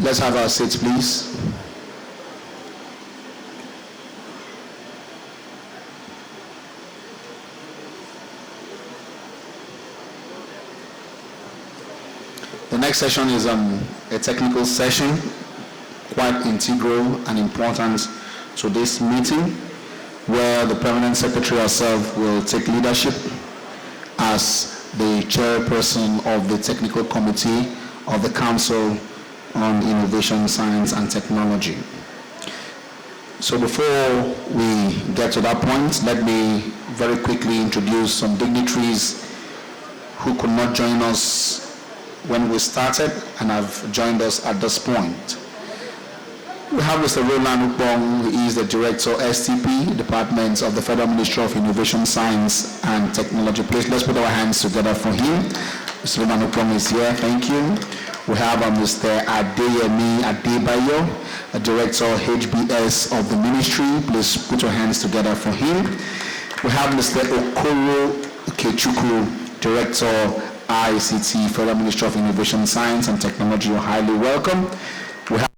Let's have our seats, please. The next session is a technical session, quite integral and important to this meeting, where the Permanent Secretary herself will take leadership as the chairperson of the Technical Committee of the Council on Innovation, Science and Technology. So before we get to that point, let me very quickly introduce some dignitaries who could not join us when we started and have joined us at this point. We have Mr. Roland Ukbong, who is the Director, STP, Department of the Federal Ministry of Innovation, Science and Technology. Please, let's put our hands together for him. Mr. Roland Ukbong is here, thank you. We have Mr. Adeyemi Adebayo, the Director, HBS of the Ministry. Please put your hands together for him. We have Mr. Okoro Ikechukwu, Director, ICT, Federal Ministry of Innovation, Science and Technology. You're highly welcome. We have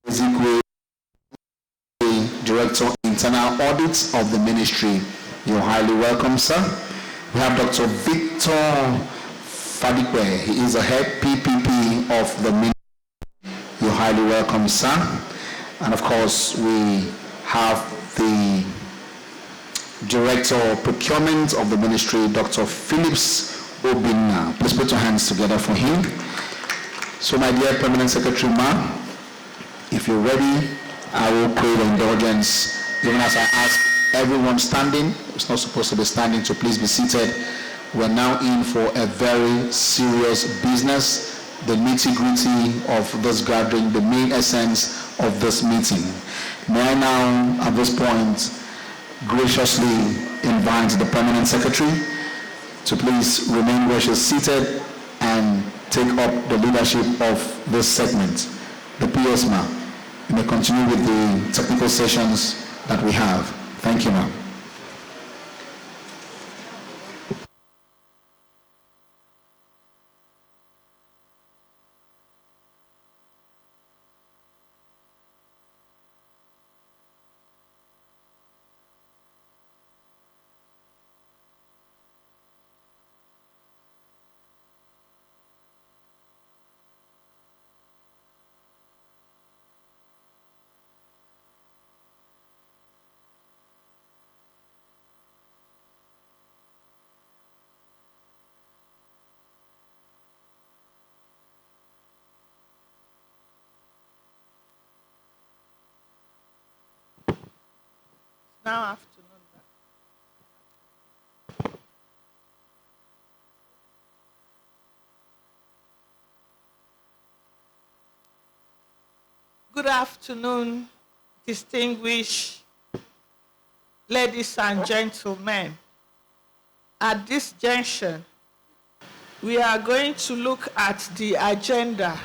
Ezekwe, Director, Internal Audit of the Ministry. You're highly welcome, sir. We have Dr. Victor Fadikwe. He is the head PPP of the Ministry. You're highly welcome, sir. And of course, we have the Director of Procurement of the Ministry, Dr. Phillips Obinna. Please put your hands together for him. So my dear Permanent Secretary Ma, if you're ready, I will pray the indulgence. Even as I ask everyone standing, it's not supposed to be standing, so please be seated. We're now in for a very serious business, the nitty-gritty of this gathering, the main essence of this meeting. May I now, at this point, graciously invite the Permanent Secretary to please remain where she's seated and take up the leadership of this segment. The PS, ma'am. You may continue with the technical sessions that we have. Thank you, ma'am. Now afternoon. Good afternoon, distinguished ladies and gentlemen. At this junction, we are going to look at the agenda,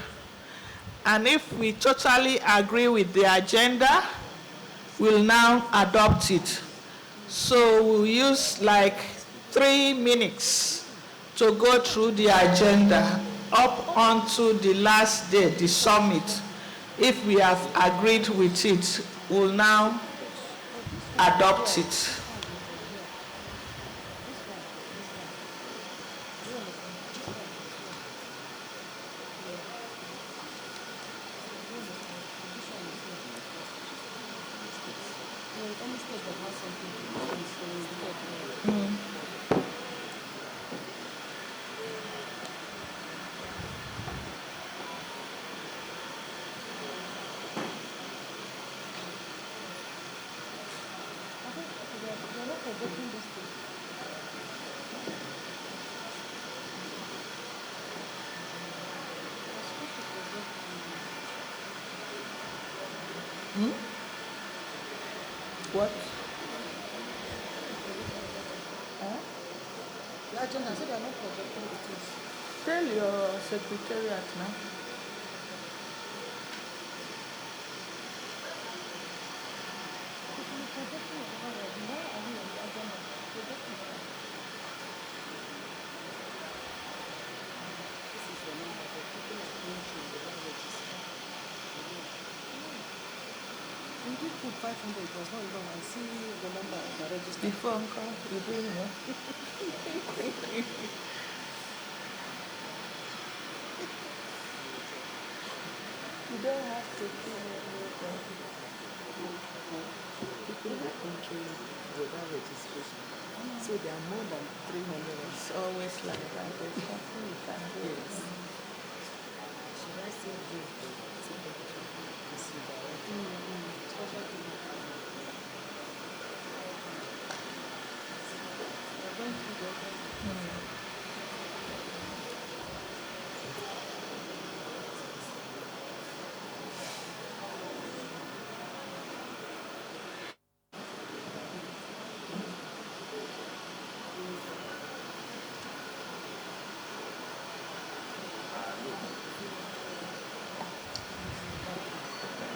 and if we totally agree with the agenda, we'll now adopt it. So we'll use like 3 minutes to go through the agenda up onto the last day, the summit. If we have agreed with it, we'll now adopt it. What? The agenda said they are not projecting it. Tell your secretariat now. did put 500, it was not even. I see the number of the register. Before uncle, you didn't know. You don't have to feel anything. People in the country without registration. So there are more than 300. It's always like that. There's nothing you can do. Yes. Should I say give the ticket to Mr. Director?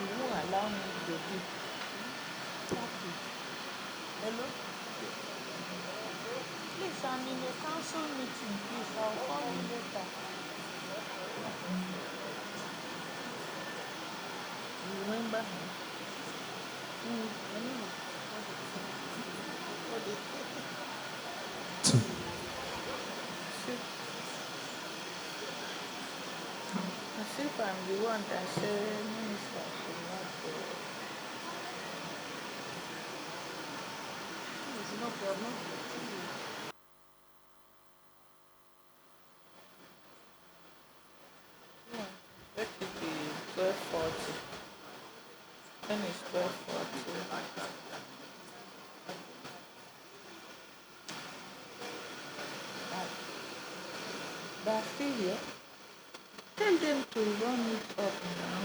You won't allow me to do. Hello? Please, I'm in a council meeting. Please, I'll call you later. You remember her? As if I'm the one that said minister should not go. It's no problem. Let it be 12:40. When it's 12:40. They're still here. Tell them to run it up now.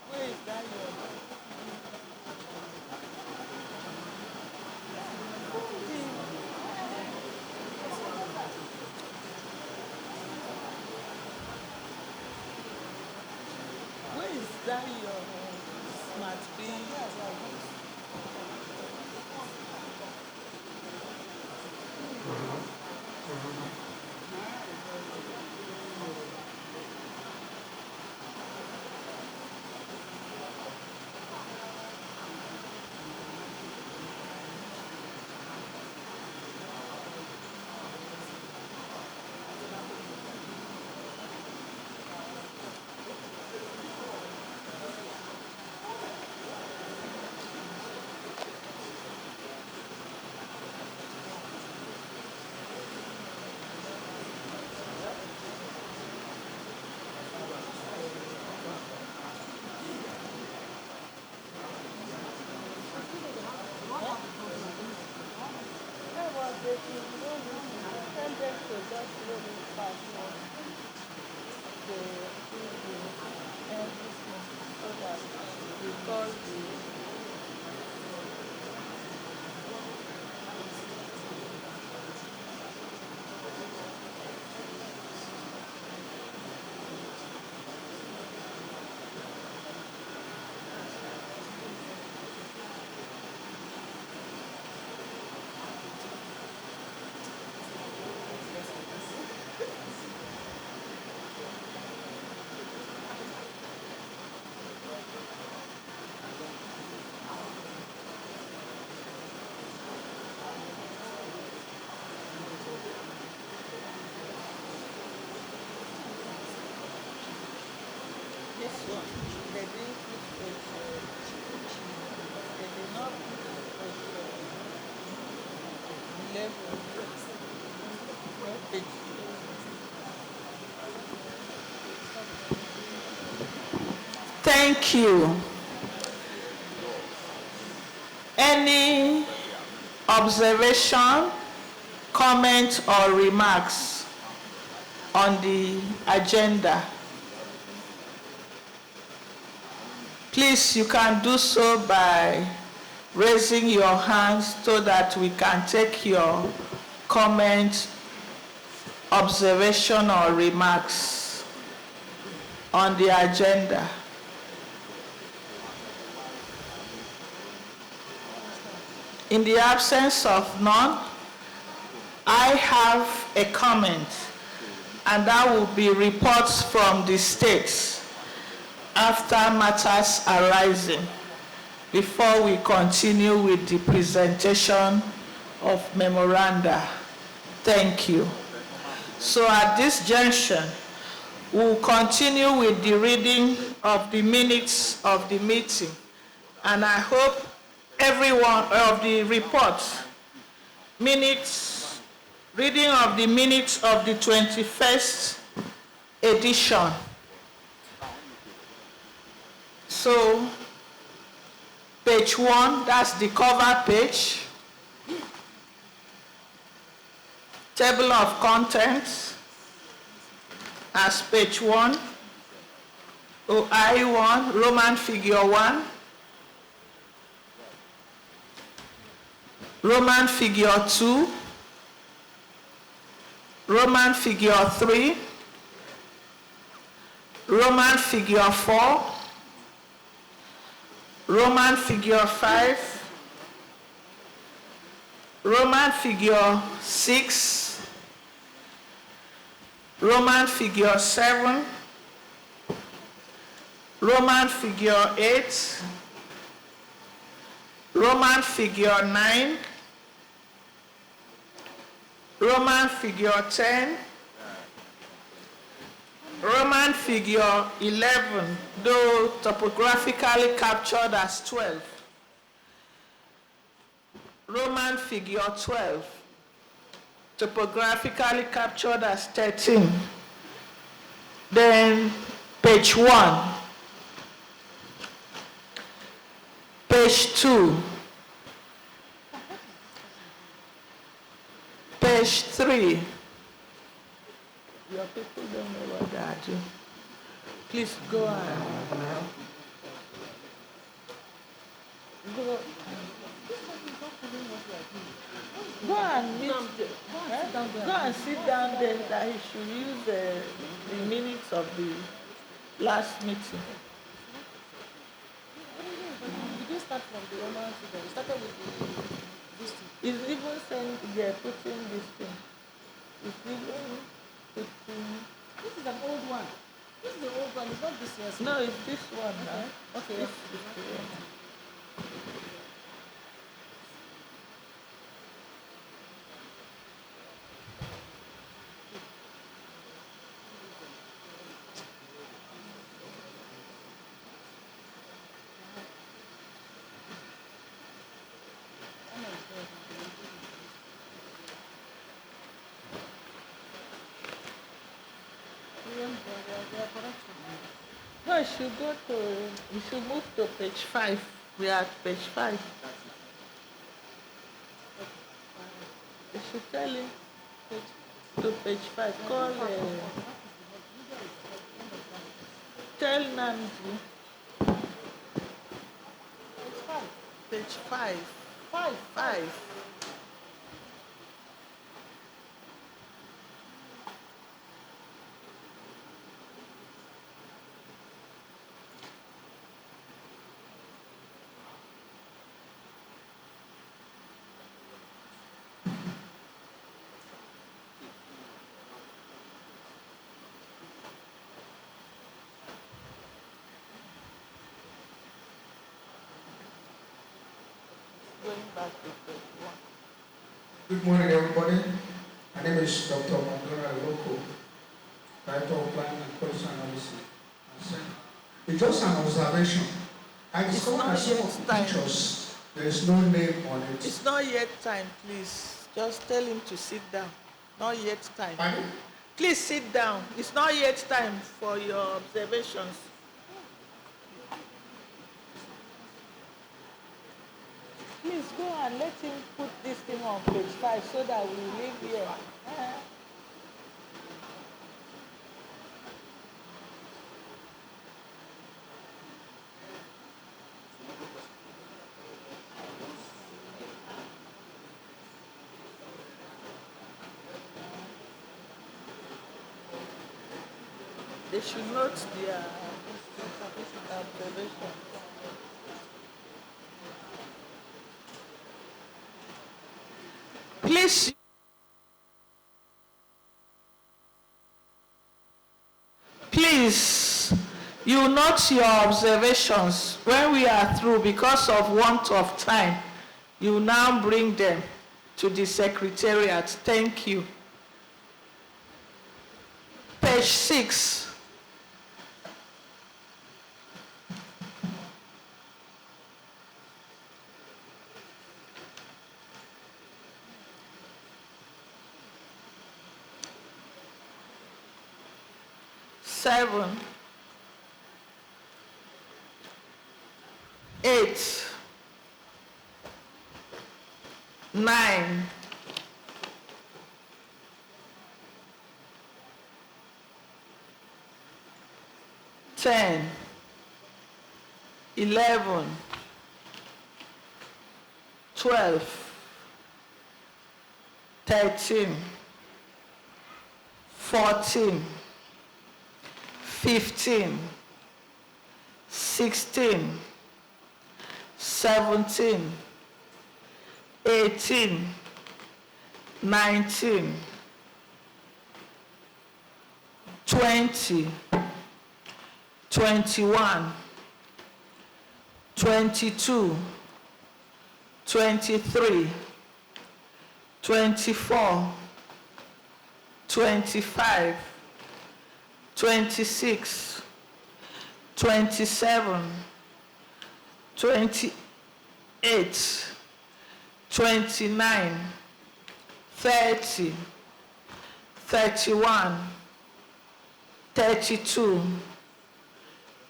Where is that your? Where is that your smart bean? Tell them to just load it fast to do everything so that because the this one, they didn't put it, they did not put it, 11, page. Thank you. Any observation, comment, or remarks on the agenda? Please, you can do so by raising your hands so that we can take your comment, observation, or remarks on the agenda. In the absence of none, I have a comment, and that will be reports from the states after matters arising before we continue with the presentation of memoranda. Thank you. So at this junction, we'll continue with the reading of the minutes of the meeting. And I hope everyone of the reports, minutes, reading of the minutes of the 21st edition. So, page 1, that's the cover page. Table of contents as page 1. OI 1, Roman figure 1. Roman figure 2. Roman figure 3. Roman figure 4. Roman figure 5, Roman figure 6, Roman figure 7, Roman figure 8, Roman figure 9, Roman figure 10, Roman figure 11, though topographically captured as 12. Roman figure 12, topographically captured as 13. Then page 1, page 2, page 3. Your people don't know what they are doing. Please go on. Go and meet. Go and sit down there. That he should use the minutes of the last meeting. Did you start from the Roman figure? You started with this thing. It's even saying they're putting this thing. It's even putting. This is an old one. This is the old one. It's not this year's. No, it's this one now. Okay. This is the one. No, you should move to page 5. We are at page 5. You should tell him to page 5. Call, tell Namdi. Page 5. 5. Going back to page 1. Good morning, everybody. My name is Dr. Mandora Loko, Director of Planning and Policy Analysis. It's just an observation. I discovered that some of the pictures, there is no name on it. It's not yet time, please. Just tell him to sit down. Not yet time. Pardon? Please sit down. It's not yet time for your observations. Please go and let him put this thing on page 5 so that we leave here. They should note their observation. Please, you note your observations. When we are through, because of want of time, you now bring them to the Secretariat. Thank you. Page 6. Seven, 8, 9, 10, 11, 12, 13, 14, 15, 16, 17, 18, 19, 20, 21, 22, 23, 24, 25, 26, 27, 28, 29, 30, 31, 32,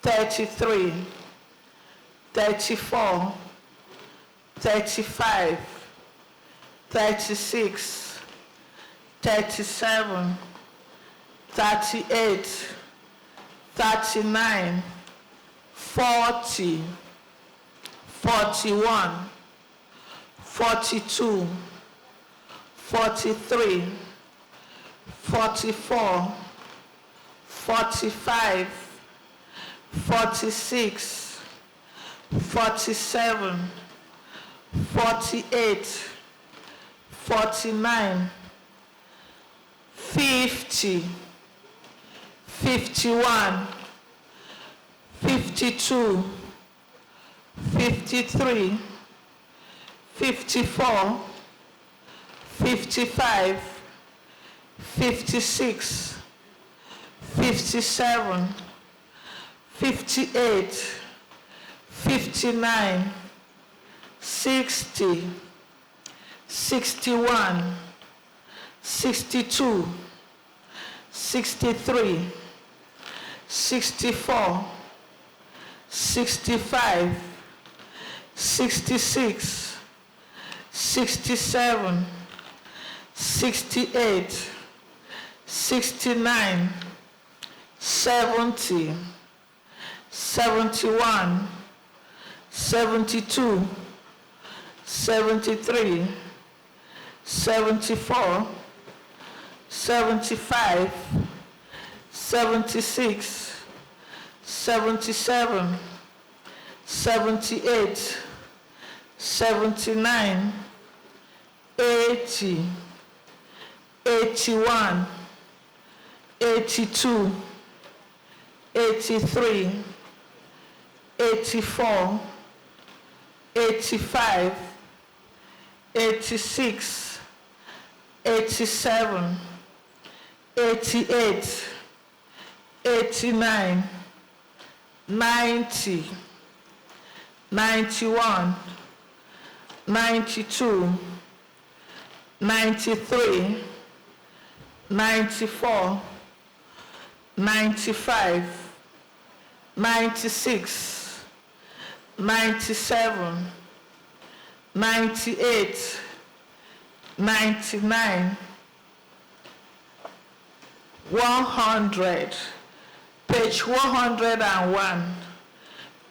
33, 34, 35, 36, 37, 38, 39, 40, 41, 42, 43, 44, 45, 46, 47, 48, 49, 50, 51, 52, 53, 54, 55, 56, 57, 58, 59, 60, 61, 62, 63, 64, 65, 66, 67, 68, 69, 70, 71, 72, 73, 74, 75, 76, 77, 78, 79, 80, 81, 82, 83, 84, 85, 86, 87, 88, 89, 90, 91, 92, 93, 94, 95, 96, 97, 98, 99, 100, page 101,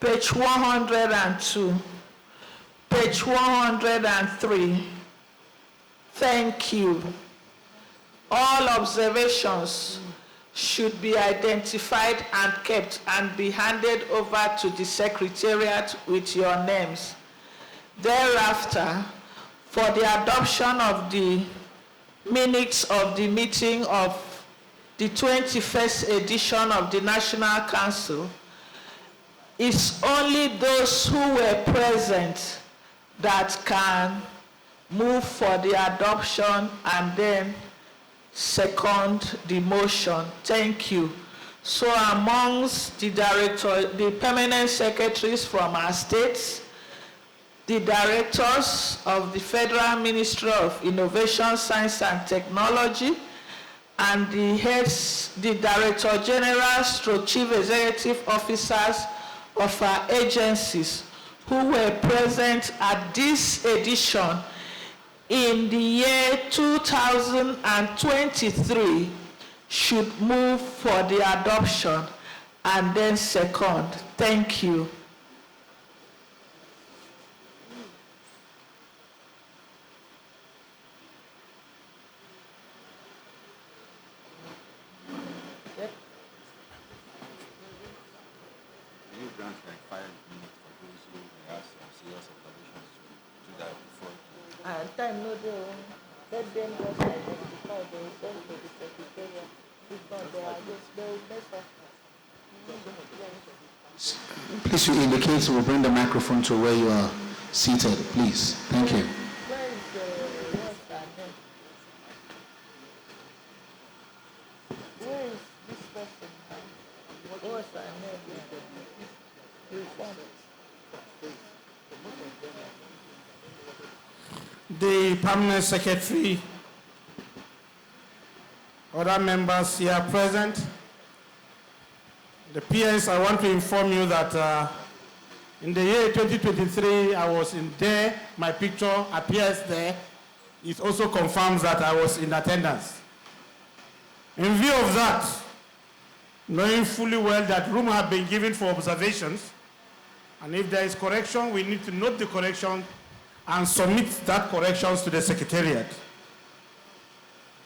page 102, page 103. Thank you. All observations should be identified and kept and be handed over to the Secretariat with your names. Thereafter, for the adoption of the minutes of the meeting of the 21st edition of the National Council, it's only those who were present that can move for the adoption and then second the motion. Thank you. So amongst the permanent secretaries from our states, the directors of the Federal Ministry of Innovation, Science and Technology, and the heads, the Director General, Chief Executive Officers of our agencies who were present at this edition in the year 2023 should move for the adoption and then second. Thank you. Time no dey let them just identify themselves to the secretariat. If not, they will mess up. Please, you indicate, we'll bring the microphone to where you are seated, please. Thank you. Where is what's her name? Where is this person? What's her name? Reform. The permanent secretary, other members here present. The PS, I want to inform you that in the year 2023, I was in there, my picture appears there. It also confirms that I was in attendance. In view of that, knowing fully well that room have been given for observations, and if there is correction, we need to note the correction and submit that corrections to the Secretariat.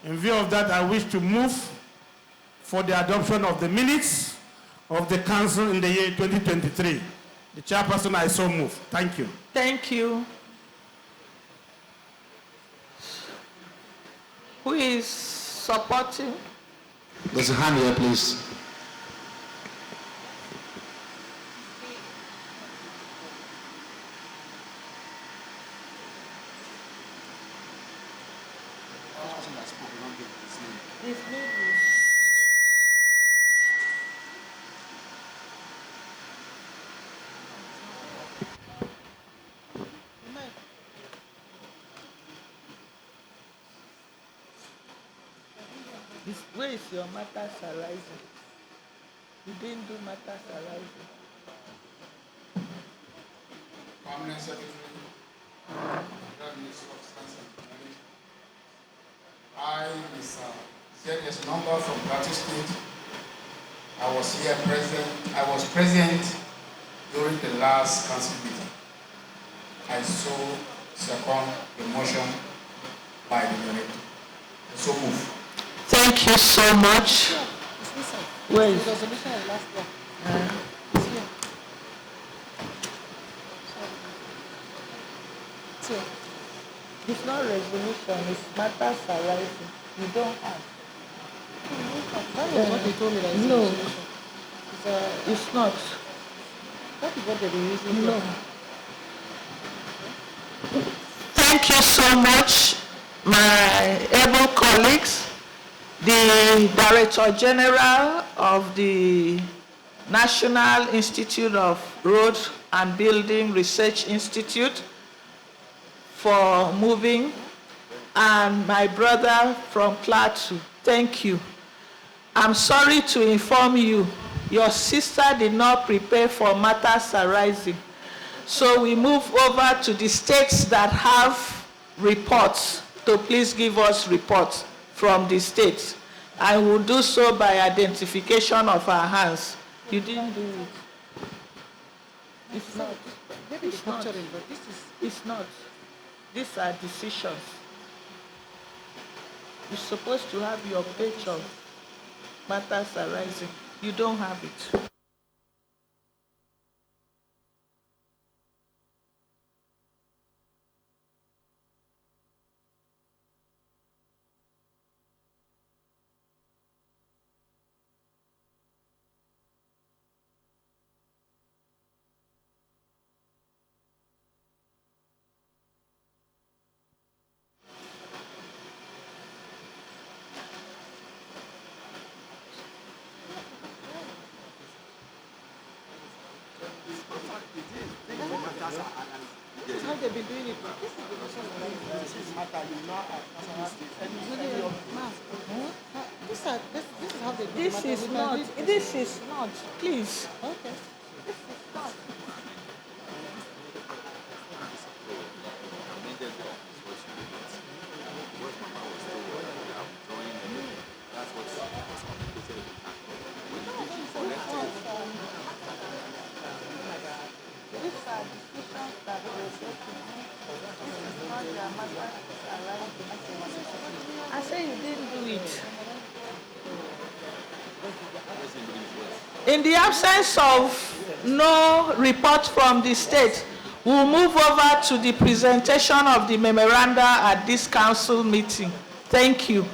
In view of that, I wish to move for the adoption of the minutes of the Council in the year 2023. The Chairperson, I so move. Thank you. Thank you. Who is supporting? There's a hand here, please. Where is your matters arising? You didn't do matters arising. Permanent Secretary, Federal Ministry of Science and Technology. I, Mr. ZS Number from Plateau State. I was present during the last council meeting. I so second the motion by the director. So move. Thank you so much. Where is The resolution of last year. It's here. Sorry. It's not resolution, it's matters arising. You don't have. That was what they told me that it's No. a resolution. It's not. That is what they've been using. No. Thank you so much, my able colleagues. The Director General of the National Institute of Road and Building Research Institute for moving, and my brother from Plateau. Thank you. I'm sorry to inform you, your sister did not prepare for matters arising. So we move over to the states that have reports to please give us reports from the states. I will do so by identification of our hands. You didn't do it. It's not. Maybe the capturing, but this is. It's not. These are decisions. You're supposed to have your page of matters arising. You don't have it. This is how they've been doing it. This is the national this is how they do This the is not, this is not, please. Okay. This is not. These are decisions that were taken. This is not their master arrived. I say you didn't do it. In the absence of no report from the state, we'll move over to the presentation of the memoranda at this council meeting. Thank you.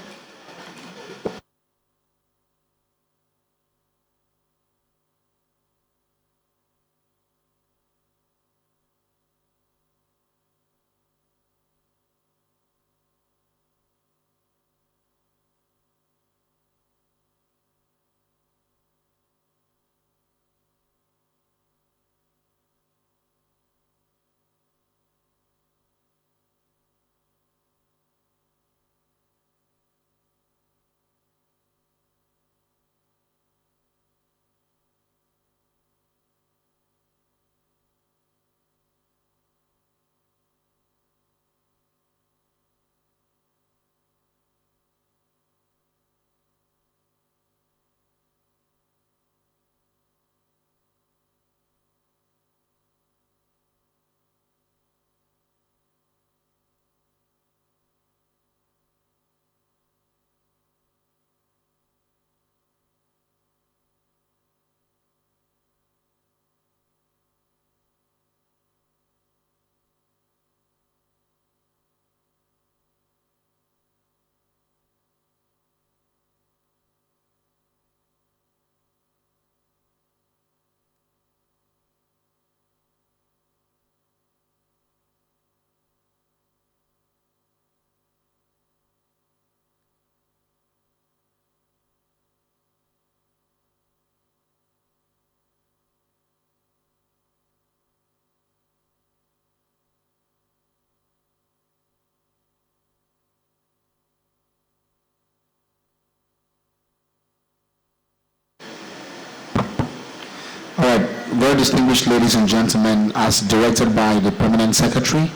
All right, very distinguished ladies and gentlemen, as directed by the Permanent Secretary,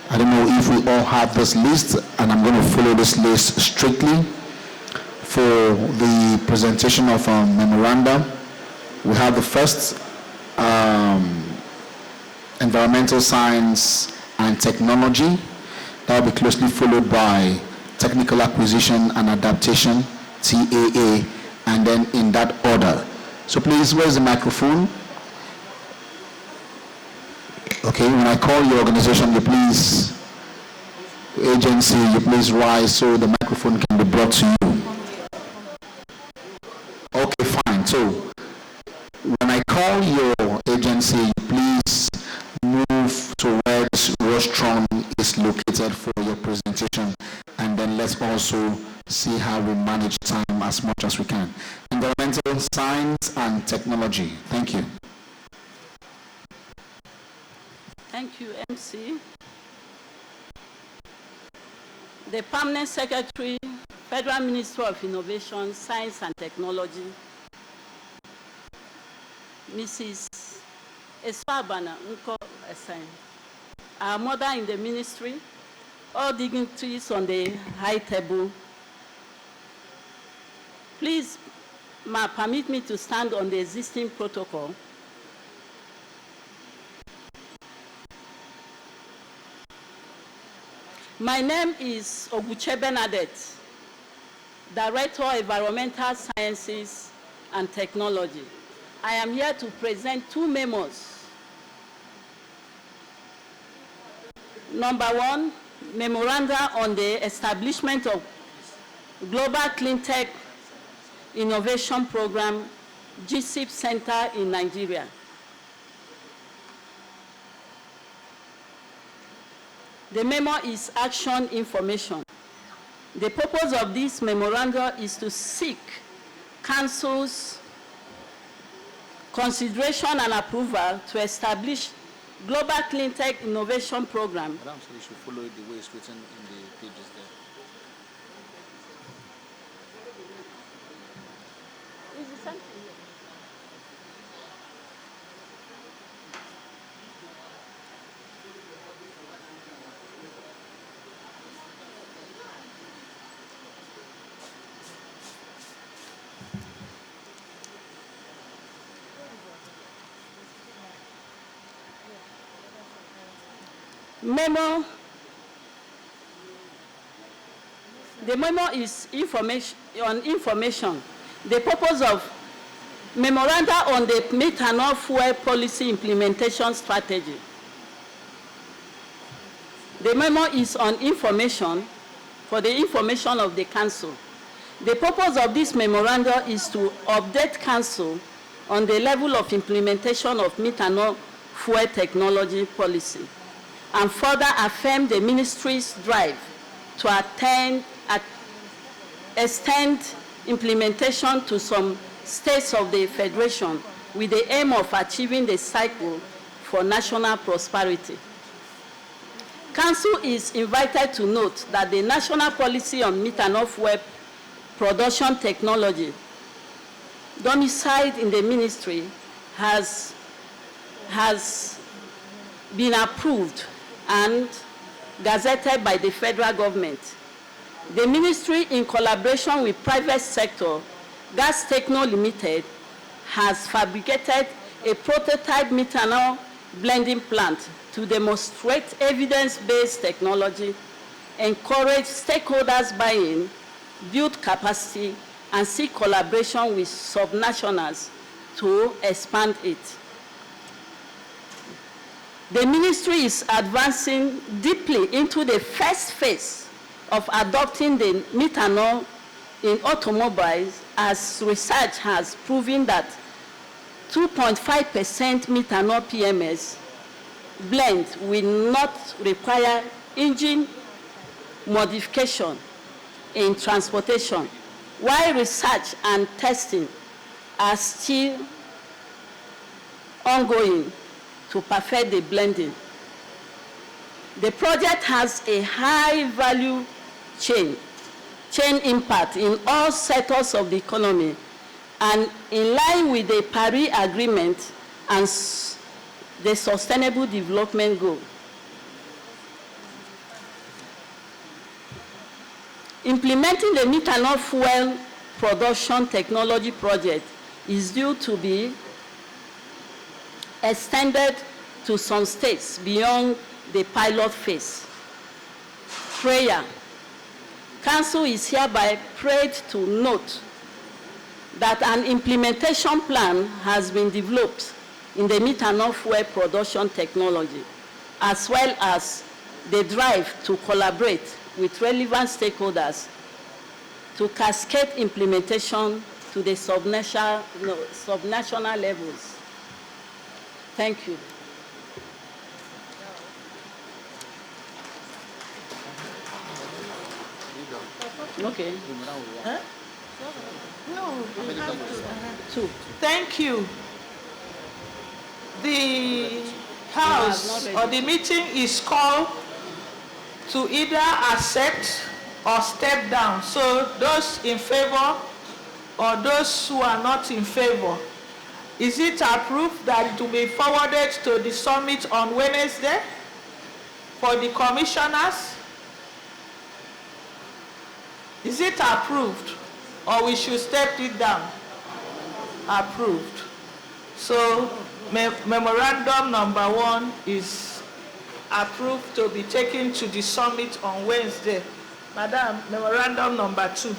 I don't know if we all have this list, and I'm going to follow this list strictly for the presentation of a memoranda. We have the first, environmental science and technology. That will be closely followed by technical acquisition and adaptation, TAA, and then in that order. So please, where's the microphone? Okay, when I call your organization, you please, agency, you please rise so the microphone can be brought to you. Okay, fine. So when I call your agency, you please move towards rostrum is located for your presentation, and then let's also see how we manage time as much as we can. Environmental science and technology. Thank you. Thank you, MC. The Permanent Secretary, Federal Ministry of Innovation, Science and Technology, Mrs. Eswabana Nko Esen, our mother in the ministry, all dignitaries on the high table. Please, ma, permit me to stand on the existing protocol. My name is Obuche Bernadette, Director of Environmental Sciences and Technology. I am here to present two memos. Number one, memoranda on the establishment of Global Clean Tech Innovation Program, GCIP Center in Nigeria. The memo is action information. The purpose of this memoranda is to seek Council's consideration and approval to establish Global Clean Tech Innovation Program. Madam, so you should follow it the way it's written in the pages there. Is the same? Memo. The memo is information. The purpose of memoranda on the methanol fuel policy implementation strategy. The memo is on information for the information of the council. The purpose of this memoranda is to update council on the level of implementation of methanol fuel technology policy and further affirm the ministry's drive to extend implementation to some states of the Federation with the aim of achieving the cycle for national prosperity. Council is invited to note that the national policy on methanol fuel production technology domiciled in the ministry has been approved and gazetted by the federal government. The ministry, in collaboration with private sector, Gas Techno Limited, has fabricated a prototype methanol blending plant to demonstrate evidence-based technology, encourage stakeholders buy-in, build capacity, and seek collaboration with subnationals to expand it. The ministry is advancing deeply into the first phase of adopting the methanol in automobiles, as research has proven that 2.5% methanol PMS blend will not require engine modification in transportation, while research and testing are still ongoing to perfect the blending. The project has a high value chain impact in all sectors of the economy, and in line with the Paris Agreement and the Sustainable Development Goal. Implementing the methanol fuel production technology project is due to be extended to some states beyond the pilot phase. Prayer. Council is hereby prayed to note that an implementation plan has been developed in the methanol fuel production technology, as well as the drive to collaborate with relevant stakeholders to cascade implementation to the subnational levels. Thank you. Okay. Huh? No, we have to. Two. Thank you. The House or the meeting is called to either accept or step down. So those in favor or those who are not in favor, is it approved that it will be forwarded to the summit on Wednesday for the commissioners? Is it approved, or we should step it down? Approved. So memorandum number 1 is approved to be taken to the summit on Wednesday. Madam, memorandum number 2.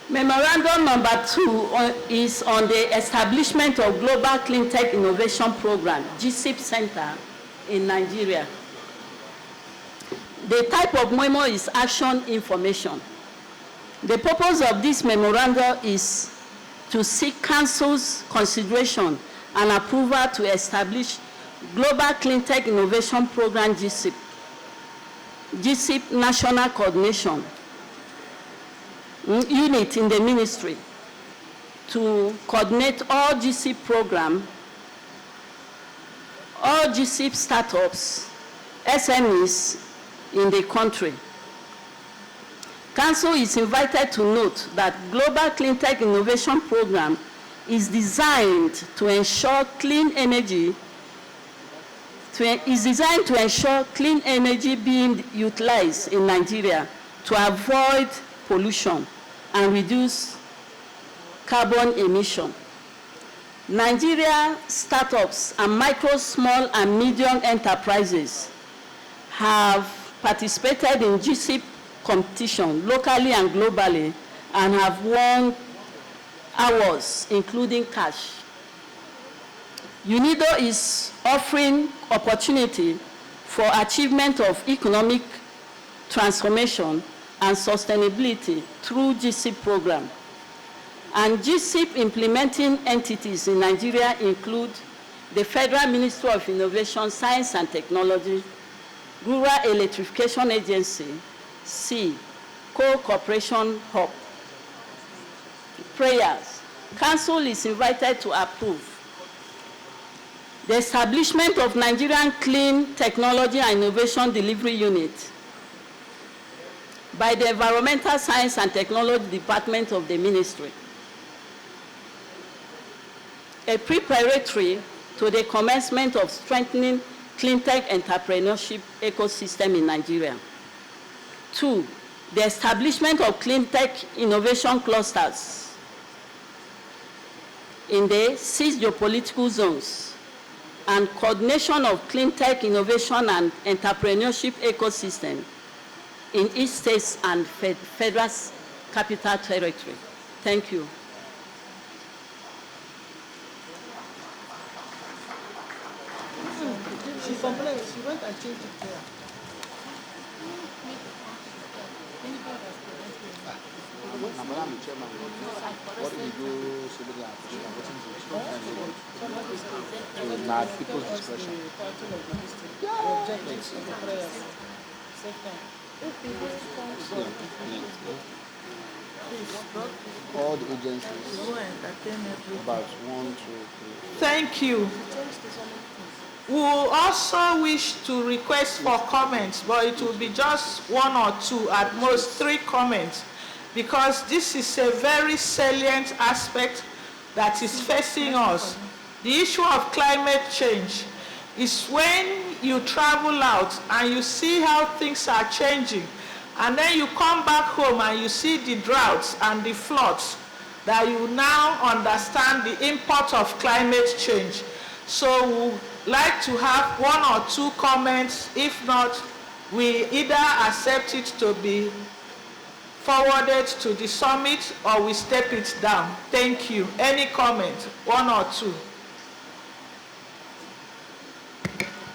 Memorandum number 2 is on the establishment of Global Clean Tech Innovation Program, GCIP Center in Nigeria. The type of memo is action information. The purpose of this memorandum is to seek Council's consideration and approval to establish Global Clean Tech Innovation Program, GCIP. GCIP National Coordination Unit in the ministry to coordinate all GCIP program all GCIP startups, SMEs in the country. Council is invited to note that Global Clean Tech Innovation Program is designed to ensure clean energy being utilized in Nigeria to avoid pollution and reduce carbon emission. Nigeria startups and micro, small, and medium enterprises have participated in GCIP competition locally and globally and have won awards, including cash. UNIDO is offering opportunity for achievement of economic transformation and sustainability through GCIP program. And GCIP implementing entities in Nigeria include the Federal Ministry of Innovation, Science and Technology, Rural Electrification Agency, Co-Cooperation Hub. Prayers. Council is invited to approve the establishment of Nigerian Clean Technology and Innovation Delivery Unit by the Environmental Science and Technology Department of the Ministry, a preparatory to the commencement of strengthening clean tech entrepreneurship ecosystem in Nigeria. 2, the establishment of clean tech innovation clusters in the 6 geopolitical zones and coordination of clean tech innovation and entrepreneurship ecosystem in each state and federal capital territory. Thank you. She complained. She went and changed it there. Madam Chairman, what do we do civil application? Not people's discretion. All the agencies, about 1, 2, 3. Thank you. We will also wish to request for comments, but it will be just 1 or 2, at most 3 comments, because this is a very salient aspect that is facing us. The issue of climate change is when you travel out and you see how things are changing, and then you come back home and you see the droughts and the floods, that you now understand the import of climate change. So we would like to have 1 or 2 comments. If not, we either accept it to be forwarded to the summit or we step it down. Thank you. Any comment? 1 or 2.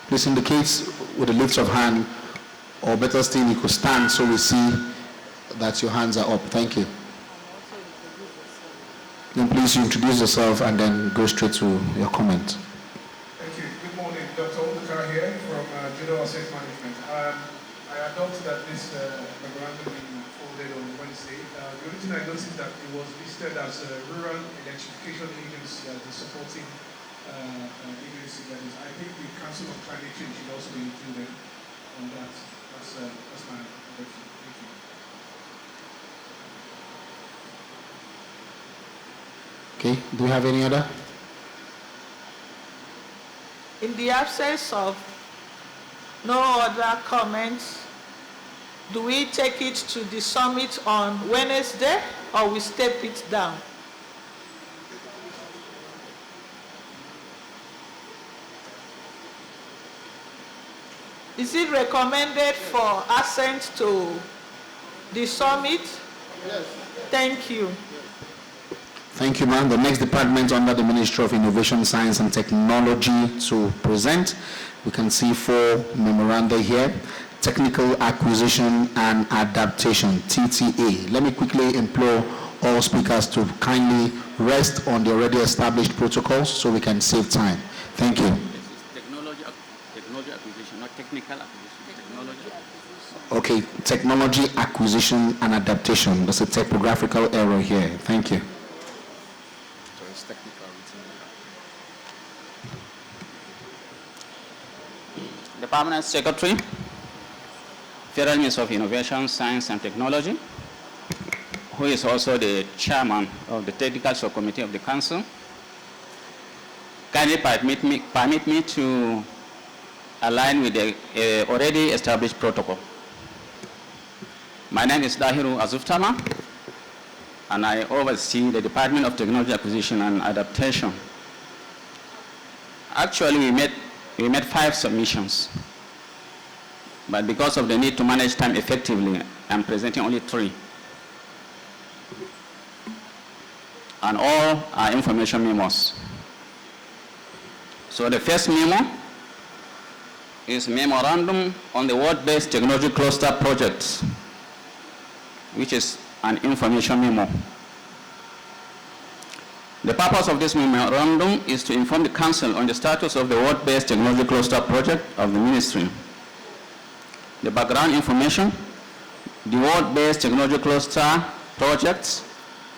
Please indicate with a lift of hand, or better still, you could stand so we see that your hands are up. Thank you. Then please introduce yourself and then go straight to your comment. Thank you. Good morning, Dr. Obukar here from Judo Asset Management. I adopt that this memorandum be folded on Wednesday. The only thing I noticed that it was listed as a rural electrification agency as the supporting agency. That is, I think the Council of Climate Change should also be included on that. That's my prediction. Thank you. Okay, do we have any other? In the absence of no other comments, do we take it to the summit on Wednesday or we step it down? Is it recommended for assent to the summit? Yes. Thank you. Thank you, ma'am. The next department under the Ministry of Innovation, Science and Technology to present. We can see 4 memoranda here. Technical Acquisition and Adaptation, TTA. Let me quickly implore all speakers to kindly rest on the already established protocols so we can save time. Thank you. Technology acquisition, not technical acquisition. Technology acquisition. Okay, Technology Acquisition and Adaptation. There's a typographical error here. Thank you. the Permanent Secretary, Federal Minister of Innovation, Science and Technology, who is also the chairman of the Technical Subcommittee of the Council, kindly permit me to align with the already established protocol. My name is Dahiru Azuftama, and I oversee the Department of Technology Acquisition and Adaptation. Actually, we made 5 submissions, but because of the need to manage time effectively, I'm presenting only 3. And all are information memos. So the first memo is Memorandum on the World-Based Technology Cluster Project, which is an information memo. The purpose of this memorandum is to inform the Council on the status of the World-Based Technology Cluster Project of the Ministry. The background information: the World-Based Technology Cluster Project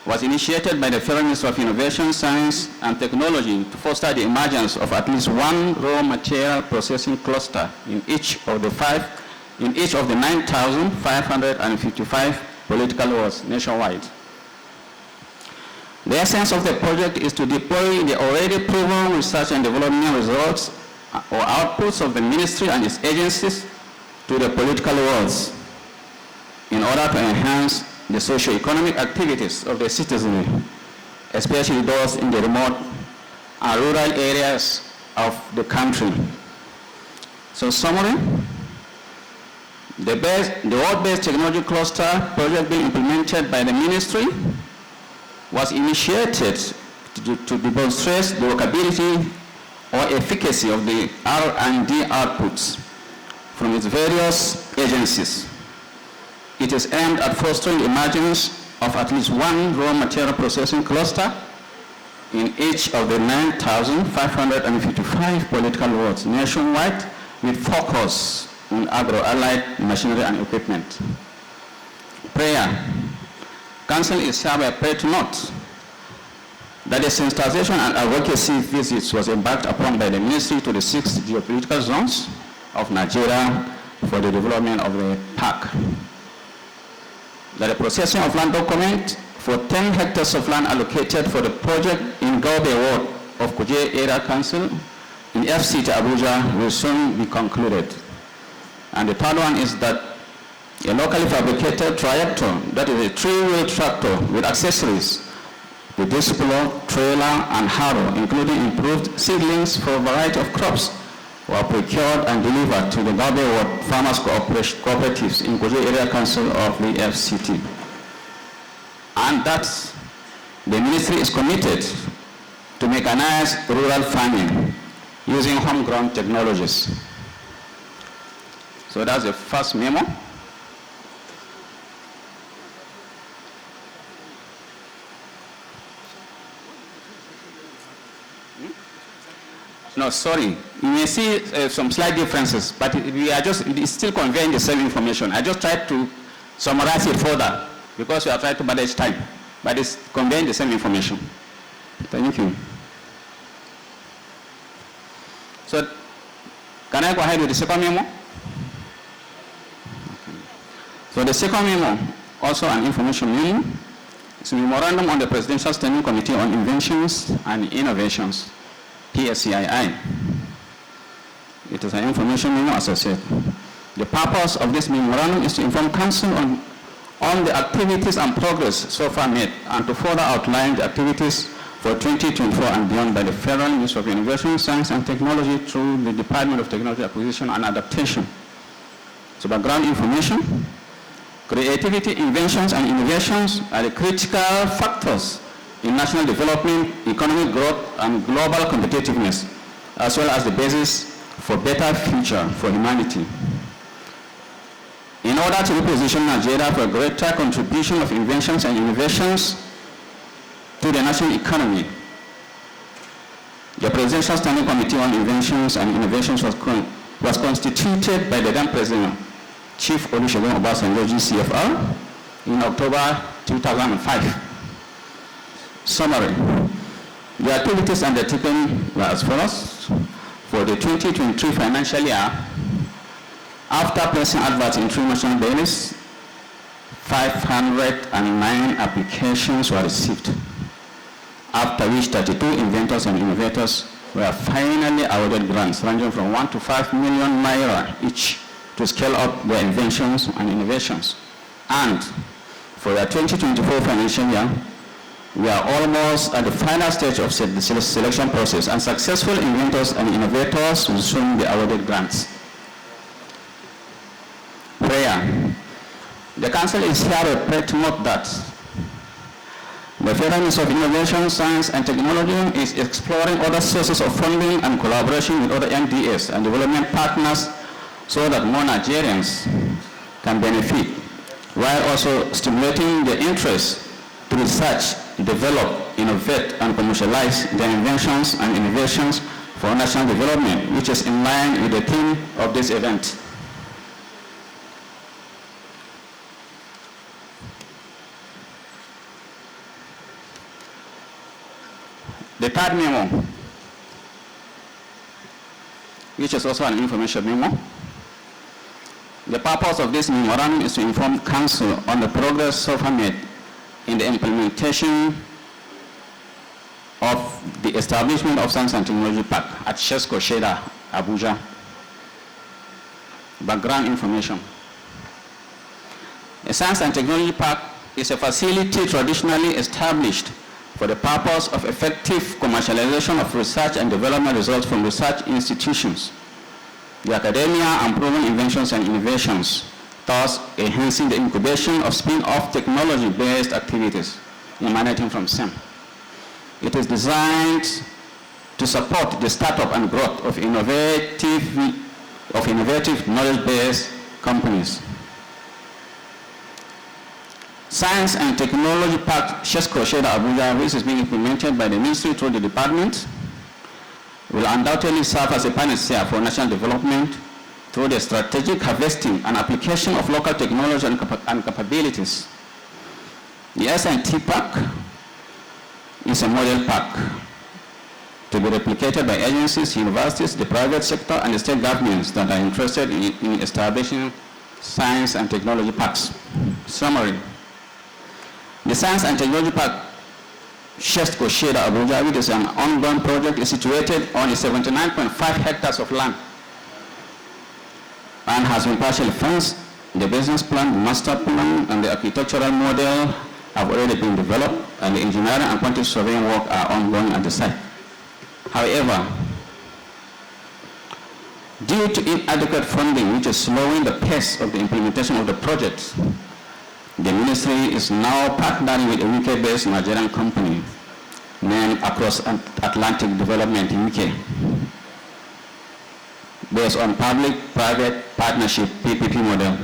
was initiated by the Federal Minister of Innovation, Science and Technology to foster the emergence of at least one raw material processing cluster in each of the 9,555 political wards nationwide. The essence of the project is to deploy the already proven research and development results or outputs of the ministry and its agencies to the political wards in order to enhance the socio-economic activities of the citizenry, especially those in the remote and rural areas of the country. So summary, the World-Based Technology Cluster project being implemented by the ministry was initiated to demonstrate the workability or efficacy of the R&D outputs from its various agencies. It is aimed at fostering the emergence of at least one raw material processing cluster in each of the 9,555 political wards nationwide, with focus on agro-allied machinery and equipment. Prayer. Council is hereby prayed to note that the sensitization and advocacy visits was embarked upon by the ministry to the 6 geopolitical zones of Nigeria for the development of the park. That the processing of land document for 10 hectares of land allocated for the project in Gaube Ward of Kuje Area Council in FCT Abuja will soon be concluded. And the third one is that a locally fabricated tractor, that is a 3-wheel tractor with accessories, the discipline, trailer, and harrow, including improved seedlings for a variety of crops, were procured and delivered to the Gaube Ward Farmers Cooperatives in Kuje Area Council of the FCT. And that the ministry is committed to mechanize rural farming using homegrown technologies. So that's the first memo. No, sorry. You may see some slight differences, but it's still conveying the same information. I just tried to summarize it further because we are trying to manage time, but it's conveying the same information. Thank you. So, can I go ahead with the second memo? Okay. So the second memo, also an information memo, is a memorandum on the Presidential Standing Committee on Inventions and Innovations, PSCII. It is an information memo, as I said. The purpose of this memorandum is to inform Council on the activities and progress so far made, and to further outline the activities for 2024 and beyond by the Federal Ministry of Innovation, Science and Technology through the Department of Technology Acquisition and Adaptation. So background information: creativity, inventions, and innovations are the critical factors in national development, economic growth, and global competitiveness, as well as the basis for better future for humanity. In order to reposition Nigeria for a greater contribution of inventions and innovations to the national economy, the Presidential Standing Committee on Inventions and Innovations was constituted by the then President, Chief Olusegun Obasanjo, GCFR, in October 2005. Summary: the activities undertaken were as follows. For the 2023 financial year, After placing adverts in 3 national dailies, 509 applications were received, after which 32 inventors and innovators were finally awarded grants ranging from 1 to 5 million naira each to scale up their inventions and innovations. And for the 2024 financial year, we are almost at the final stage of the selection process, and successful inventors and innovators will soon be awarded grants. Prayer. The Council is here to pray to note that the Federal Ministry of Innovation, Science and Technology is exploring other sources of funding and collaboration with other NDS and development partners so that more Nigerians can benefit, while also stimulating the interest to research, develop, innovate, and commercialize their inventions and innovations for national development, which is in line with the theme of this event. The third memo, which is also an information memo. The purpose of this memorandum is to inform Council on the progress so far made in the implementation of the establishment of Science and Technology Park at Shesko Sheda, Abuja. Background information. A Science and Technology Park is a facility traditionally established for the purpose of effective commercialization of research and development results from research institutions, the academia, and proven inventions and innovations, thus enhancing the incubation of spin-off technology-based activities emanating from STEM. It is designed to support the startup and growth of innovative knowledge-based companies. Science and Technology Park Shesko Sheda Abuja, which is being implemented by the Ministry through the department, will undoubtedly serve as a panacea for national development through the strategic harvesting and application of local technology and capabilities. The S&T Park is a model park to be replicated by agencies, universities, the private sector, and the state governments that are interested in establishing science and technology parks. Summary. The Science and Technology Park Shesko Sheda Abuja, which is an ongoing project, is situated on 79.5 hectares of land and has been partially fenced. The business plan, the master plan, and the architectural model have already been developed, and the engineering and quantity surveying work are ongoing at the site. However, due to inadequate funding, which is slowing the pace of the implementation of the project, the ministry is now partnering with a UK-based Nigerian company named Across Atlantic Development UK, based on public-private partnership PPP model,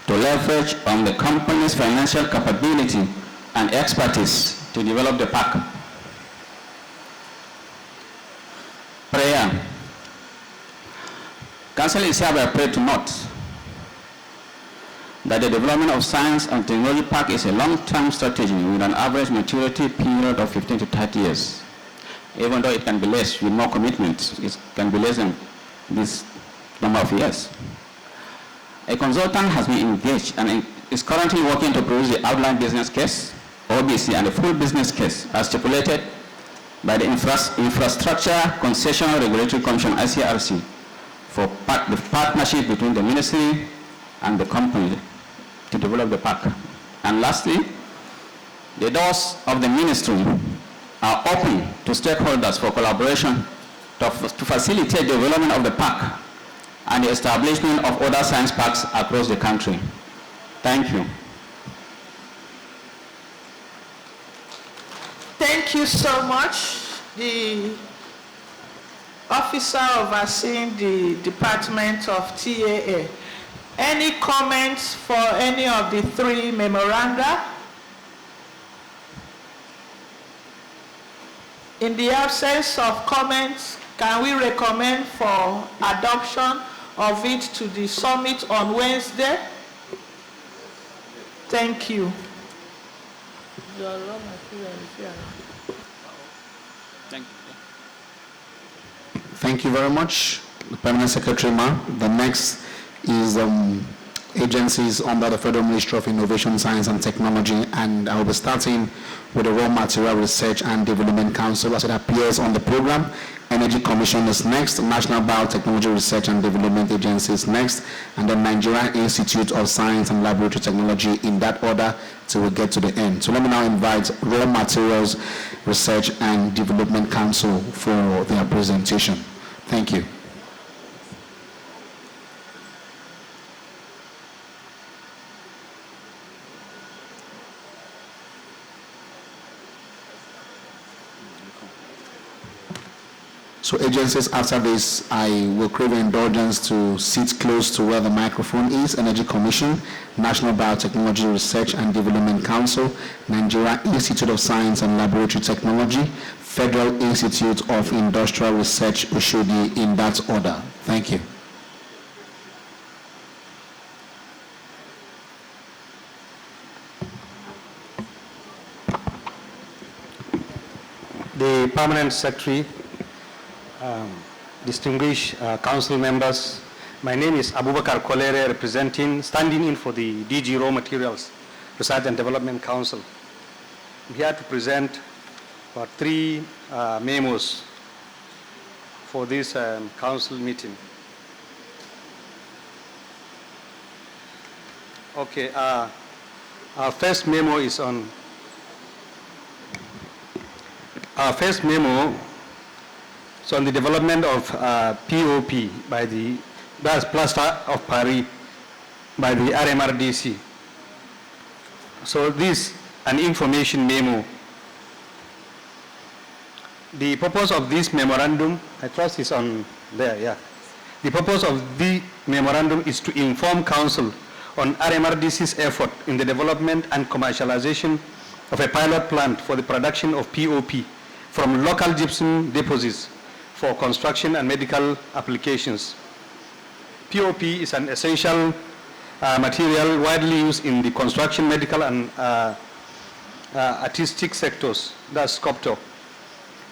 to leverage on the company's financial capability and expertise to develop the park. Prayer. Council is hereby prayed to note that the development of Science and Technology Park is a long-term strategy with an average maturity period of 15 to 30 years. Even though it can be less with more commitment, it can be less than this number of years. A consultant has been engaged and is currently working to produce the outline business case, OBC, and the full business case as stipulated by the Infrastructure Concession Regulatory Commission, ICRC, for the partnership between the ministry and the company to develop the park. And lastly, the doors of the ministry are open to stakeholders for collaboration to facilitate the development of the park and the establishment of other science parks across the country. Thank you. Thank you so much. The officer overseeing the Department of TAA. Any comments for any of the three memoranda? In the absence of comments, can we recommend for adoption of it to the summit on Wednesday? Thank you. Thank you very much, the Permanent Secretary, Ma. The next is agencies under the Federal Ministry of Innovation, Science and Technology, and I will be starting with the Raw Material Research and Development Council as it appears on the program. Energy Commission is next, National Biotechnology Research and Development Agency is next, and then Nigerian Institute of Science and Laboratory Technology, in that order till we get to the end. So let me now invite Raw Materials Research and Development Council for their presentation. Thank you. So agencies, after this, I will crave indulgence to sit close to where the microphone is. Energy Commission, National Biotechnology Research and Development Council, Nigeria Institute of Science and Laboratory Technology, Federal Institute of Industrial Research, Oshodi, in that order. Thank you. The Permanent Secretary, distinguished council members, my name is Abubakar Kolere, standing in for the DG Raw Materials Research and Development Council. I'm here to present about 3 memos for this council meeting. Okay, our first memo is on, so on the development of POP by the, that's Plaster of Paris, by the RMRDC. So this, an information memo. The purpose of this memorandum, I trust is on there, yeah. The purpose of the memorandum is to inform Council on RMRDC's effort in the development and commercialization of a pilot plant for the production of POP from local gypsum deposits for construction and medical applications. POP is an essential material widely used in the construction, medical, and artistic sectors, that's sculpture.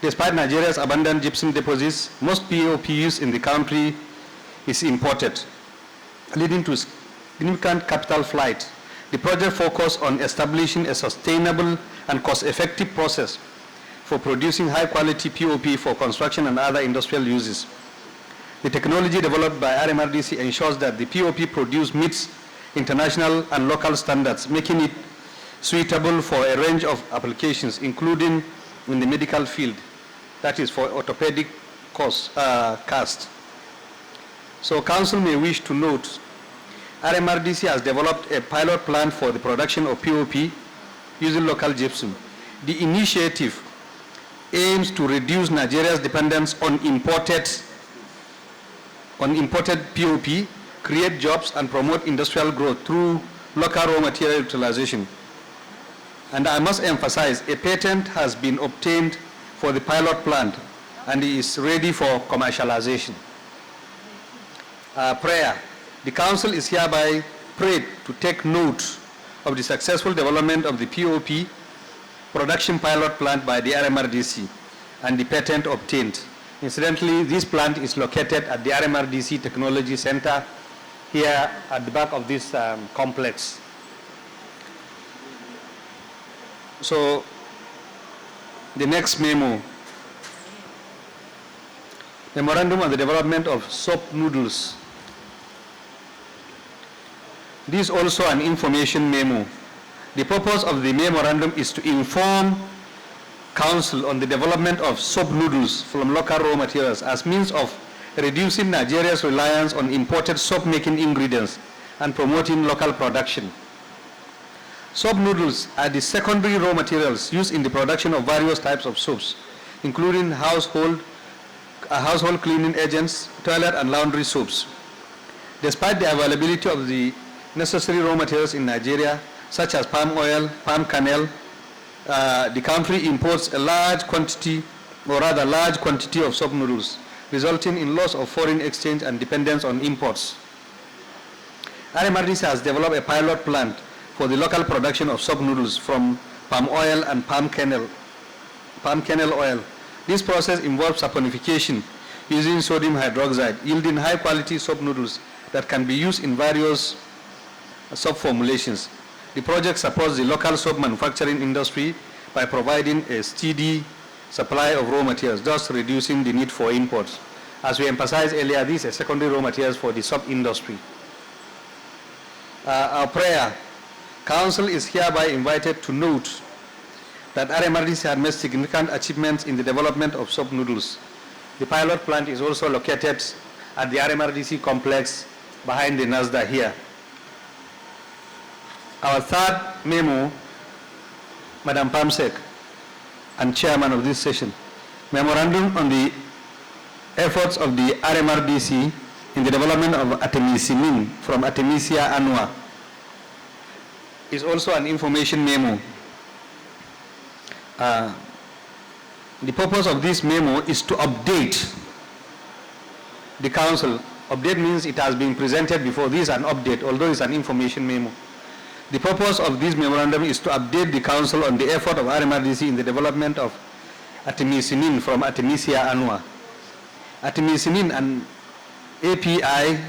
Despite Nigeria's abundant gypsum deposits, most POP used in the country is imported, leading to significant capital flight. The project focused on establishing a sustainable and cost-effective process for producing high-quality POP for construction and other industrial uses. The technology developed by RMRDC ensures that the POP produced meets international and local standards, making it suitable for a range of applications, including in the medical field, that is for orthopedic cast. So Council may wish to note, RMRDC has developed a pilot plan for the production of POP using local gypsum. The initiative aims to reduce Nigeria's dependence on imported POP, create jobs, and promote industrial growth through local raw material utilization. And I must emphasize, a patent has been obtained for the pilot plant and is ready for commercialization. Prayer. The Council is hereby prayed to take note of the successful development of the POP production pilot plant by the RMRDC and the patent obtained. Incidentally, this plant is located at the RMRDC Technology Center here at the back of this complex. So, the next memo, Memorandum on the Development of Soap Noodles. This is also an information memo. The purpose of the memorandum is to inform Council on the development of soap noodles from local raw materials as means of reducing Nigeria's reliance on imported soap-making ingredients and promoting local production. Soap noodles are the secondary raw materials used in the production of various types of soaps, including household cleaning agents, toilet and laundry soaps. Despite the availability of the necessary raw materials in Nigeria, such as palm oil, palm kernel, the country imports a large quantity of soap noodles, resulting in loss of foreign exchange and dependence on imports. RMRDC has developed a pilot plant for the local production of soap noodles from palm oil and palm kernel oil. This process involves saponification using sodium hydroxide, yielding high-quality soap noodles that can be used in various sub-formulations. The project supports the local soap manufacturing industry by providing a steady supply of raw materials, thus reducing the need for imports. As we emphasized earlier, these are secondary raw materials for the soap industry. Our prayer, Council is hereby invited to note that RMRDC had made significant achievements in the development of soap noodles. The pilot plant is also located at the RMRDC complex behind the NASRDA here. Our third memo, Madam Pamsek, and chairman of this session, memorandum on the efforts of the RMRDC in the development of artemisinin from Artemisia annua is also an information memo. The purpose of this memo is to update the council. Update means it has been presented before. This is an update, although it's an information memo. The purpose of this memorandum is to update the council on the effort of RMRDC in the development of artemisinin from Artemisia annua. Artemisinin, an API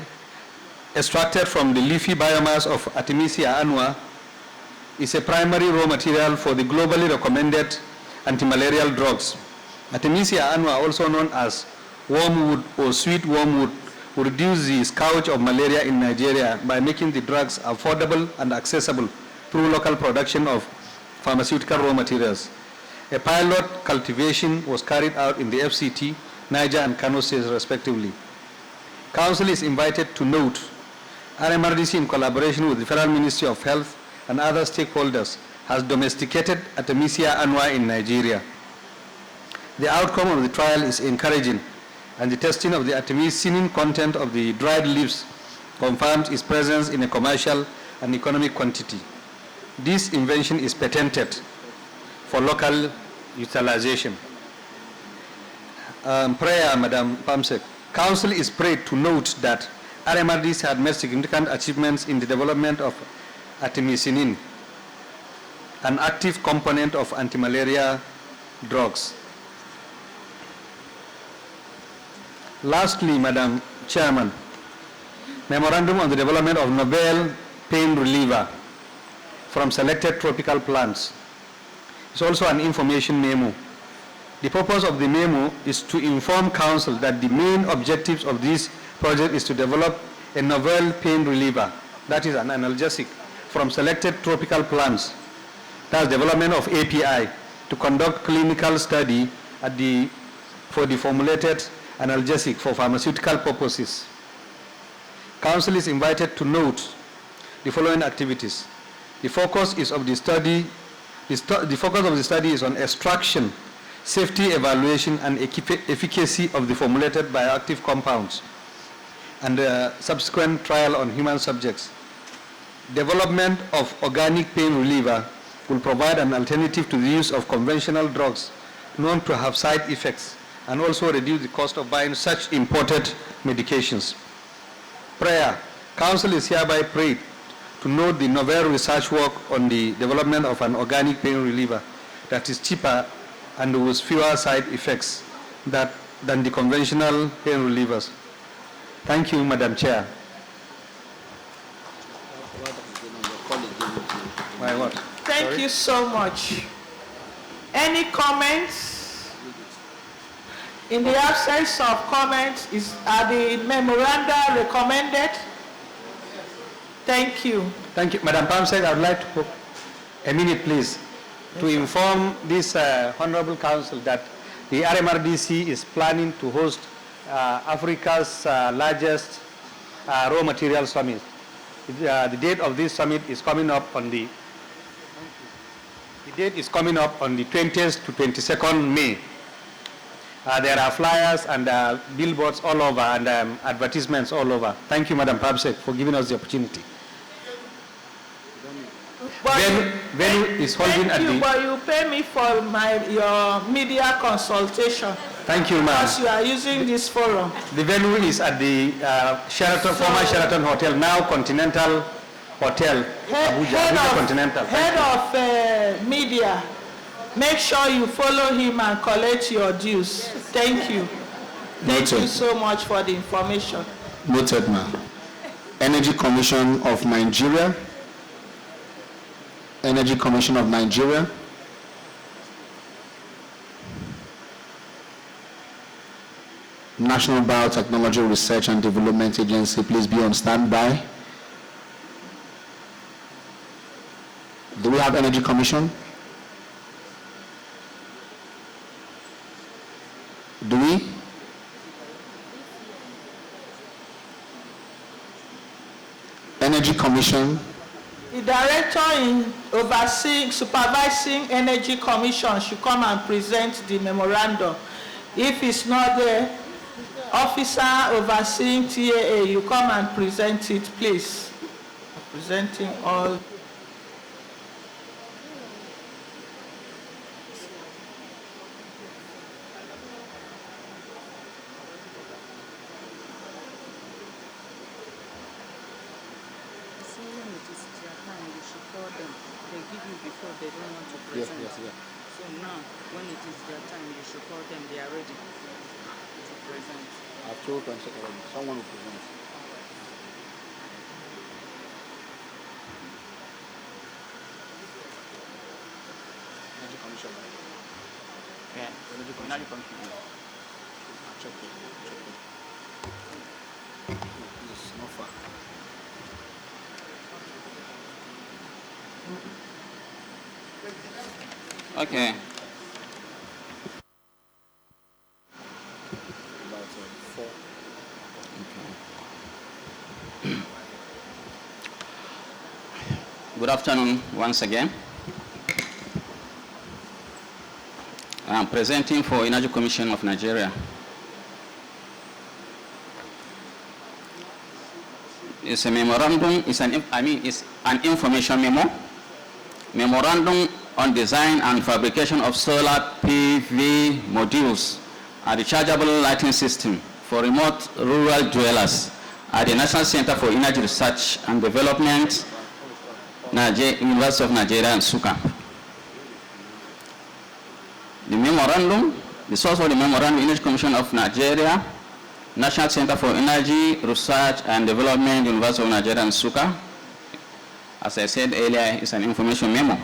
extracted from the leafy biomass of Artemisia annua, is a primary raw material for the globally recommended antimalarial drugs. Artemisia annua, also known as wormwood or sweet wormwood, will reduce the scourge of malaria in Nigeria by making the drugs affordable and accessible through local production of pharmaceutical raw materials. A pilot cultivation was carried out in the FCT, Niger and Kano states respectively. Council is invited to note RMRDC in collaboration with the Federal Ministry of Health and other stakeholders has domesticated Artemisia annua in Nigeria. The outcome of the trial is encouraging, and the testing of the artemisinin content of the dried leaves confirms its presence in a commercial and economic quantity. This invention is patented for local utilization. Prayer, Madam Pamsek. Council is prayed to note that RMRDC had made significant achievements in the development of artemisinin, an active component of anti-malaria drugs. Lastly, Madam Chairman, memorandum on the development of novel pain reliever from selected tropical plants. It's also an information memo. The purpose of the memo is to inform Council that the main objectives of this project is to develop a novel pain reliever, that is an analgesic, from selected tropical plants. That's development of API to conduct clinical study for the formulated analgesic for pharmaceutical purposes. Council is invited to note the following activities. The focus of the study is on extraction, safety evaluation, and efficacy of the formulated bioactive compounds, and subsequent trial on human subjects. Development of organic pain reliever will provide an alternative to the use of conventional drugs known to have side effects, and also reduce the cost of buying such imported medications. Prayer. Council is hereby prayed to note the novel research work on the development of an organic pain reliever that is cheaper and with fewer side effects than the conventional pain relievers. Thank you, Madam Chair. My what? Thank you so much. Any comments? In the absence of comments, are the memoranda recommended? Thank you. Thank you. Madam Pamsek, I would like to put a minute, please, to inform this Honorable Council that the RMRDC is planning to host Africa's largest raw material summit. The date of this summit is coming up on the 20th to 22nd May. There are flyers and billboards all over and advertisements all over. Thank you, Madam Pamsek, for giving us the opportunity. Venue is holding at the... But you pay me for your media consultation. Thank you, ma'am. Because you are using this forum. The venue is at the former Sheraton Hotel, now Continental Hotel, Abuja, Continental. Head of media. Make sure you follow him and collect your dues. Thank you. Thank you so much for the information. Noted, ma'am. Energy Commission of Nigeria, Energy Commission of Nigeria, National Biotechnology Research and Development Agency, please be on standby. Do we have Energy Commission? Do we? Energy Commission. The director in supervising Energy Commission should come and present the memorandum. If it's not there, officer overseeing TAA, you come and present it, please. Presenting all. So now, when it is their time, you should call them. They are ready to present. I've told them already. Someone will present. Energy Commission. Yeah, Energy Commission. Check it. This is not far. Okay. About 4. Okay. Good afternoon once again. I'm presenting for Energy Commission of Nigeria. It's a memorandum, it's an information memo. Memorandum on design and fabrication of solar PV modules and rechargeable lighting system for remote rural dwellers at the National Center for Energy Research and Development, University of Nigeria, Nsukka. The source of the memorandum, Energy Commission of Nigeria, National Center for Energy Research and Development, University of Nigeria, Nsukka. As I said earlier, it's an information memo.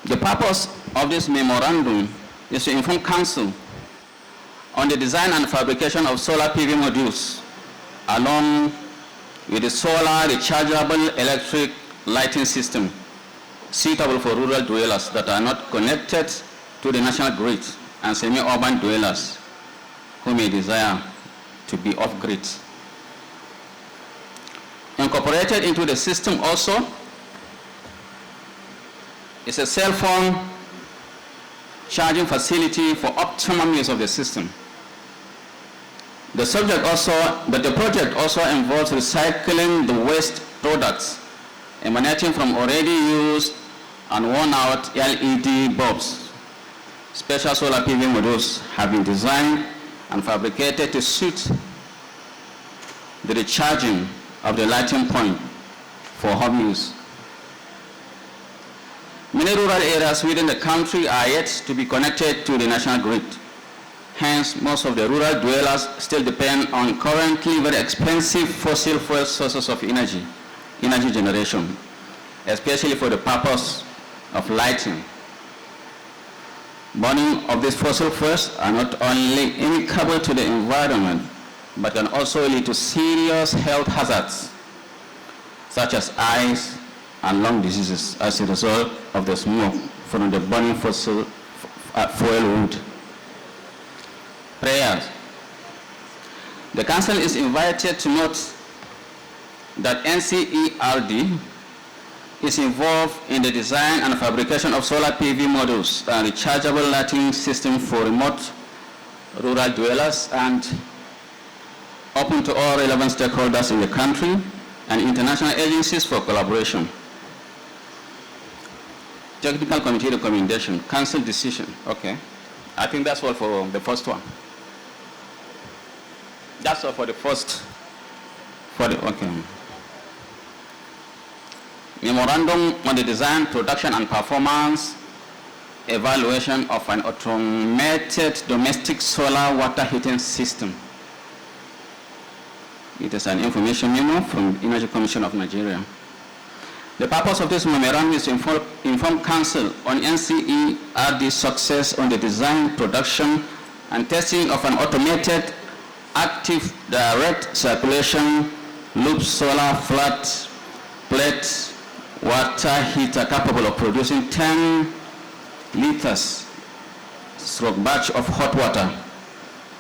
The purpose of this memorandum is to inform Council on the design and fabrication of solar PV modules, along with the solar rechargeable electric lighting system suitable for rural dwellers that are not connected to the national grid and semi-urban dwellers who may desire to be off-grid. Incorporated into the system also is a cell phone charging facility for optimum use of the system. The project also involves recycling the waste products emanating from already used and worn out LED bulbs. Special solar PV modules have been designed and fabricated to suit the recharging of the lighting point for home use. Many rural areas within the country are yet to be connected to the national grid. Hence, most of the rural dwellers still depend on currently very expensive fossil fuel sources of energy generation, especially for the purpose of lighting. Burning of these fossil fuels are not only inimical to the environment, but can also lead to serious health hazards, such as eyes and lung diseases as a result of the smoke from the burning fossil fuel wood. Prayers. The Council is invited to note that NCERD is involved in the design and fabrication of solar PV modules and rechargeable lighting system for remote rural dwellers and open to all relevant stakeholders in the country and international agencies for collaboration. Technical committee recommendation, council decision. Okay. I think that's all for the first one. That's all for the first. Okay. Memorandum on the design, production, and performance evaluation of an automated domestic solar water heating system. It is an information memo from the Energy Commission of Nigeria. The purpose of this memorandum is to inform Council on NCERD's success on the design, production, and testing of an automated, active, direct circulation loop solar flat plate water heater capable of producing 10 liters batch of hot water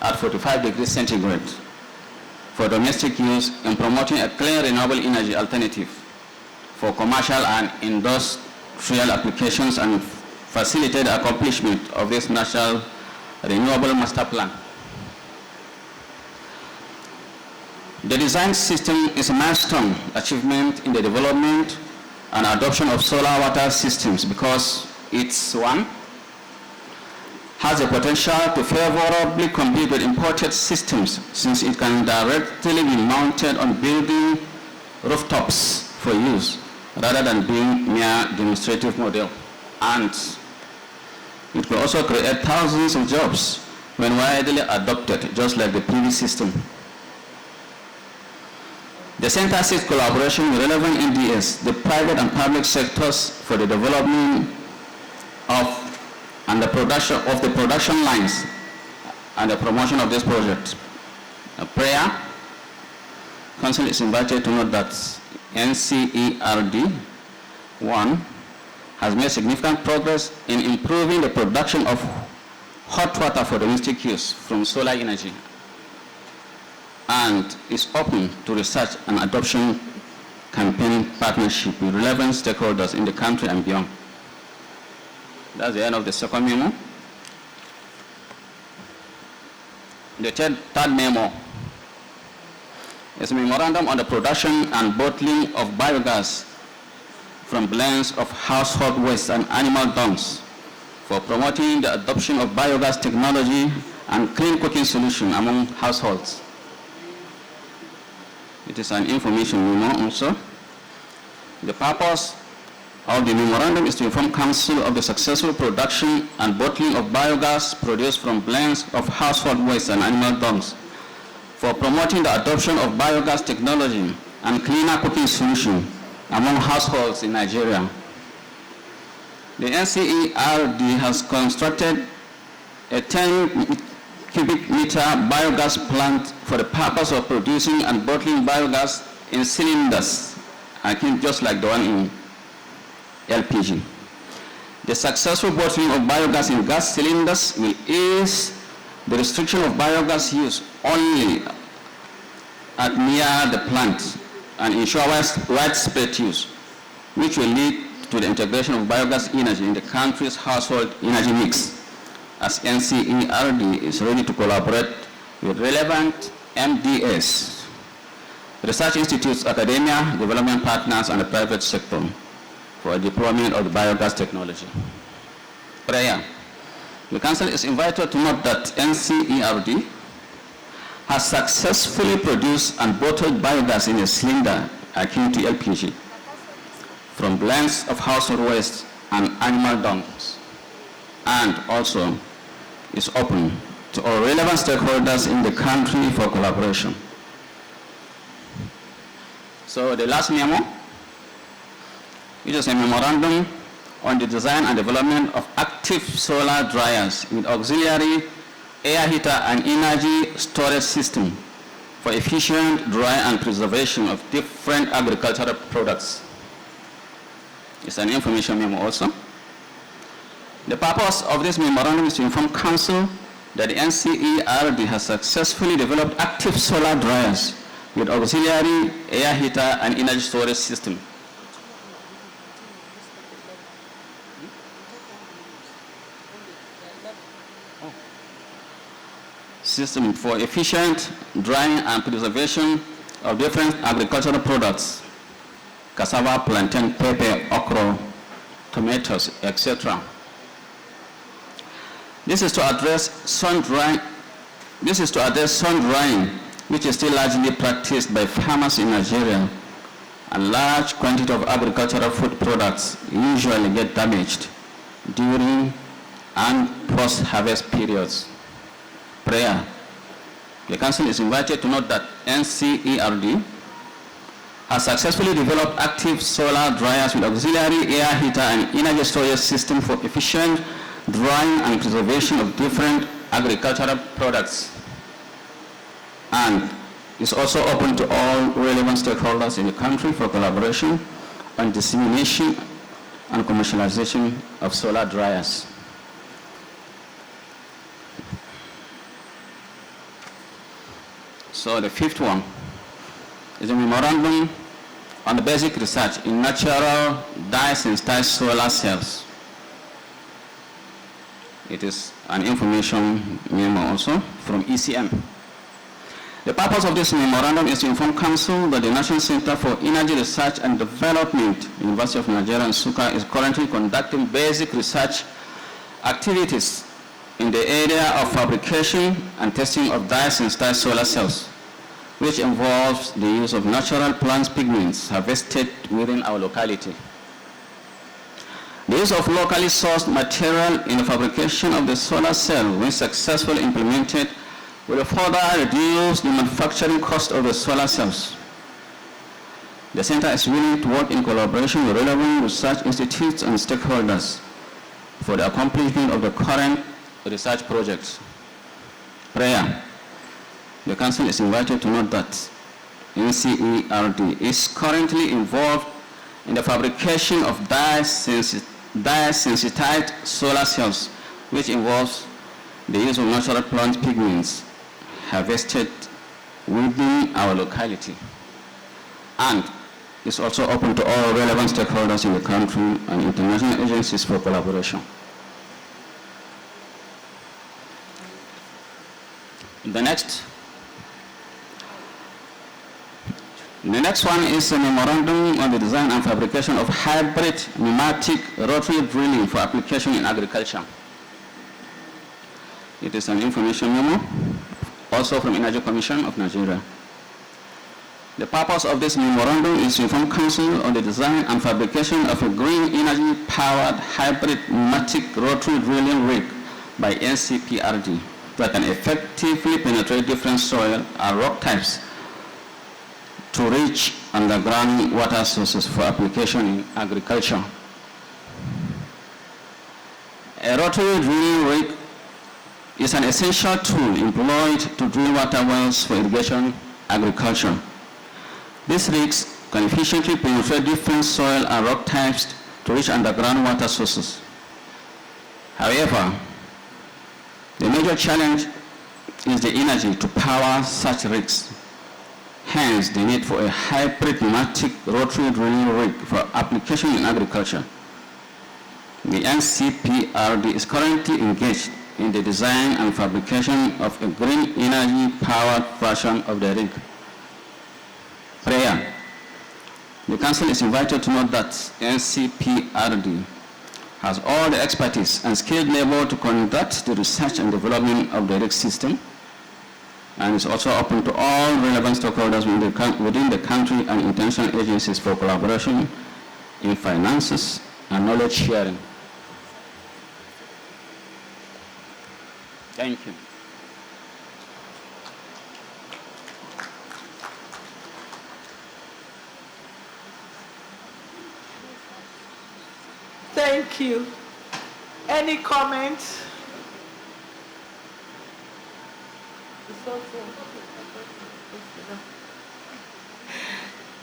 at 45 degrees centigrade for domestic use in promoting a clean renewable energy alternative for commercial and industrial applications and facilitate the accomplishment of this national renewable master plan. The design system is a milestone achievement in the development and adoption of solar water systems because it's one, has the potential to favorably compete with imported systems since it can directly be mounted on building rooftops for use rather than being mere demonstrative model. And it could also create thousands of jobs when widely adopted, just like the PV system. The center seeks collaboration with relevant NDS, the private and public sectors for the development of and the production lines and the promotion of this project. A prayer. Council is invited to note that NCERD 1 has made significant progress in improving the production of hot water for domestic use from solar energy and is open to research and adoption campaign partnership with relevant stakeholders in the country and beyond. That's the end of the second memo. The third memo is a memorandum on the production and bottling of biogas from blends of household waste and animal dungs for promoting the adoption of biogas technology and clean cooking solution among households. It is an information memo also. The purpose of the memorandum is to inform Council of the successful production and bottling of biogas produced from blends of household waste and animal dungs for promoting the adoption of biogas technology and cleaner cooking solution among households in Nigeria. The NCERD has constructed a 10 cubic meter biogas plant for the purpose of producing and bottling biogas in cylinders, I think just like the one in LPG. The successful bottling of biogas in gas cylinders will ease the restriction of biogas use only at near the plant and ensure widespread use, which will lead to the integration of biogas energy in the country's household energy mix, as NCERD is ready to collaborate with relevant MDS, research institutes, academia, development partners, and the private sector for deployment of the biogas technology. Prayer. The Council is invited to note that NCERD has successfully produced and bottled biogas in a cylinder akin to LPG from blends of household waste and animal dungs, and also is open to all relevant stakeholders in the country for collaboration. So the last memo, which is a memorandum on the design and development of active solar dryers with auxiliary air heater and energy storage system for efficient dry and preservation of different agricultural products. It's an information memo also. The purpose of this memorandum is to inform Council that the NCERD has successfully developed active solar dryers with auxiliary air heater and energy storage system. System for efficient drying and preservation of different agricultural products, cassava, plantain, pepper, okra, tomatoes, etc. This is to address sun drying. Which is still largely practiced by farmers in Nigeria, and large quantity of agricultural food products usually get damaged during and post-harvest periods. Prayer. The Council is invited to note that NCERD has successfully developed active solar dryers with auxiliary air heater and energy storage system for efficient drying and preservation of different agricultural products, and is also open to all relevant stakeholders in the country for collaboration on dissemination and commercialization of solar dryers. So the fifth one is a memorandum on the basic research in natural dye-sensitized solar cells. It is an information memo also from ECM. The purpose of this memorandum is to inform Council that the National Center for Energy Research and Development, University of Nigeria, Nsukka, is currently conducting basic research activities in the area of fabrication and testing of dye-sensitized solar cells, which involves the use of natural plant pigments harvested within our locality. The use of locally sourced material in the fabrication of the solar cell, when successfully implemented, will further reduce the manufacturing cost of the solar cells. The Center is willing to work in collaboration with relevant research institutes and stakeholders for the accomplishment of the current research projects. Prayer. The Council is invited to note that NCERD is currently involved in the fabrication of dye-sensitized solar cells, which involves the use of natural plant pigments harvested within our locality, and is also open to all relevant stakeholders in the country and international agencies for collaboration. The next one is a memorandum on the design and fabrication of hybrid pneumatic rotary drilling for application in agriculture. It is an information memo, also from Energy Commission of Nigeria. The purpose of this memorandum is to inform Council on the design and fabrication of a green energy-powered hybrid pneumatic rotary drilling rig by NCPRD that can effectively penetrate different soil and rock types to reach underground water sources for application in agriculture. A rotary drilling rig is an essential tool employed to drill water wells for irrigation agriculture. These rigs can efficiently penetrate different soil and rock types to reach underground water sources. However, the major challenge is the energy to power such rigs. Hence, the need for a hybrid pneumatic rotary drilling rig for application in agriculture. The NCPRD is currently engaged in the design and fabrication of a green energy-powered version of the rig. Prayer. The Council is invited to note that NCPRD has all the expertise and skilled labor to conduct the research and development of the rig system, and is also open to all relevant stakeholders within the country and international agencies for collaboration in finances and knowledge sharing. Thank you. Thank you. Any comments?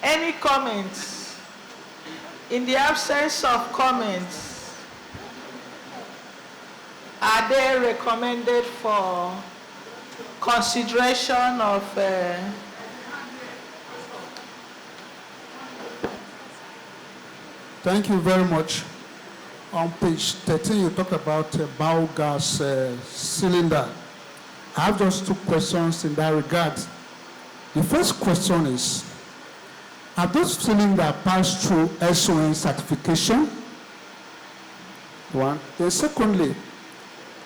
Any comments? In the absence of comments, are they recommended for consideration of Thank you very much. On page 13, you talk about a biogas cylinder. I have just two questions in that regard. The first question is, have those cylinders passed through SON certification? One. Then secondly,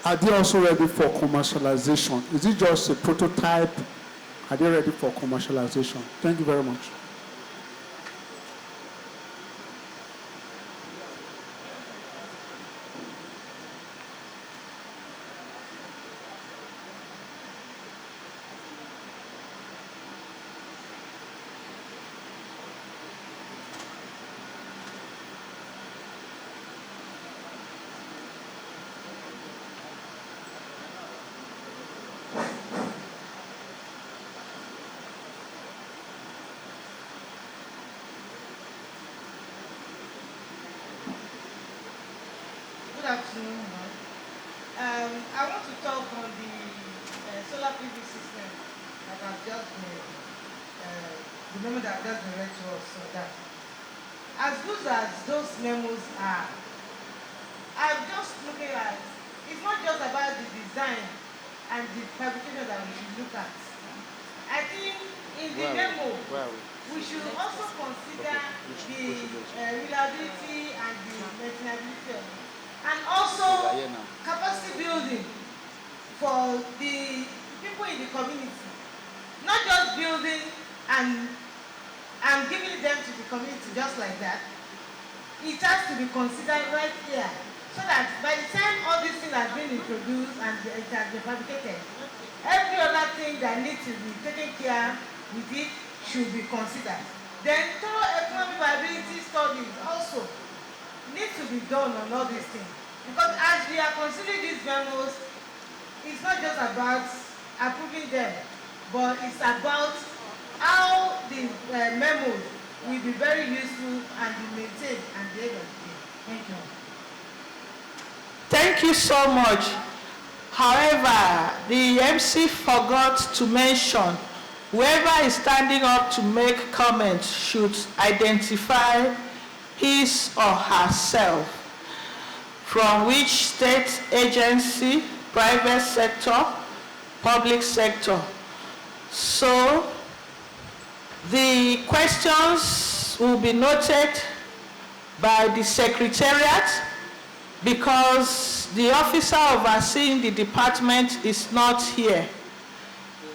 are they also ready for commercialization? Is it just a prototype? Are they ready for commercialization? Thank you very much. afternoon, ma'am. I want to talk on the solar PV system that I've just been, the memo that I've just been read to us. So that, as good as those memos are, I'm just looking at, it's not just about the design and the fabrication that we should look at. I think in the memo, we should also consider the reliability and the maintainability of it. And also capacity building for the people in the community. Not just building and giving them to the community just like that. It has to be considered right here. So that by the time all these things have been introduced and it has been fabricated, every other thing that needs to be taken care with it should be considered. Then thorough economic viability studies also need to be done on all these things. Because as we are considering these memos, it's not just about approving them, but it's about how the memos will be very useful and be maintained and be able to be. Thank you. Thank you so much. However, the MC forgot to mention whoever is standing up to make comments should identify his or herself, from which state agency, private sector, public sector. So the questions will be noted by the Secretariat, because the officer overseeing the department is not here.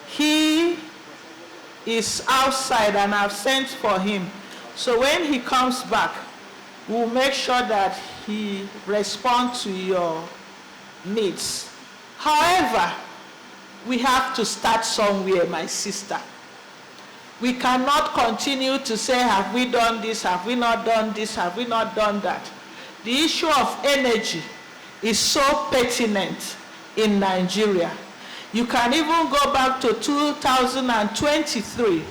He is outside and I've sent for him. So when he comes back, we'll make sure that he responds to your needs. However, we have to start somewhere, my sister. We cannot continue to say, have we done this, have we not done this, have we not done that? The issue of energy is so pertinent in Nigeria. You can even go back to 2023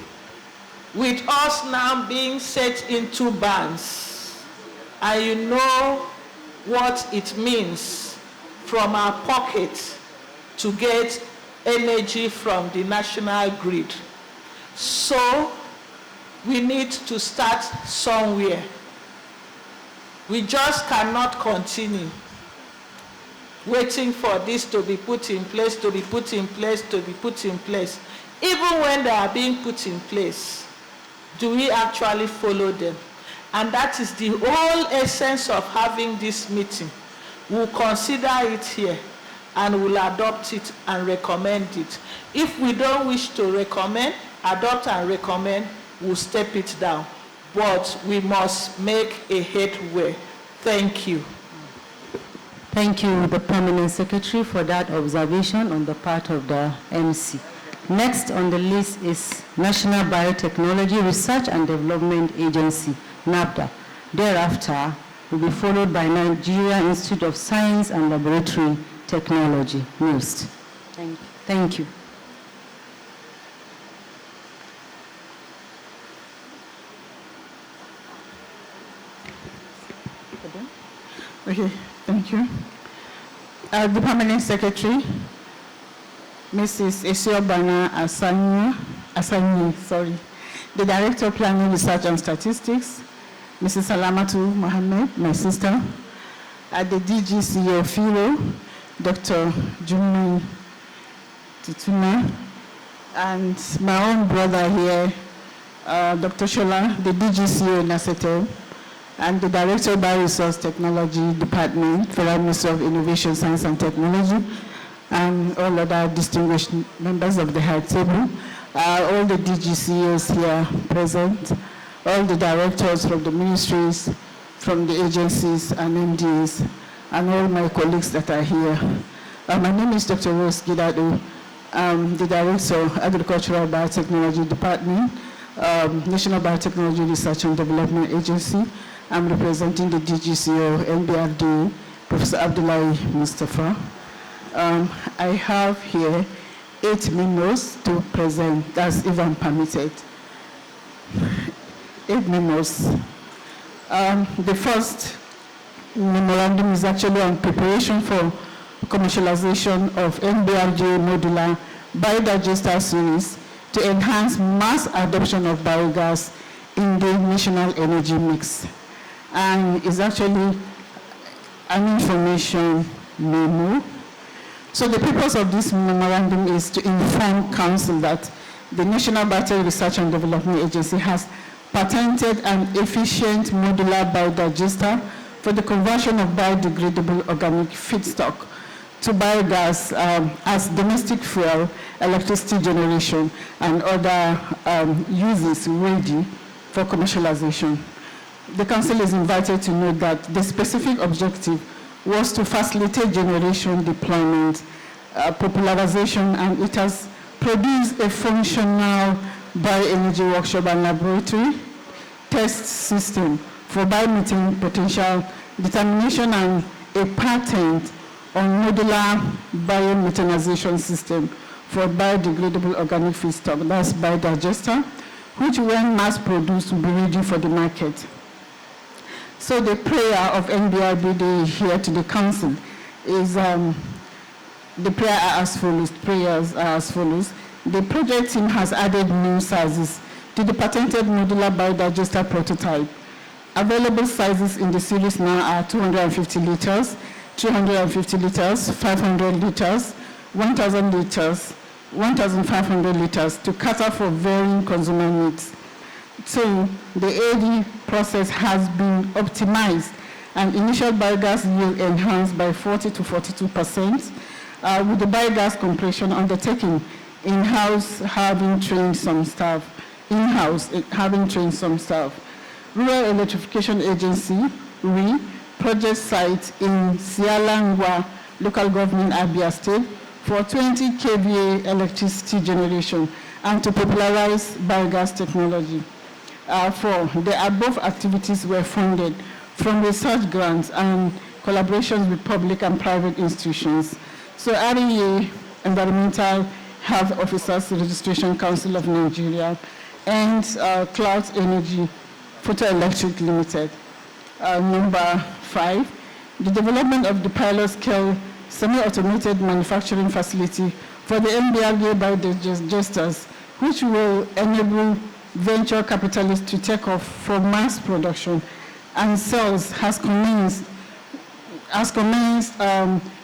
with us now being set into bands. And you know what it means from our pocket to get energy from the national grid. So we need to start somewhere. We just cannot continue waiting for this to be put in place, to be put in place, to be put in place. Even when they are being put in place, do we actually follow them? And that is the whole essence of having this meeting. We'll consider it here and we'll adopt it and recommend it. If we don't wish to recommend, adopt and recommend, we'll step it down. But we must make a headway. Thank you. Thank you, the Permanent Secretary, for that observation on the part of the MC. Next on the list is National Biotechnology Research and Development Agency, NASRDA. Thereafter, will be followed by Nigeria Institute of Science and Laboratory Technology, NIST. Thank you. Thank you. Okay, thank you. The Permanent Secretary, Mrs. Esiobana Asanyi, the Director of Planning, Research and Statistics, Mrs. Salamatu Mohammed, my sister, at the DGCO FIRO, Dr. Jumi Tituna, and my own brother here, Dr. Shola, the DGCO NASRDA, and the Director of Bioresource Technology Department, Federal Ministry of Innovation, Science and Technology, and all other distinguished members of the high table, all the DGCOs here present, all the directors from the ministries, from the agencies and MDs, and all my colleagues that are here. My name is Dr. Rose Gidado. I'm the Director of Agricultural Biotechnology Department, National Biotechnology Research and Development Agency. I'm representing the DGCO, NBRD, Professor Abdullahi Mustafa. I have here 8 memos to present, that's even permitted. 8 memos. The first memorandum is actually on preparation for commercialization of NBRJ modular biodigester series to enhance mass adoption of biogas in the national energy mix. And is actually an information memo. So the purpose of this memorandum is to inform Council that the National Battery Research and Development Agency has patented an efficient modular biodigester for the conversion of biodegradable organic feedstock to biogas as domestic fuel, electricity generation, and other uses ready for commercialization. The Council is invited to note that the specific objective was to facilitate generation deployment, popularization, and it has produced a functional bioenergy workshop and laboratory test system for biomethane potential determination and a patent on modular biomethanization system for biodegradable organic feedstock, that's biodigester, which when mass produced will be ready for the market. So the prayer of NBRBD here to the Council is, the prayers are as follows. The project team has added new sizes to the patented modular biodigester prototype. Available sizes in the series now are 250 liters, 350 liters, 500 liters, 1,000 liters, 1,500 liters to cater for varying consumer needs. So the AD process has been optimized and initial biogas yield enhanced by 40 to 42%, with the biogas compression undertaken in-house having trained some staff. Rural Electrification Agency, RE, project site in Sialangwa local government, Abia State, for 20 kVA electricity generation and to popularize biogas technology. For the above activities were funded from research grants and collaborations with public and private institutions. So REA, Environmental Health Officers Registration Council of Nigeria, and Cloud Energy Photoelectric Limited. Number 5, the development of the pilot scale semi-automated manufacturing facility for the NBRJ biodigesters, which will enable venture capitalists to take off for mass production and sales has commenced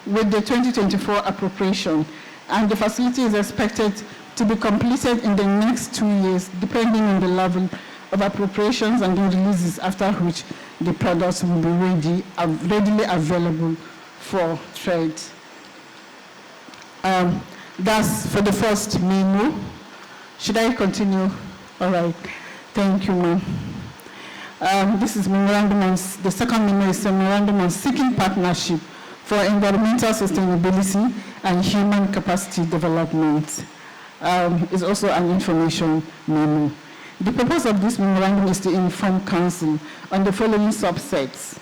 with the 2024 appropriation, and the facility is expected to be completed in the next 2 years, depending on the level of appropriations and the releases, after which the products will be readily available for trade. That's for the first memo. Should I continue? All right. Thank you, ma'am. This is memorandum on, the second memo is a memorandum on seeking partnership for environmental sustainability and human capacity development. It's also an information memo. The purpose of this memorandum is to inform Council on the following subsets.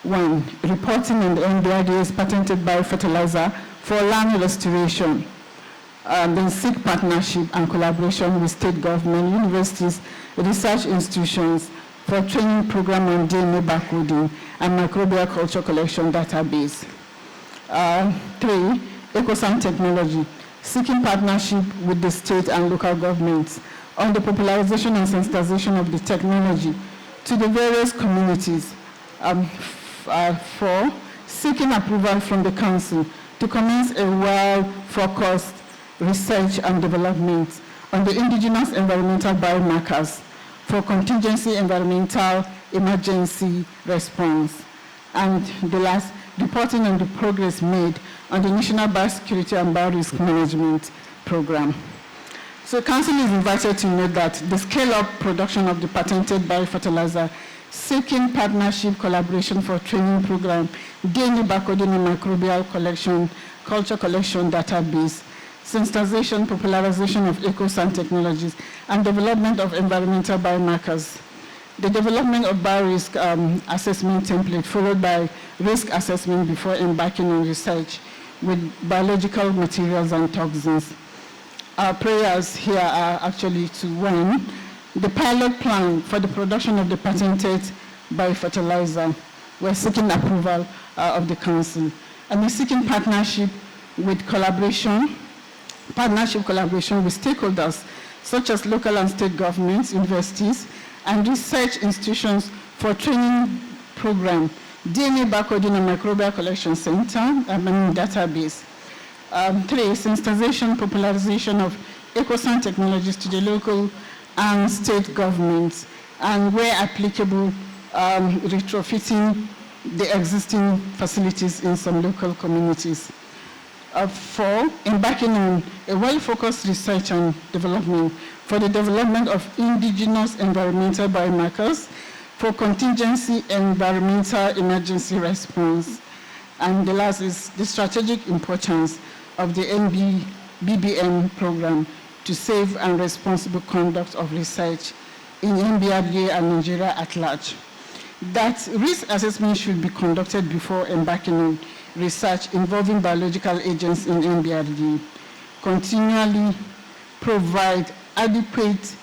1, reporting on the NBRDA's patented biofertilizer for land restoration. Then seek partnership and collaboration with state government, universities, research institutions for training program on DNA barcoding and microbial culture collection database. 3, Ecosan technology, seeking partnership with the state and local governments on the popularization and sensitization of the technology to the various communities. 4, seeking approval from the Council to commence a well-focused research and development on the indigenous environmental biomarkers for contingency environmental emergency response. And the last, reporting on the progress made on the National Biosecurity and Biorisk Management Program. So Council is invited to note that the scale-up production of the patented biofertilizer, seeking partnership collaboration for training program, DNA barcoding and microbial collection, culture collection database, sensitization, popularization of Ecosan technologies, and development of environmental biomarkers. The development of biorisk assessment template followed by risk assessment before embarking on research with biological materials and toxins. Our prayers here are actually to 1, the pilot plan for the production of the patented biofertilizer we're seeking approval of the council. And we're seeking partnership collaboration with stakeholders such as local and state governments, universities, and research institutions for training program, DNA barcoding and microbial collection center, database. 3, sensitization, popularization of eco-science technologies to the local and state governments, and where applicable, retrofitting the existing facilities in some local communities. 4, embarking on a well-focused research and development for the development of indigenous environmental biomarkers for contingency environmental emergency response. And the last is the strategic importance of the BBM program to safe and responsible conduct of research in NBRDA and Nigeria at large. That risk assessment should be conducted before embarking on research involving biological agents in NBRDA. Continually provide adequate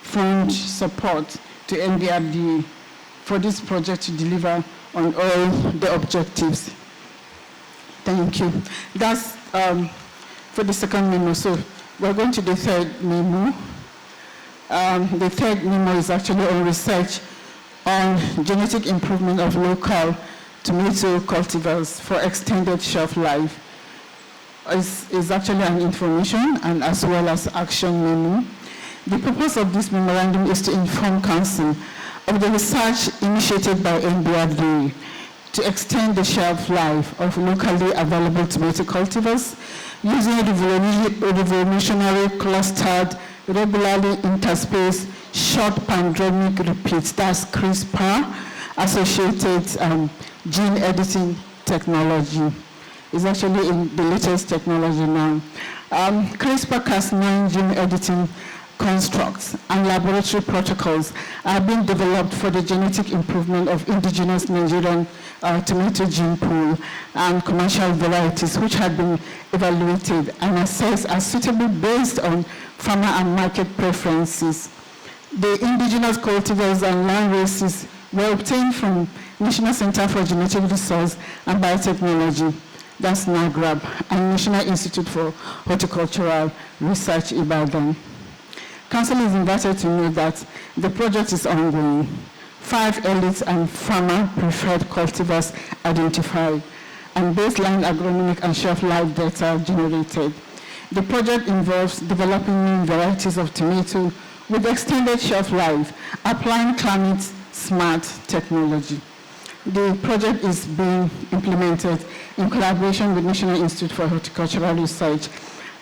fund support to NBRDA for this project to deliver on all the objectives. Thank you. That's for the second memo. So we're going to the third memo. The third memo is actually on research on genetic improvement of local tomato cultivars for extended shelf life. Is actually an information and as well as action memo. The purpose of this memorandum is to inform Council of the research initiated by NBRDA to extend the shelf life of locally available tomato cultivars using revolutionary clustered, regularly interspaced, short pandemic repeats, that's CRISPR, associated gene editing technology. It's actually in the latest technology now. CRISPR-Cas9 gene editing constructs and laboratory protocols are being developed for the genetic improvement of indigenous Nigerian tomato gene pool and commercial varieties which have been evaluated and assessed as suitable based on farmer and market preferences. The indigenous cultivars and land races were obtained from National Center for Genetic Resource and Biotechnology, that's NAGRAB, and National Institute for Horticultural Research, Ibadan. Council is invited to know that the project is ongoing. 5 elite and farmer preferred cultivars identified and baseline agronomic and shelf life data generated. The project involves developing new varieties of tomato with extended shelf life, applying climate smart technology. The project is being implemented in collaboration with National Institute for Horticultural Research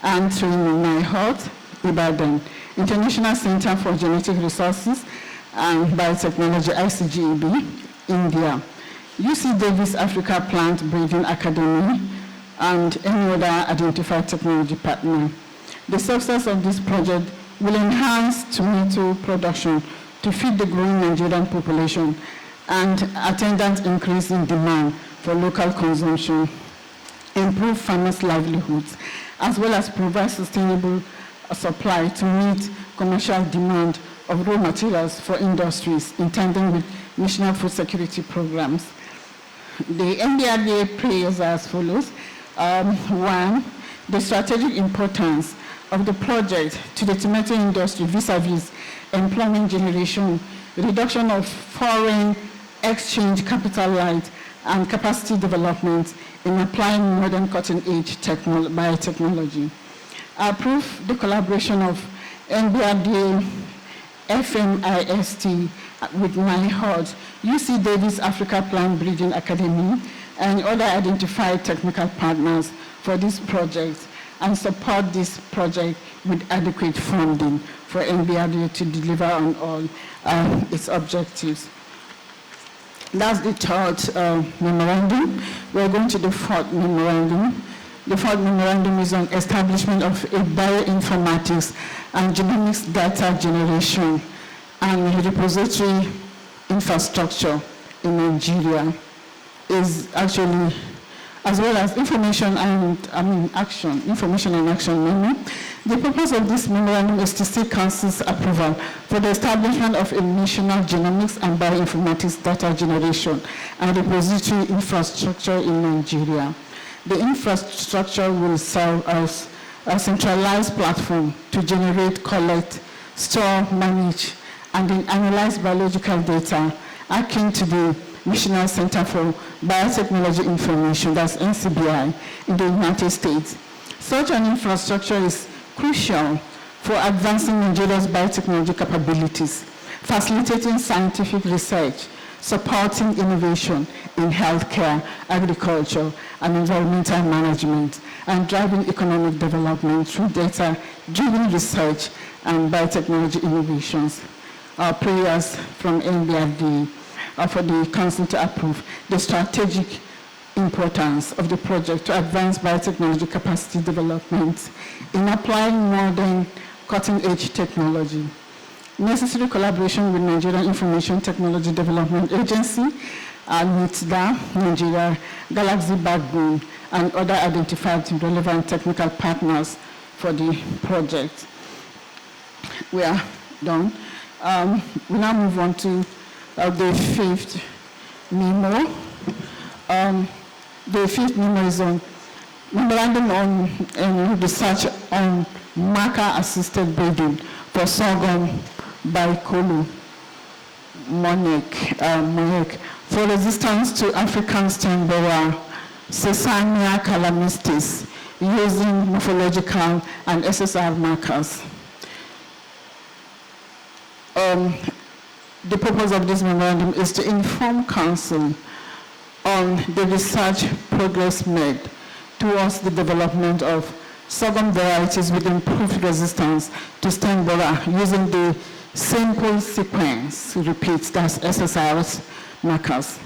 and Training, NIHORT, Ibadan, International Center for Genetic Resources and Biotechnology, ICGEB, India, UC Davis Africa Plant Breeding Academy, and any other identified technology partner. The success of this project will enhance tomato production to feed the growing Nigerian population and attendant increase in demand for local consumption, improve farmers' livelihoods, as well as provide sustainable supply to meet commercial demand of raw materials for industries in tandem with national food security programs. The NBRDA prays as follows. 1, the strategic importance of the project to the tomato industry vis-a-vis employment generation, reduction of foreign exchange capital light, and capacity development in applying modern cutting-edge biotechnology. Approve the collaboration of NBRDA, FMIST with NIHORT, UC Davis Africa Plant Breeding Academy, and other identified technical partners for this project, and support this project with adequate funding for NBRDA to deliver on all its objectives. That's the third memorandum. We're going to the fourth memorandum. The fourth memorandum is on establishment of a bioinformatics and genomics data generation and repository infrastructure in Nigeria. Is actually as well as information and action memo. The purpose of this memorandum is to seek Council's approval for the establishment of a national genomics and bioinformatics data generation and repository infrastructure in Nigeria. The infrastructure will serve as a centralized platform to generate, collect, store, manage, and then analyze biological data akin to the National Center for Biotechnology Information, that's NCBI, in the United States. Such an infrastructure is crucial for advancing Nigeria's biotechnology capabilities, facilitating scientific research, supporting innovation in healthcare, agriculture, and environmental management, and driving economic development through data-driven research and biotechnology innovations. Our prayers from NBRD for the Council to approve the strategic importance of the project to advance biotechnology capacity development in applying modern cutting-edge technology. Necessary collaboration with Nigerian Information Technology Development Agency, NITDA, Nigeria, Galaxy Backbone, and other identified relevant technical partners for the project. We are done. We now move on to the fifth memo. The fifth memo is on memorandum on research on marker-assisted breeding for sorghum by Kolu Monek for resistance to African stem borer Sesania calamistis using morphological and SSR markers. The purpose of this memorandum is to inform Council on the research progress made towards the development of sorghum varieties with improved resistance to stem borer using the simple sequence repeats, that's SSR's markers.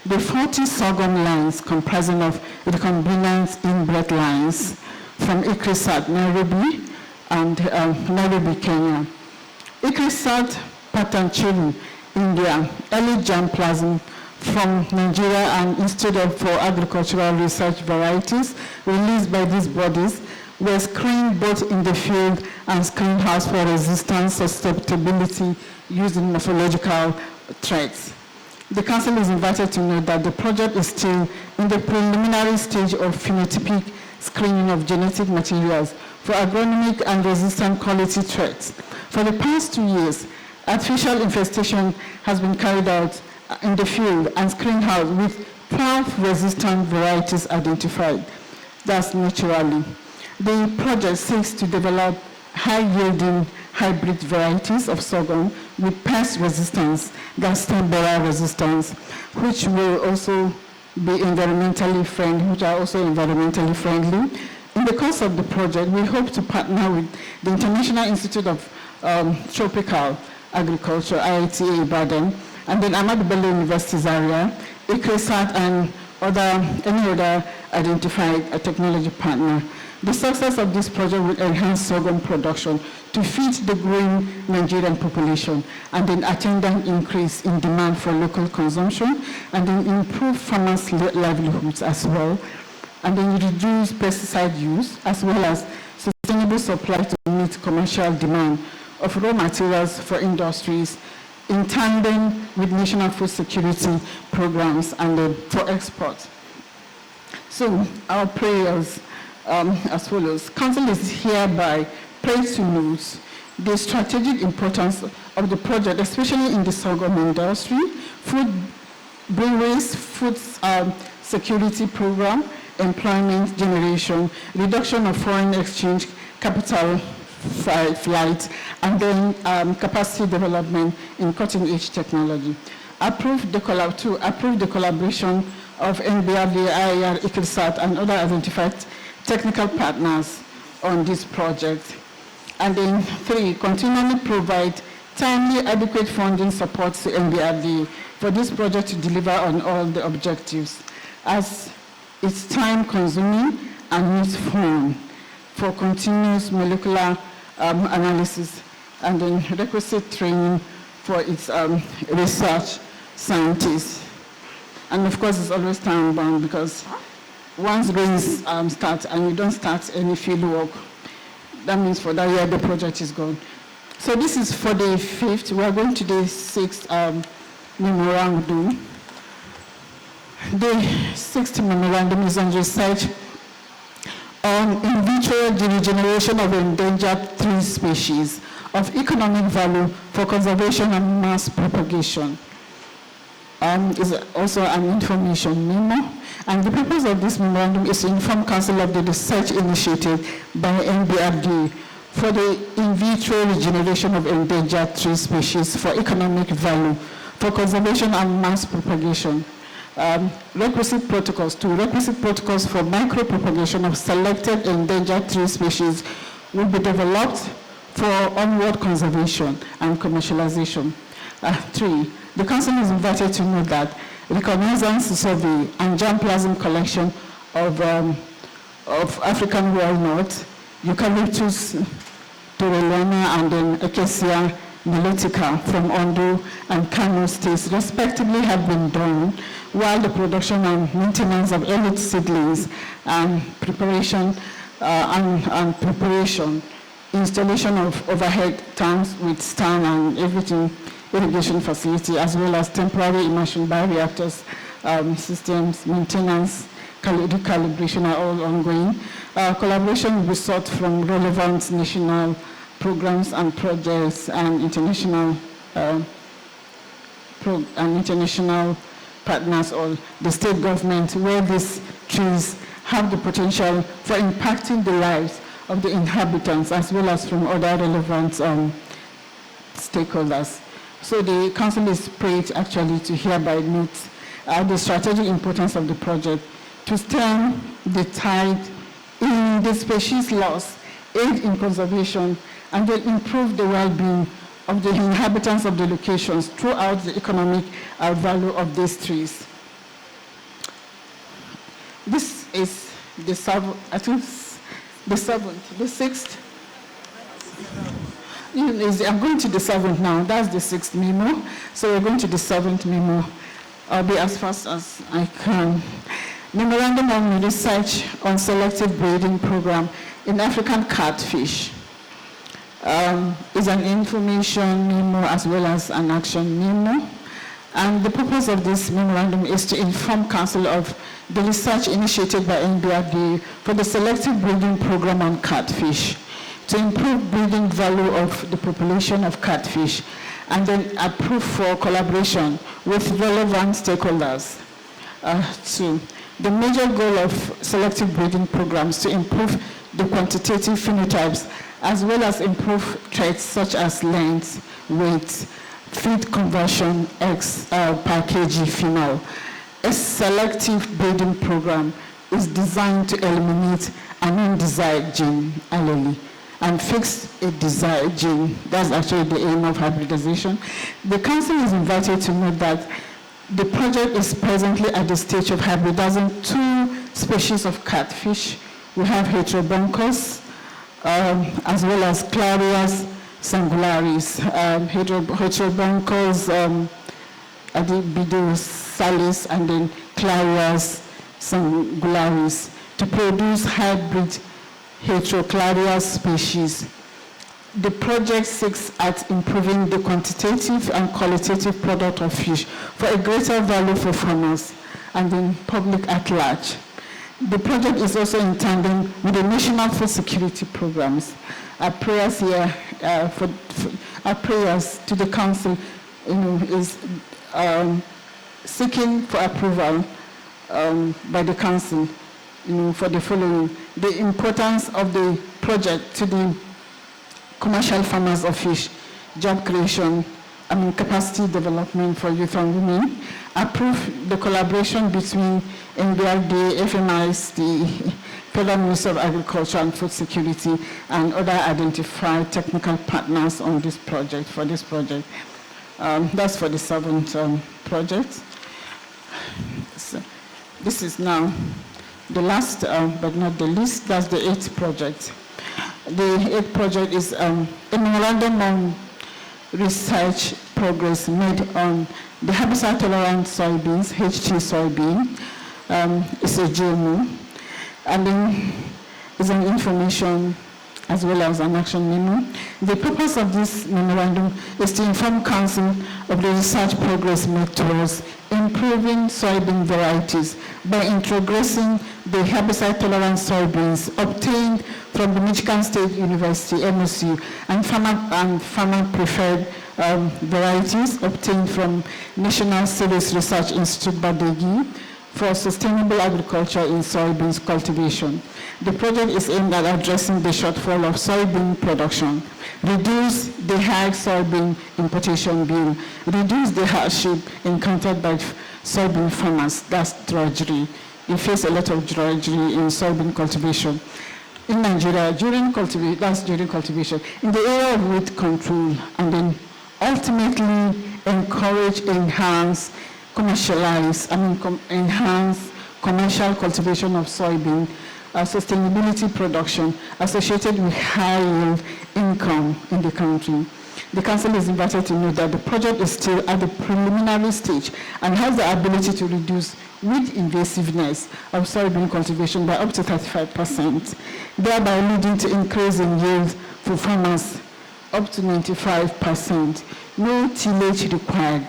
The 40 sorghum lines comprising of recombinant inbred lines from ICRISAT, Nairobi, and Nairobi, Kenya. ICRISAT Patancheru, India, early germplasm from Nigeria and Institute for Agricultural Research varieties released by these bodies were screened both in the field and screened house for resistance susceptibility using morphological traits. The Council is invited to note that the project is still in the preliminary stage of phenotypic screening of genetic materials for agronomic and resistant quality traits. For the past 2 years, artificial infestation has been carried out in the field and screened house with 12 resistant varieties identified. That's naturally. The project seeks to develop high-yielding hybrid varieties of sorghum with pest resistance, gas stem borer resistance, which will also be environmentally friendly, which are also environmentally friendly. In the course of the project, we hope to partner with the International Institute of Tropical Agriculture, IITA Ibadan, and then Ahmadu Bello University Zaria, ICRISAT, and any other identified technology partner. The success of this project will enhance sorghum production to feed the growing Nigerian population and then attendant increase in demand for local consumption and then improve farmers' livelihoods as well, and then reduce pesticide use as well as sustainable supply to meet commercial demand of raw materials for industries in tandem with national food security programs and for export. So our prayers as follows. Council is hereby prayed to note the strategic importance of the project, especially in the sorghum industry, food breweries, food security program, employment generation, reduction of foreign exchange capital flight, and then capacity development in cutting-edge technology. Approve the collaboration of NBRD, IIR, ICRISAT, and other identified technical partners on this project. And then 3, continually provide timely, adequate funding support to NBRD for this project to deliver on all the objectives, as it's time-consuming and needs fund for continuous molecular analysis and then requisite training for its research scientists. And of course, it's always time-bound because once rains start and you don't start any field work, that means for that year the project is gone. So this is for the 5th. We are going to the 6th memorandum. The 6th memorandum is on research on in vitro regeneration of endangered tree species of economic value for conservation and mass propagation. Is also an information memo, and the purpose of this memorandum is to inform Council of the research initiated by NBRD for the in vitro regeneration of endangered tree species for economic value for conservation and mass propagation. Requisite protocols for micro-propagation of selected endangered tree species will be developed for onward conservation and commercialization. 3, the Council is invited to note that reconnaissance survey and germplasm collection of African walnut, Eucalyptus torreliana, and then Acacia nilotica from Ondo and Kano states respectively have been done, while the production and maintenance of elite seedlings and preparation, installation of overhead tanks with stand and everything, irrigation facility, as well as temporary immersion bioreactors systems, maintenance, recalibration are all ongoing. Collaboration will be sought from relevant national programs and projects and international partners or the state government, where these trees have the potential for impacting the lives of the inhabitants as well as from other relevant stakeholders. So the Council is prayed actually to hereby note the strategic importance of the project to stem the tide in the species loss, aid in conservation, and then improve the well-being of the inhabitants of the locations throughout the economic value of these trees. This is the 7th, I think the 7th, the 6th. I'm going to the 7th now. That's the 6th memo. So we're going to the 7th memo. I'll be as fast as I can. Memorandum on research on selective breeding program in African catfish is an information memo as well as an action memo. And the purpose of this memorandum is to inform Council of the research initiated by NBRD for the selective breeding program on catfish, to improve breeding value of the population of catfish, and then approve for collaboration with relevant stakeholders. 2, the major goal of selective breeding programs to improve the quantitative phenotypes as well as improve traits such as length, weight, feed conversion, X per kg phenol. A selective breeding program is designed to eliminate an undesired gene allele and fix a desired gene. That's actually the aim of hybridization. The Council is invited to note that the project is presently at the stage of hybridizing 2 species of catfish. We have Heterobronchus, as well as Clarias singularis. Heterobronchus adibidosalis, and then Clarias singularis, to produce hybrid Heteroclarias species. The project seeks at improving the quantitative and qualitative product of fish for a greater value for farmers and the public at large. The project is also in tandem with the national food security programs. Our prayers here, our prayers to the Council, is seeking for approval by the Council, for the following: the importance of the project to the commercial farmers of fish, job creation, capacity development for youth and women. Approve the collaboration between NBRD, FMIS, the Federal Ministry of Agriculture and Food Security, and other identified technical partners on this project, for this project. That's for the 7th project. So this is now the last, but not the least, that's the 8th project. The 8th project is a memorandum on research progress made on the habitat-tolerant soybeans, HT soybean. It's a GMO. and then is an information as well as an action memo. The purpose of this memorandum is to inform Council of the research progress made towards improving soybean varieties by introducing the herbicide-tolerant soybeans obtained from the Michigan State University, MSU, and farmer-preferred varieties obtained from National Service Research Institute, Badegi, for sustainable agriculture in soybeans cultivation. The project is aimed at addressing the shortfall of soybean production, reduce the high soybean importation bill, reduce the hardship encountered by soybean farmers, that's drudgery. You face a lot of drudgery in soybean cultivation. In Nigeria, during cultivation, in the area of weed control, and then ultimately encourage, enhance, enhance commercial cultivation of soybean, sustainability production associated with high yield income in the country. The Council is invited to note that the project is still at the preliminary stage and has the ability to reduce weed invasiveness of soybean cultivation by up to 35%, thereby leading to increase in yield for farmers up to 95%. No tillage required,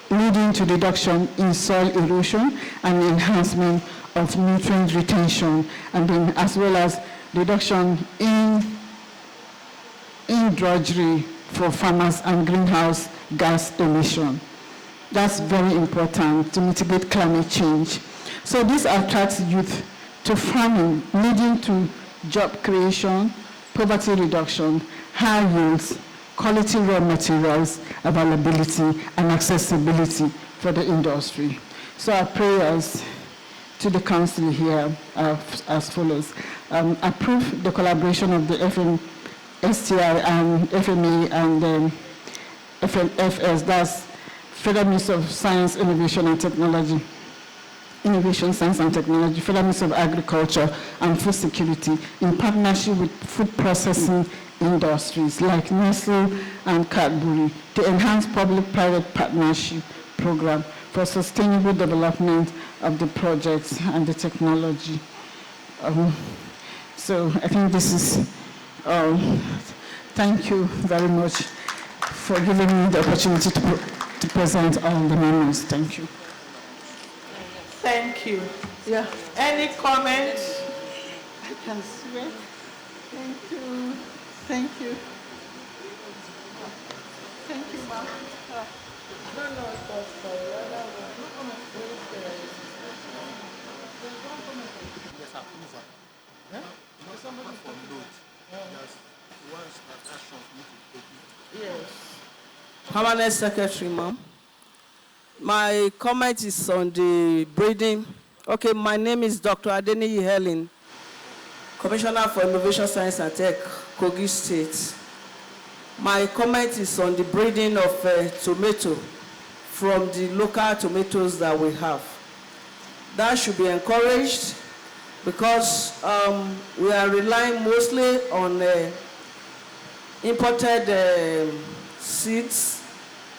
leading to reduction in soil erosion and enhancement of nutrient retention, and then as well as reduction in drudgery for farmers and greenhouse gas emission. That's very important to mitigate climate change. So this attracts youth to farming, leading to job creation, poverty reduction, high yields, quality raw materials availability, and accessibility for the industry. So our prayers to the Council here as follows. Approve the collaboration of the FMSTI and FME and FMFS, that's Federal Ministry of Science, Innovation and Technology, Innovation, Science and Technology, Federal Ministry of Agriculture and Food Security, in partnership with food processing industries like Nestle and Cadbury, to enhance public-private partnership program for sustainable development of the projects and the technology. So I think this is, thank you very much for giving me the opportunity to present all the memos. Thank you. Thank you. Yeah. Any comments? I can swear. Thank you. Thank you. Thank you, ma'am. No, it was for the other one. Yes, approval. Not somebody from note. Just once that actions need to take. Yes. Permanent Secretary, ma'am. My comment is on the breeding. Okay, my name is Dr. Adeniyi Helen, Commissioner for Innovation, Science and Tech, Kogi State. My comment is on the breeding of tomato from the local tomatoes that we have. That should be encouraged because we are relying mostly on imported seeds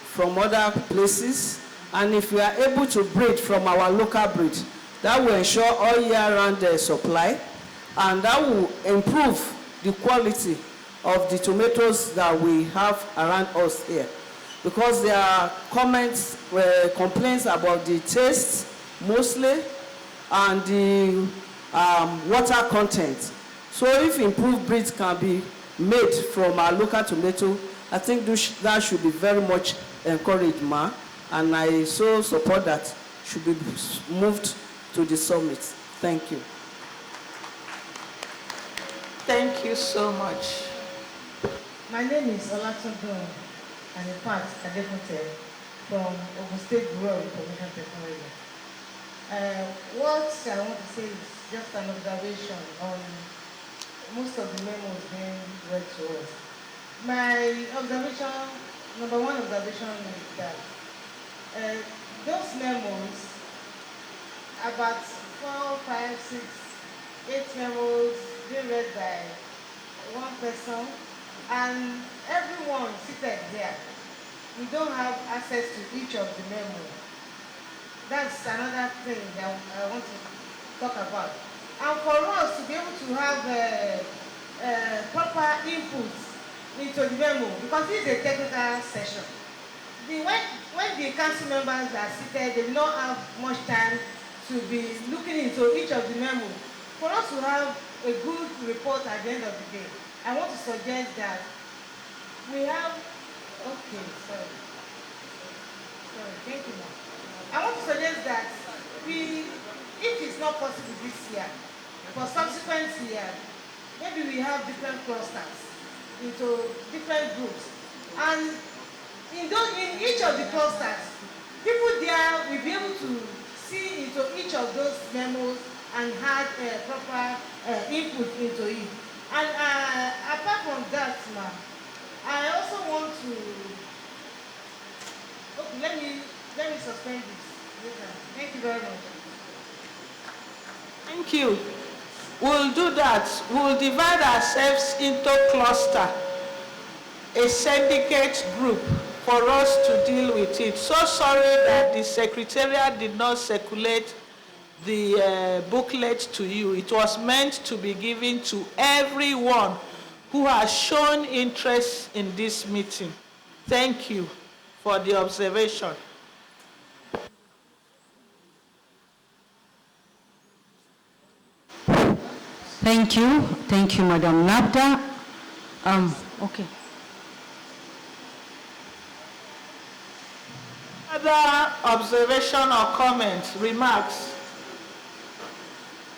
from other places. And if we are able to breed from our local breed, that will ensure all year-round supply, and that will improve the quality of the tomatoes that we have around us here. Because there are complaints about the taste mostly, and the water content. So if improved breeds can be made from our local tomato, I think that should be very much encouraged, ma. And I so support that should be moved to the summit. Thank you. Thank you so much. My name is Olatunde and in fact Adekunte from Ogun State Bureau of Information Technology. What I want to say is just an observation on most of the memos being read to us. My observation, number one observation is that those memos, about 4, 5, 6, 8 memos being read by one person, and everyone seated there, we don't have access to each of the memos. That's another thing that I want to talk about. and for us to be able to have proper inputs into the memo, because this is a technical session. When the council members are seated, they will not have much time to be looking into each of the memos. For us to have a good report at the end of the day, I want to suggest that we have, okay, sorry, thank you, ma'am. I want to suggest that if it's not possible this year, for subsequent year, maybe we have different clusters into different groups. And in each of the clusters, people there will be able to see into each of those memos and have proper input into it. And apart from that, ma'am, I also want to, okay, let me suspend this. Thank you very much. Thank you. We'll do that. We'll divide ourselves into cluster, a syndicate group for us to deal with it. So sorry that the Secretariat did not circulate the booklet to you. It was meant to be given to everyone who has shown interest in this meeting. Thank you for the observation. Thank you, Madam Nabda. Okay. Other observation or comments, remarks?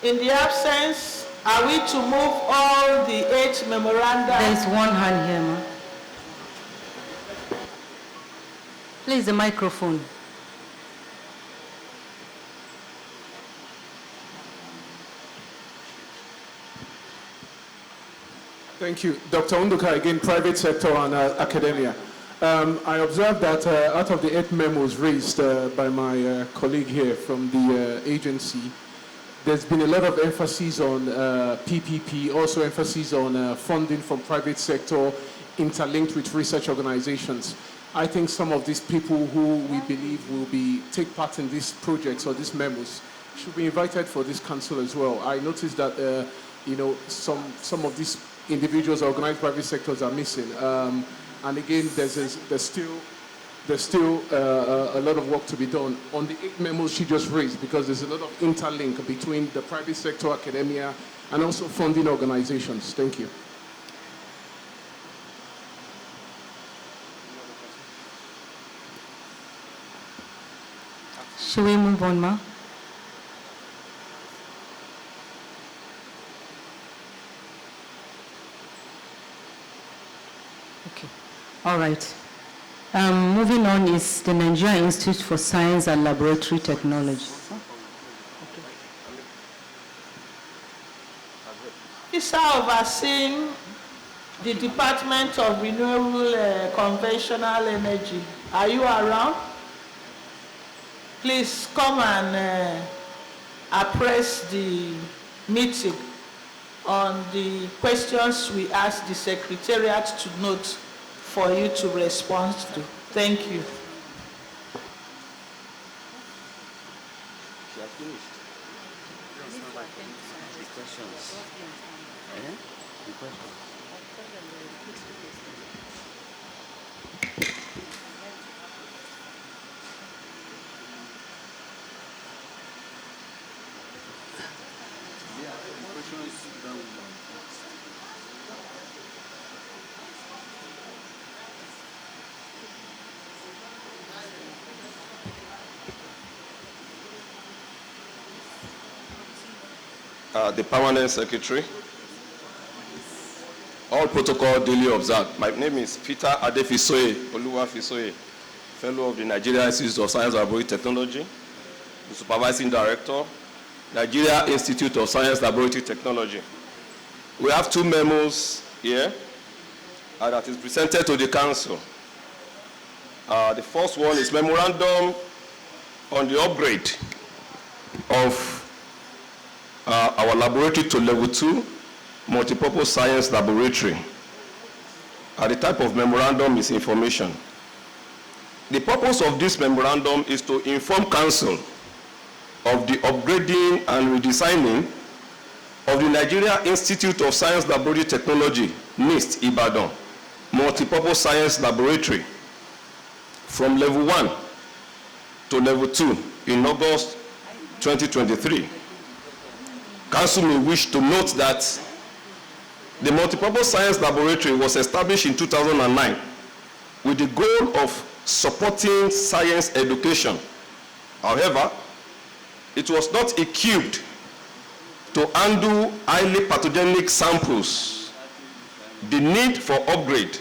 In the absence, are we to move all the 8 memoranda? There's one hand here, ma'am. Please, the microphone. Thank you. Dr. Unduka, again, private sector and academia. I observed that out of the 8 memos raised by my colleague here from the agency, there's been a lot of emphasis on PPP, also emphasis on funding from private sector interlinked with research organizations. I think some of these people who we believe will take part in these projects or these memos should be invited for this council as well. I noticed that some of these individuals, organized private sectors are missing. And again, there's still a lot of work to be done on the 8 memos she just raised, because there's a lot of interlink between the private sector, academia, and also funding organizations. Thank you. Should we move on, ma? Okay. All right. Moving on is the Nigeria Institute for Science and Laboratory Technology. Officer overseeing the Department of Renewable Conventional Energy. Are you around? Please come and address the meeting on the questions we asked the Secretariat to note for you to respond to. Thank you. She has finished. The questions. The questions. The Permanent Secretary. All protocol duly observed. My name is Peter Adefisoye Oluwafisoye, Fellow of the Nigeria Institute of Science and Laboratory Technology, the Supervising Director, Nigeria Institute of Science and Laboratory Technology. We have 2 memos here that is presented to the Council. The first one is Memorandum on the upgrade of our laboratory to level 2 multipurpose science laboratory. The type of memorandum is information. The purpose of this memorandum is to inform Council of the upgrading and redesigning of the Nigeria Institute of Science Laboratory Technology, NIST, Ibadan, Multipurpose Science Laboratory, from level 1 to level 2 in August 2023. Council may wish to note that the Multipurpose Science Laboratory was established in 2009 with the goal of supporting science education. However, it was not equipped to handle highly pathogenic samples. The need for upgrade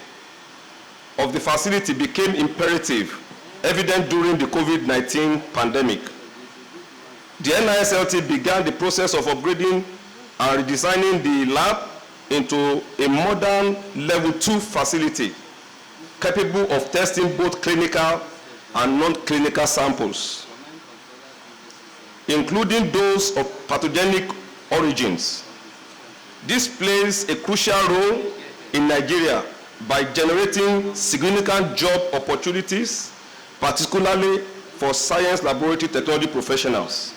of the facility became imperative, evident during the COVID-19 pandemic. The NISLT began the process of upgrading and redesigning the lab into a modern level 2 facility capable of testing both clinical and non-clinical samples, including those of pathogenic origins. This plays a crucial role in Nigeria by generating significant job opportunities, particularly for science laboratory technology professionals.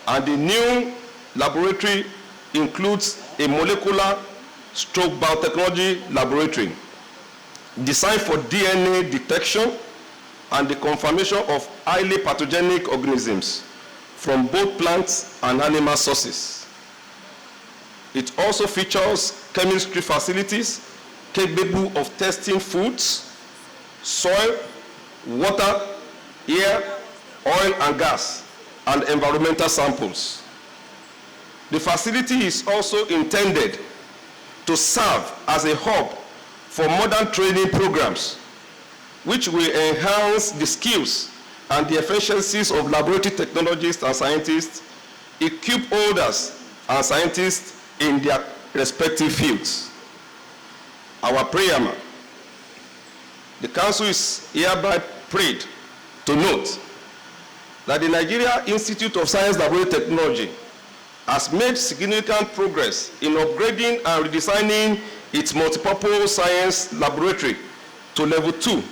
And the new laboratory includes a molecular stroke biotechnology laboratory designed for DNA detection and the confirmation of highly pathogenic organisms from both plants and animal sources. It also features chemistry facilities capable of testing foods, soil, water, air, oil and gas, and environmental samples. The facility is also intended to serve as a hub for modern training programs, which will enhance the skills and the efficiencies of laboratory technologists and scientists, equip holders and scientists in their respective fields. Our prayer, the Council is hereby prayed to note that the Nigeria Institute of Science Laboratory Technology has made significant progress in upgrading and redesigning its multipurpose science laboratory to level 2.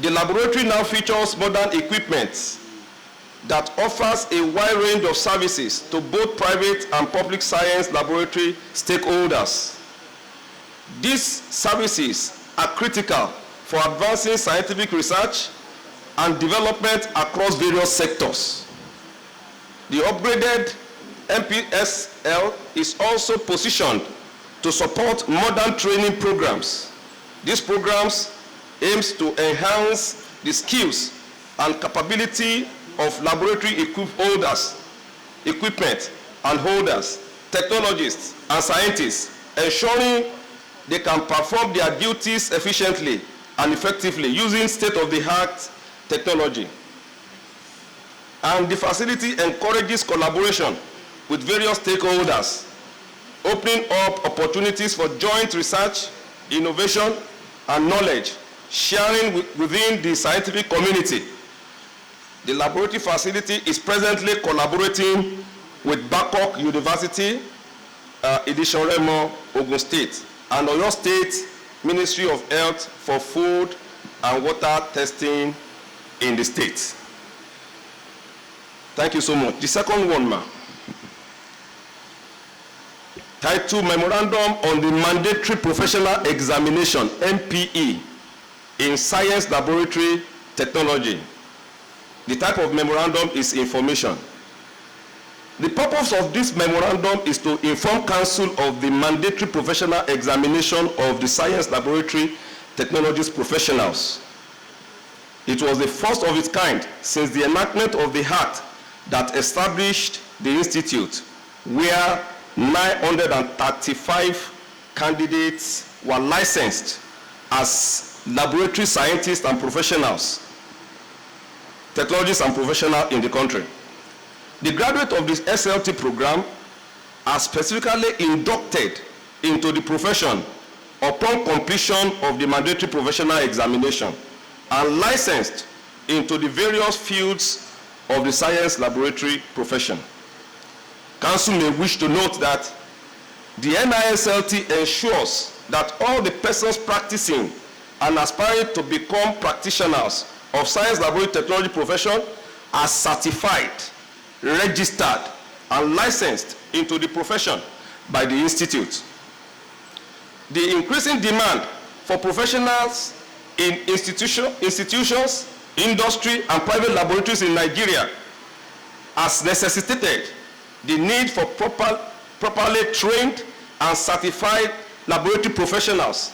The laboratory now features modern equipment that offers a wide range of services to both private and public science laboratory stakeholders. These services are critical for advancing scientific research and development across various sectors. The upgraded MPSL is also positioned to support modern training programs. These programs aims to enhance the skills and capability of laboratory equipment and holders, technologists and scientists, ensuring they can perform their duties efficiently and effectively using state-of-the-art technology. And the facility encourages collaboration with various stakeholders, opening up opportunities for joint research, innovation, and knowledge sharing within the scientific community. The laboratory facility is presently collaborating with Babcock University, Edition Remo, Ogun State, and Oyo State Ministry of Health for food and water testing in the state. Thank you so much. The second one, titled Memorandum on the Mandatory Professional Examination, MPE, in Science Laboratory Technology. The type of memorandum is information. The purpose of this memorandum is to inform Council of the mandatory professional examination of the science laboratory technologies professionals. It was the first of its kind since the enactment of the Act that established the institute, where 935 candidates were licensed as laboratory scientists and professionals, technologists and professionals in the country. The graduates of this SLT program are specifically inducted into the profession upon completion of the mandatory professional examination and licensed into the various fields of the science laboratory profession. Council may wish to note that the NISLT ensures that all the persons practicing and aspiring to become practitioners of science laboratory technology profession are certified, registered, and licensed into the profession by the institute. The increasing demand for professionals in institutions, industry, and private laboratories in Nigeria has necessitated the need for properly trained and certified laboratory professionals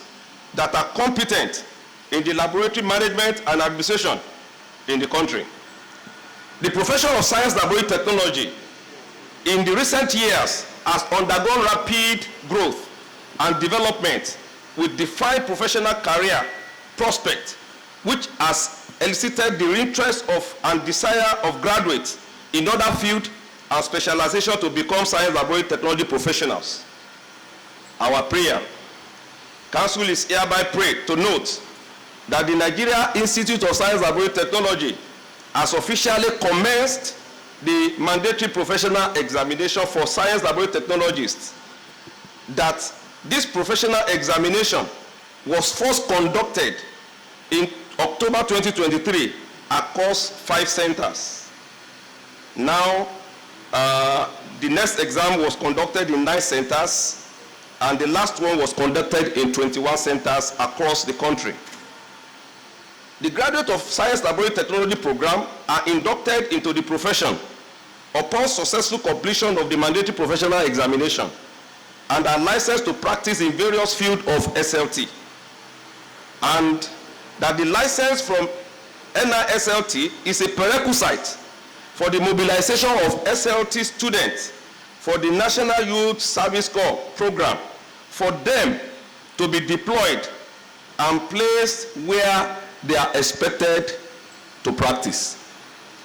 that are competent in the laboratory management and administration in the country. The profession of science laboratory technology in the recent years has undergone rapid growth and development with defined professional career prospect, which has elicited the interest of and desire of graduates in other fields and specialization to become science laboratory technology professionals. Our prayer, Council is hereby prayed to note that the Nigeria Institute of Science Laboratory Technology has officially commenced the mandatory professional examination for science laboratory technologists. That this professional examination was first conducted in October 2023 across 5 centers. Now, the next exam was conducted in 9 centers, and the last one was conducted in 21 centers across the country. The graduates of Science Laboratory Technology program are inducted into the profession upon successful completion of the mandatory professional examination and are licensed to practice in various fields of SLT. And that the license from NASRDA is a prerequisite for the mobilization of SLT students for the National Youth Service Corps program, for them to be deployed and placed where they are expected to practice.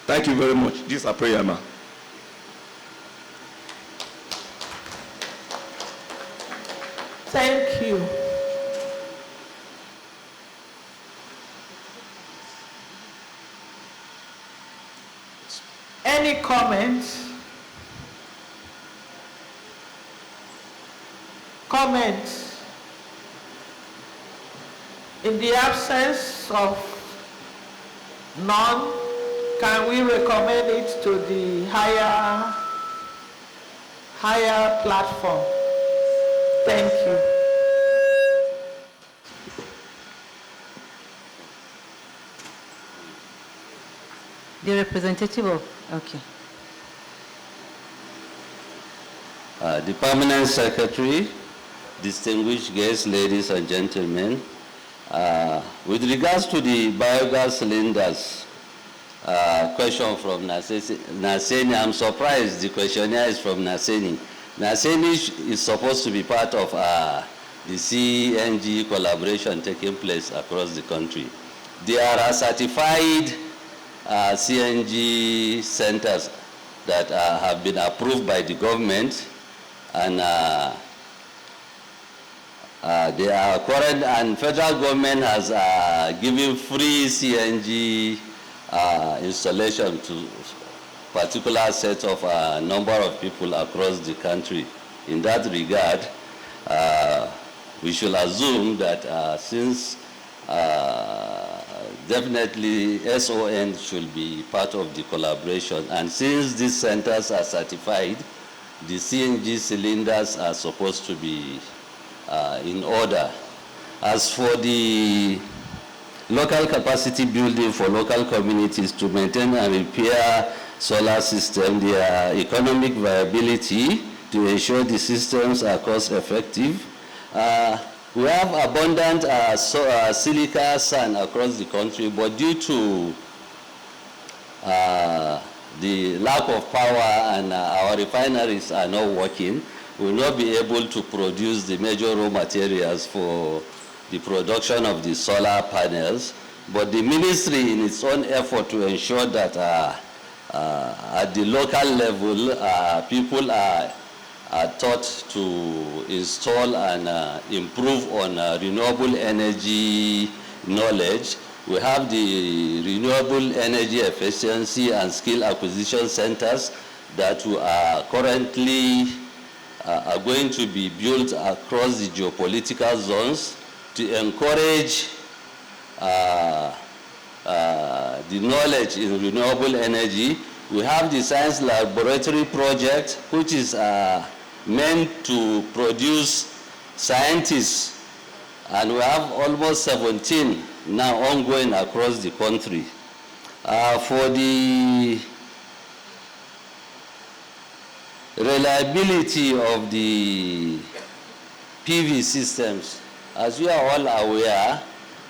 Thank you very much. This is a prayer, man. Thank you. Any comments? Comments? In the absence of none, can we recommend it to the higher platform? Thank you. The representative of, okay. The Permanent Secretary, distinguished guests, ladies and gentlemen, with regards to the biogas cylinders, question from Naseni, I'm surprised the questionnaire is from Naseni. Naseni is supposed to be part of the CNG collaboration taking place across the country. There are certified CNG centers that have been approved by the government, and they are current, and federal government has given free CNG installation to particular set of number of people across the country. In that regard, we should assume that since definitely SON should be part of the collaboration, and since these centers are certified, the CNG cylinders are supposed to be in order. As for the local capacity building for local communities to maintain and repair solar system, their economic viability to ensure the systems are cost effective. We have abundant silica sand across the country, but due to the lack of power and our refineries are not working, we will not be able to produce the major raw materials for the production of the solar panels. But the ministry, in its own effort to ensure that at the local level, people are taught to install and improve on renewable energy knowledge. We have the renewable energy efficiency and skill acquisition centers that we are currently are going to be built across the geopolitical zones to encourage the knowledge in renewable energy, We have the science laboratory project, which is meant to produce scientists, and we have almost 17 now ongoing across the country. For the reliability of the PV systems, as you are all aware,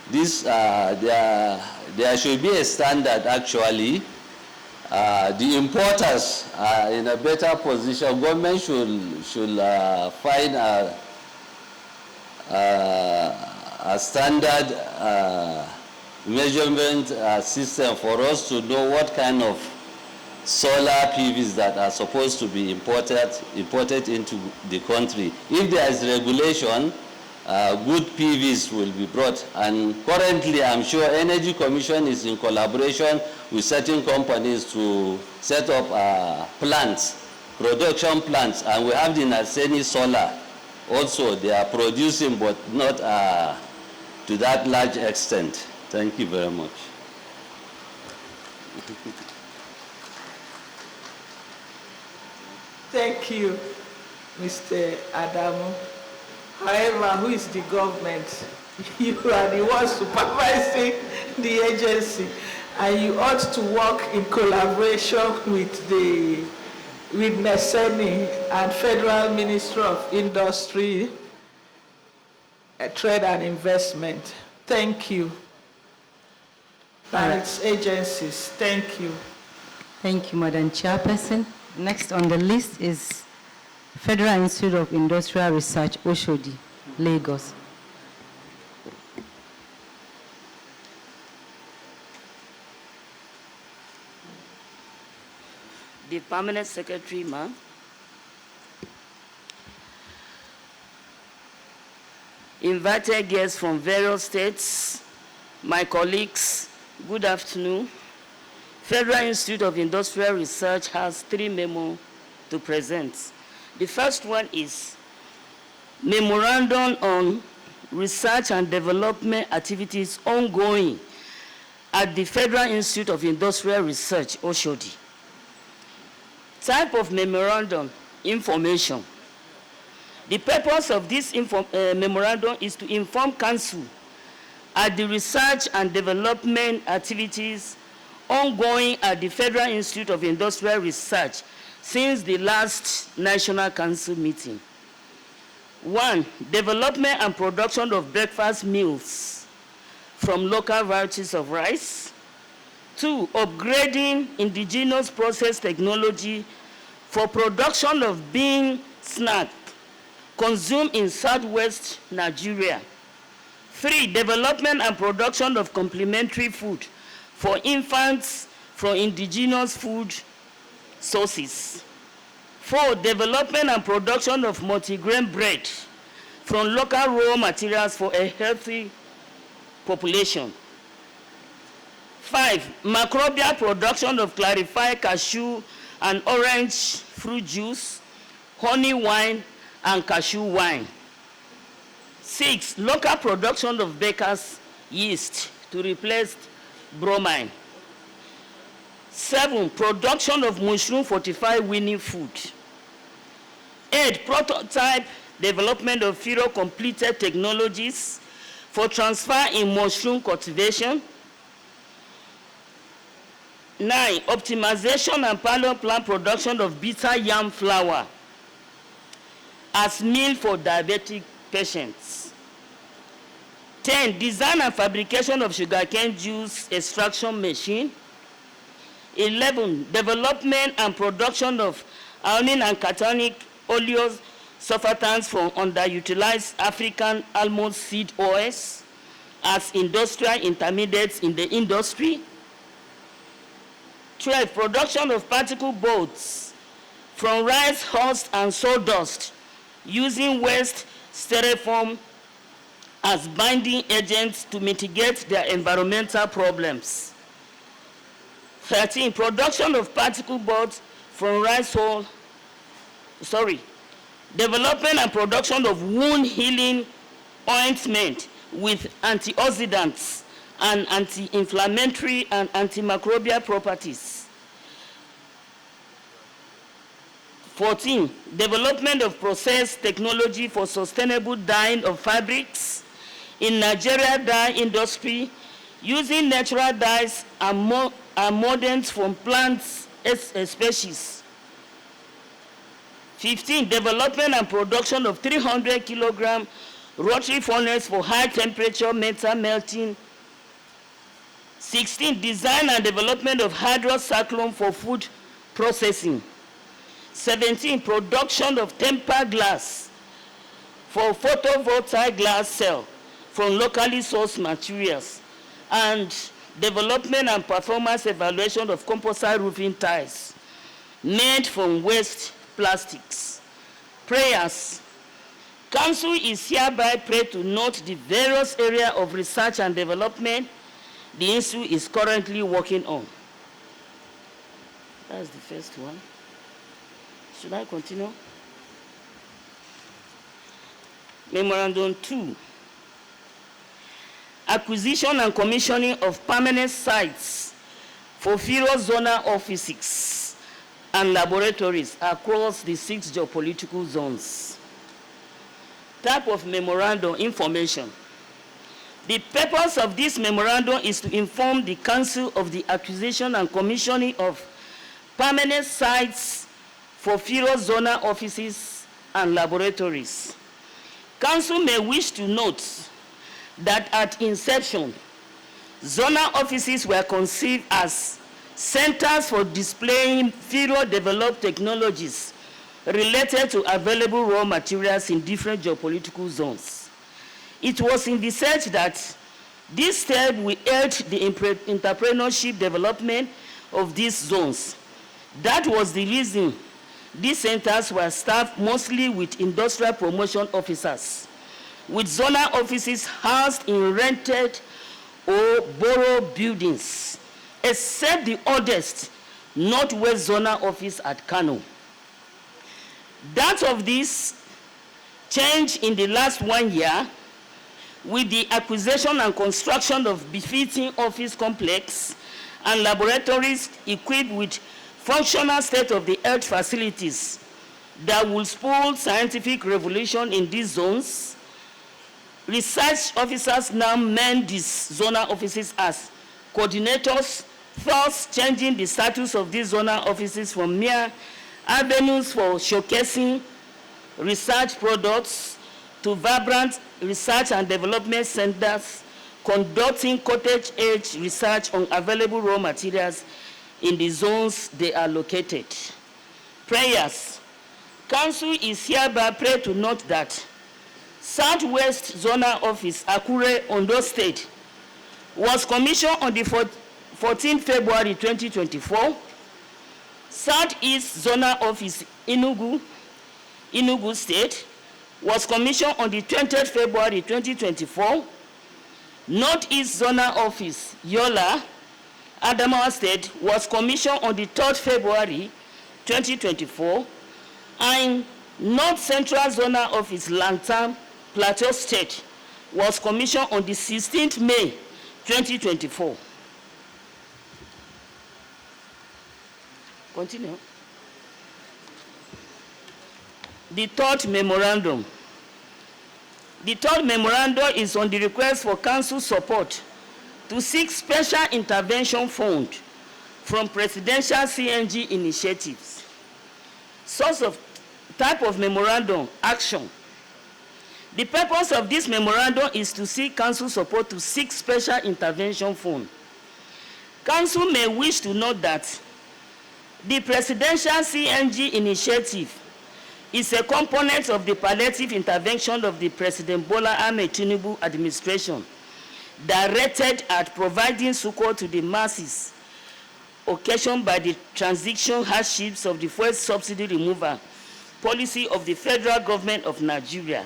this, there should be a standard actually. The importers are in a better position. Government should find a standard measurement system for us to know what kind of solar PVs that are supposed to be imported into the country. If there is regulation, good PVs will be brought. And currently, I'm sure Energy Commission is in collaboration with certain companies to set up plants, production plants, and we have the Naseni Solar. Also, they are producing, but not to that large extent. Thank you very much. Thank you, Mr. Adamu. However, who is the government? You are the one supervising the agency, and you ought to work in collaboration with NASRDA and Federal Ministry of Industry, Trade and Investment. Thank you. And its agencies. Thank you. Thank you, Madam Chairperson. Next on the list is Federal Institute of Industrial Research, Oshodi, Lagos. The Permanent Secretary, ma'am. Invited guests from various states, my colleagues, good afternoon. Federal Institute of Industrial Research has 3 memos to present. The first one is Memorandum on Research and Development Activities ongoing at the Federal Institute of Industrial Research, Oshodi. Type of memorandum, information. The purpose of this memorandum is to inform Council at the research and development activities ongoing at the Federal Institute of Industrial Research since the last National Council meeting. 1, development and production of breakfast meals from local varieties of rice. 2, upgrading indigenous process technology for production of bean snack consumed in southwest Nigeria. 3, development and production of complementary food for infants from indigenous food sources. 4, development and production of multigrain bread from local raw materials for a healthy population. 5, microbial production of clarified cashew and orange fruit juice, honey wine, and cashew wine. 6, local production of baker's yeast to replace bromine. 7, production of mushroom fortified winning food. 8, prototype development of future completed technologies for transfer in mushroom cultivation. 9, optimization and pilot plant production of bitter yam flour as meal for diabetic patients. 10, design and fabrication of sugarcane juice extraction machine. 11, development and production of ionic and cationic oleous surfactants from underutilized African almond seed oils as industrial intermediates in the industry. 12, production of particle boards from rice husk and sawdust using waste styrofoam as binding agents to mitigate their environmental problems. 13, production of particle boards from rice hull, development and production of wound healing ointment with antioxidants and anti-inflammatory and antimicrobial properties. 14, development of process technology for sustainable dyeing of fabrics in Nigeria dye industry using natural dyes and mordants from plants species. 15, development and production of 300 kilogram rotary furnace for high temperature metal melting. 16, design and development of hydrocyclone for food processing. 17, production of tempered glass for photovoltaic glass cell from locally sourced materials, and development and performance evaluation of composite roofing tiles made from waste plastics. Prayers. Council is hereby prayed to note the various areas of research and development the institute is currently working on. That's the first one. Should I continue? Memorandum 2. Acquisition and commissioning of permanent sites for various zonal offices and laboratories across the 6 geopolitical zones. Type of memorandum information. The purpose of this memorandum is to inform the Council of the acquisition and commissioning of permanent sites for various zonal offices and laboratories. Council may wish to note that at inception, zonal offices were conceived as centers for displaying various developed technologies related to available raw materials in different geopolitical zones. It was in the search that this step will aid the entrepreneurship development of these zones. That was the reason these centers were staffed mostly with industrial promotion officers, with zonal offices housed in rented or borrowed buildings, except the oldest Northwest Zonal Office at Kano. That of this change in the last 1 year with the acquisition and construction of befitting office complex and laboratories equipped with functional state-of-the-art facilities that will spur scientific revolution in these zones. Research officers now man these zonal offices as coordinators, thus changing the status of these zonal offices from mere avenues for showcasing research products to vibrant research and development centers conducting cutting-edge research on available raw materials in the zones they are located. Prayers. Council is hereby prayed to note that Southwest Zonal Office, Akure, Ondo State, was commissioned on the 14th February 2024. Southeast Zonal Office, Enugu State, was commissioned on the 20th February 2024. Northeast Zonal Office, Yola, Adamawa State, was commissioned on the 3rd February 2024. And North Central Zonal Office, Lantam, Plateau State, was commissioned on the 16th May 2024. Continue. The third memorandum. The third memorandum is on the request for council support to seek special intervention fund from presidential CNG initiatives. Source of type of memorandum, action. The purpose of this memorandum is to seek council support to seek special intervention fund. Council may wish to note that the presidential CNG initiative is a component of the palliative intervention of the President Bola Ahmed Tinubu administration directed at providing succor to the masses occasioned by the transition hardships of the fuel subsidy removal policy of the federal government of Nigeria.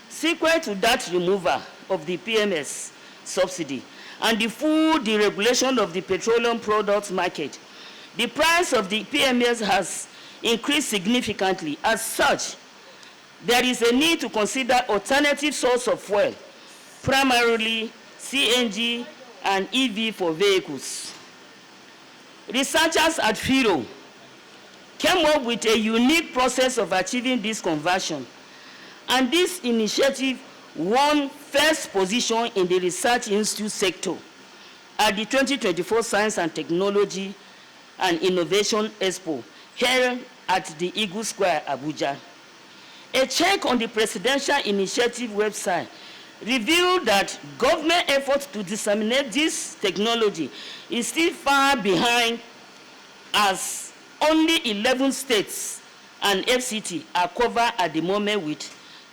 Sequent to that removal of the PMS subsidy and the full deregulation of the petroleum products market, the price of the PMS has increased significantly. As such, there is a need to consider alternative source of fuel, primarily CNG and EV for vehicles. Researchers at FIRO came up with a unique process of achieving this conversion. And this initiative won first position in the research institute sector at the 2024 Science and Technology and Innovation Expo held at the Eagle Square, Abuja. A check on the Presidential Initiative website revealed that government efforts to disseminate this technology is still far behind, as only 11 states and FCT are covered at the moment with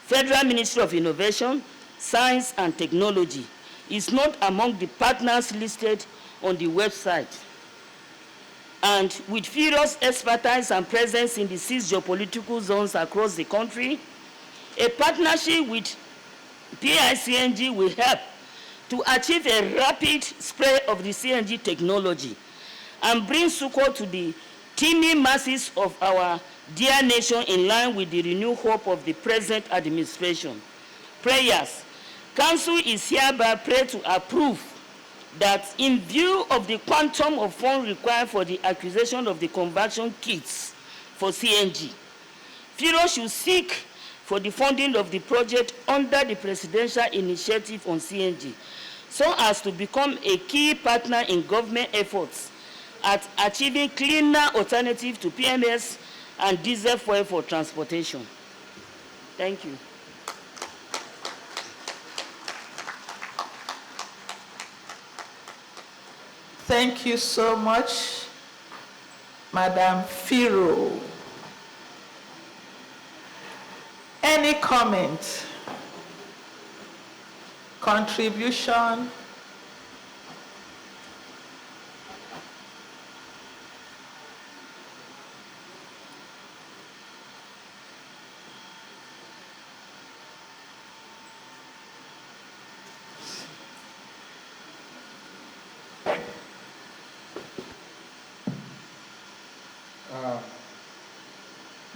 Federal Ministry of Innovation, Science and Technology is not among the partners listed on the website. And with furious expertise and presence in the 6 geopolitical zones across the country, a partnership with PICNG will help to achieve a rapid spread of the CNG technology and bring succor to the teeming masses of our dear nation in line with the renewed hope of the present administration. Prayers. Council is hereby prayed to approve that in view of the quantum of funds required for the acquisition of the conversion kits for CNG, FIRO should seek for the funding of the project under the Presidential Initiative on CNG, so as to become a key partner in government efforts at achieving cleaner alternatives to PMS and diesel fuel for transportation. Thank you. Thank you so much, Madam Firo. Any comment, contribution?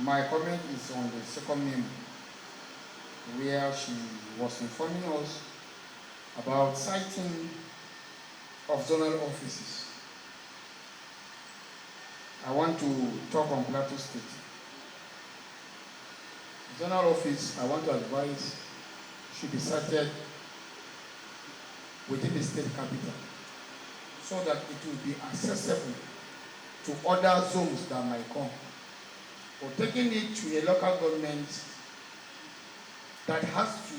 My comment is on the second memo, where she was informing us about siting of zonal offices. I want to talk on Plateau State. Zonal office, I want to advise, should be sited within the state capital so that it will be accessible to other zones that might come. Or taking it to a local government that has to,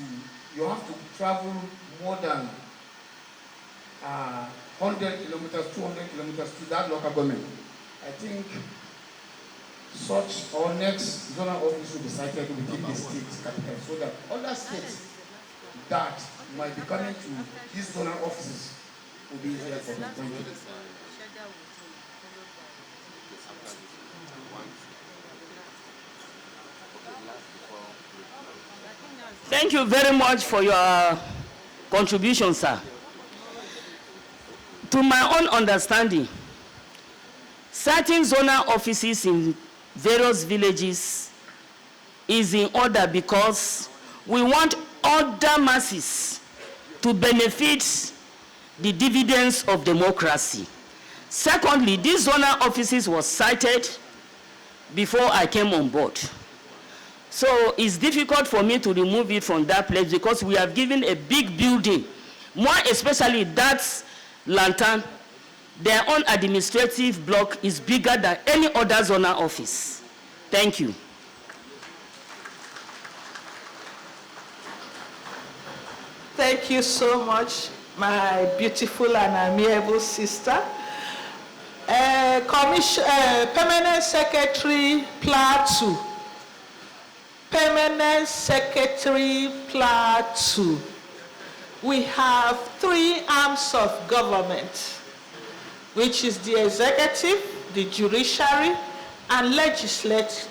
you have to travel more than 100 kilometers, 200 kilometers to that local government. I think such our next zonal office will be sited within the state capital so that other states that might be coming to these zonal offices will be easier for them. Thank you. Thank you very much for your contribution, sir. To my own understanding, certain zonal offices in various villages is in order because we want other masses to benefit the dividends of democracy. Secondly, these zonal offices were cited before I came on board. So it's difficult for me to remove it from that place because we have given a big building, more especially that lantern, their own administrative block is bigger than any other zonal office. Thank you. Thank you so much, my beautiful and amiable sister. Permanent Secretary Plateau. Permanent Secretary Plateau. We have 3 arms of government, which is the executive, the judiciary, and legislative.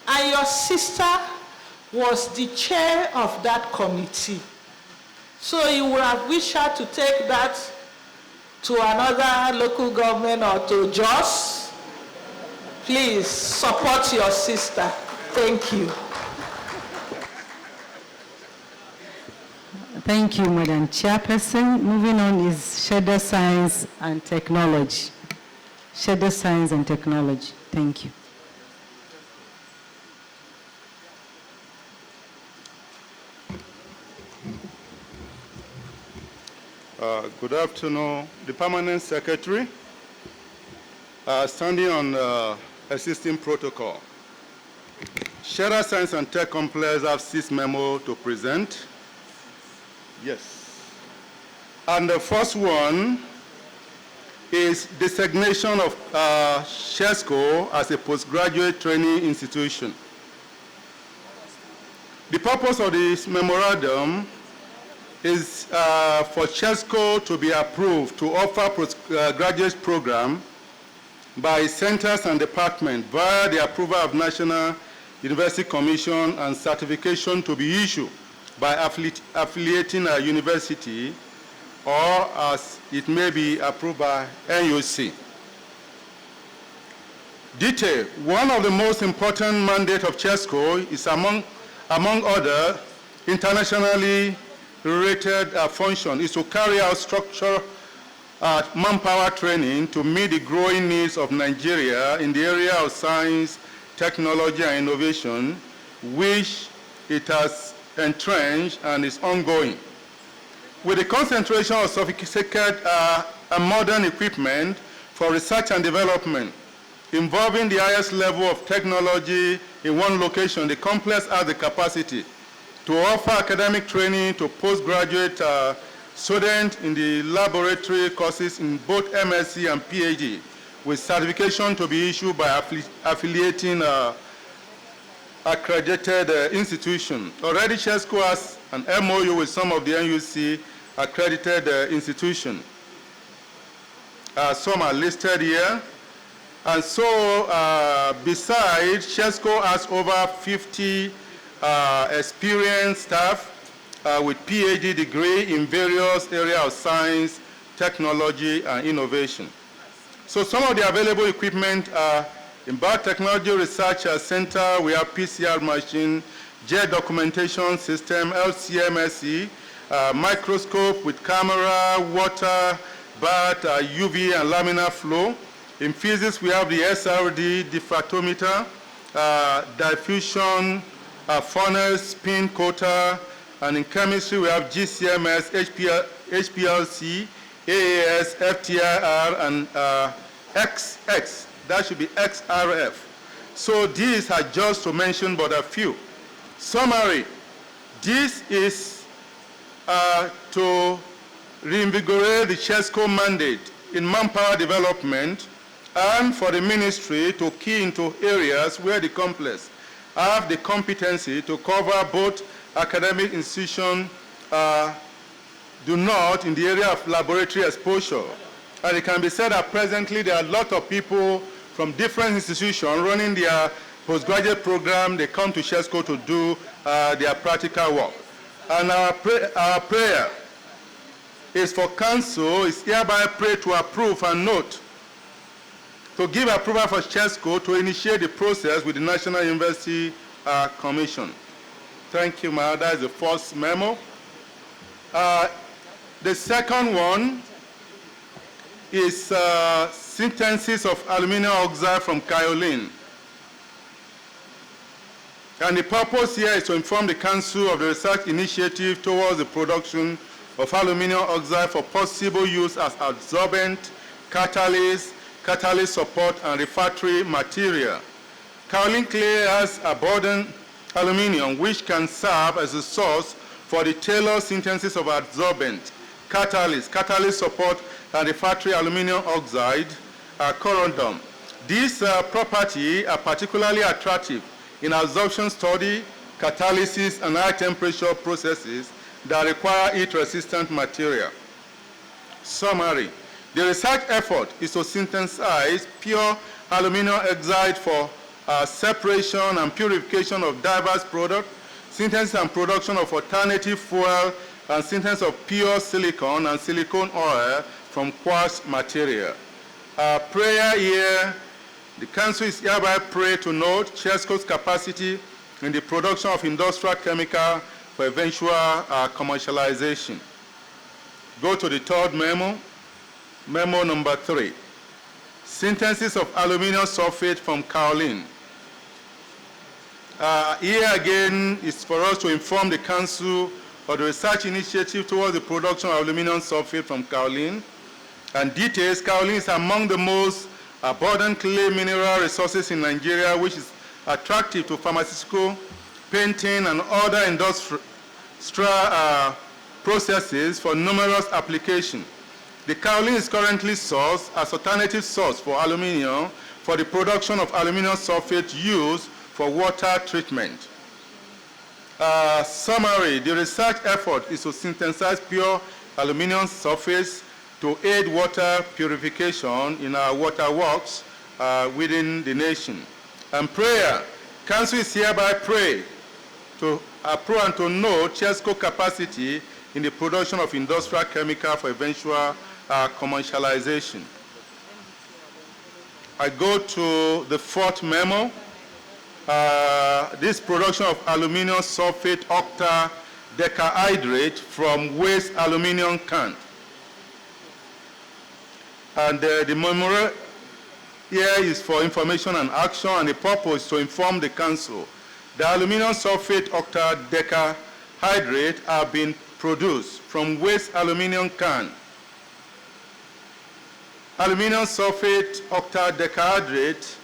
And your sister was the chair of that committee. So you would have wished her to take that to another local government or to Jos. Please support your sister. Thank you. Thank you, Madam Chairperson. Moving on is Shadow Science and Technology. Schedule Science and Technology. Thank you. Good afternoon, the Permanent Secretary. Standing on existing protocol. Schedule Science and Tech Complex have 6 memos to present. Yes. And the first one is designation of CHESCO as a postgraduate training institution. The purpose of this memorandum is for CHESCO to be approved to offer postgraduate program by centers and departments via the approval of National University Commission and certification to be issued by affiliating a university, or as it may be approved by NUC. Detail. One of the most important mandates of CHESCO is among other internationally related function is to carry out structural manpower training to meet the growing needs of Nigeria in the area of science, technology, and innovation, which it has entrenched and is ongoing. With the concentration of sophisticated and modern equipment for research and development involving the highest level of technology in one location, the complex has the capacity to offer academic training to postgraduate students in the laboratory courses in both MSc and PhD, with certification to be issued by affiliating accredited institution. Already CHESCO has an MOU with some of the NUC accredited institutions. Some are listed here. And so, besides, CHESCO has over 50 experienced staff with PhD degree in various areas of science, technology, and innovation. So some of the available equipment are in Biotechnology Research Center, we have PCR machine, jet documentation system, LCMSE, microscope with camera, water, bath, UV and laminar flow. In physics, we have the SRD, diffractometer, diffusion, furnace, spin coater, and in chemistry, we have GCMS, HPLC, AAS, FTIR, and XX. That should be XRF. So these are just to mention but a few. Summary, this is to reinvigorate the CHESCO mandate in manpower development and for the ministry to key into areas where the complex have the competency to cover both academic institutions do not in the area of laboratory exposure. And it can be said that presently there are a lot of people from different institutions running their postgraduate program. They come to CHESCO to do their practical work. And our prayer is for council, is hereby pray to approve and note to give approval for CHESCO to initiate the process with the National University Commission. Thank you, Ma. That is the first memo. The second one is synthesis of aluminum oxide from kaolin. And the purpose here is to inform the Council of the research initiative towards the production of aluminum oxide for possible use as adsorbent, catalyst support, and refractory material. Kaolin clay has abundant aluminum, which can serve as a source for the tailored synthesis of adsorbent, catalyst support, and refractory aluminum oxide, corundum. These properties are particularly attractive in absorption study, catalysis, and high temperature processes that require heat-resistant material. Summary. The research effort is to synthesize pure aluminum oxide for separation and purification of diverse products, synthesis and production of alternative fuel, and synthesis of pure silicon and silicone oil from quartz material. Prayer here, the Council is hereby pray to note CHESCO's capacity in the production of industrial chemical for eventual commercialization. Go to the third memo, memo number 3. synthesis of aluminum sulfate from kaolin. Here again is for us to inform the Council of the research initiative towards the production of aluminum sulfate from kaolin. And details, kaolin is among the most abundant clay mineral resources in Nigeria, which is attractive to pharmaceutical, painting, and other industrial processes for numerous applications. The kaolin is currently sourced as alternative source for aluminum for the production of aluminum sulfate used for water treatment. Summary, the research effort is to synthesize pure aluminum sulfate to aid water purification in our water works within the nation. And prayer, Council is hereby pray to approve and to know CHESCO capacity in the production of industrial chemical for eventual commercialization. I go to the fourth memo. This production of aluminum sulfate octadecahydrate from waste aluminum can. And the memo here is for information and action, and the purpose to inform the Council. The aluminum sulfate octadecahydrate have been produced from waste aluminum can. Aluminum sulfate octadecahydrate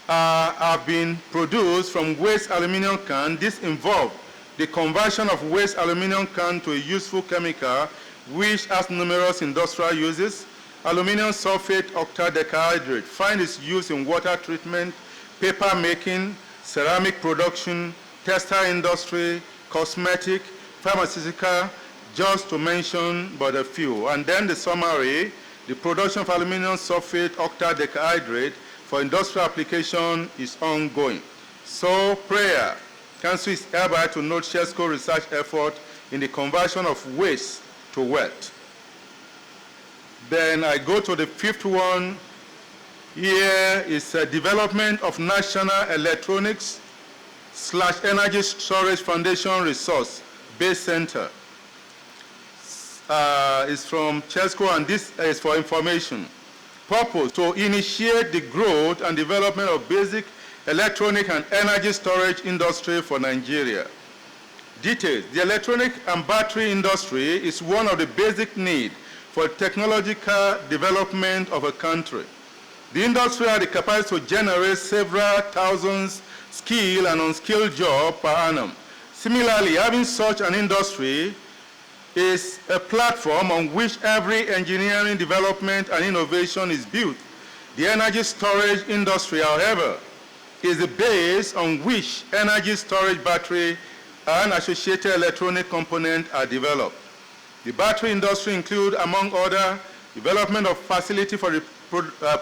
have been produced from waste aluminum can. This involves the conversion of waste aluminum can to a useful chemical which has numerous industrial uses. Aluminum sulfate octadecahydrate finds its use in water treatment, paper making, ceramic production, textile industry, cosmetic, pharmaceutical, just to mention but a few. And then the summary, the production of aluminum sulfate octadecahydrate for industrial application is ongoing. So prayer, Council is hereby to note CHESCO research effort in the conversion of waste to wealth. Then I go to the fifth one. Here is a development of National Electronics / Energy Storage Foundation Resource Base Center. Is from CHESCO, and this is for information. Purpose, to initiate the growth and development of basic electronic and energy storage industry for Nigeria. Details, the electronic and battery industry is one of the basic needs for technological development of a country. The industry has the capacity to generate several thousands skilled and unskilled jobs per annum. Similarly, having such an industry is a platform on which every engineering development and innovation is built. The energy storage industry, however, is the base on which energy storage battery and associated electronic components are developed. The battery industry includes, among other, development of facility for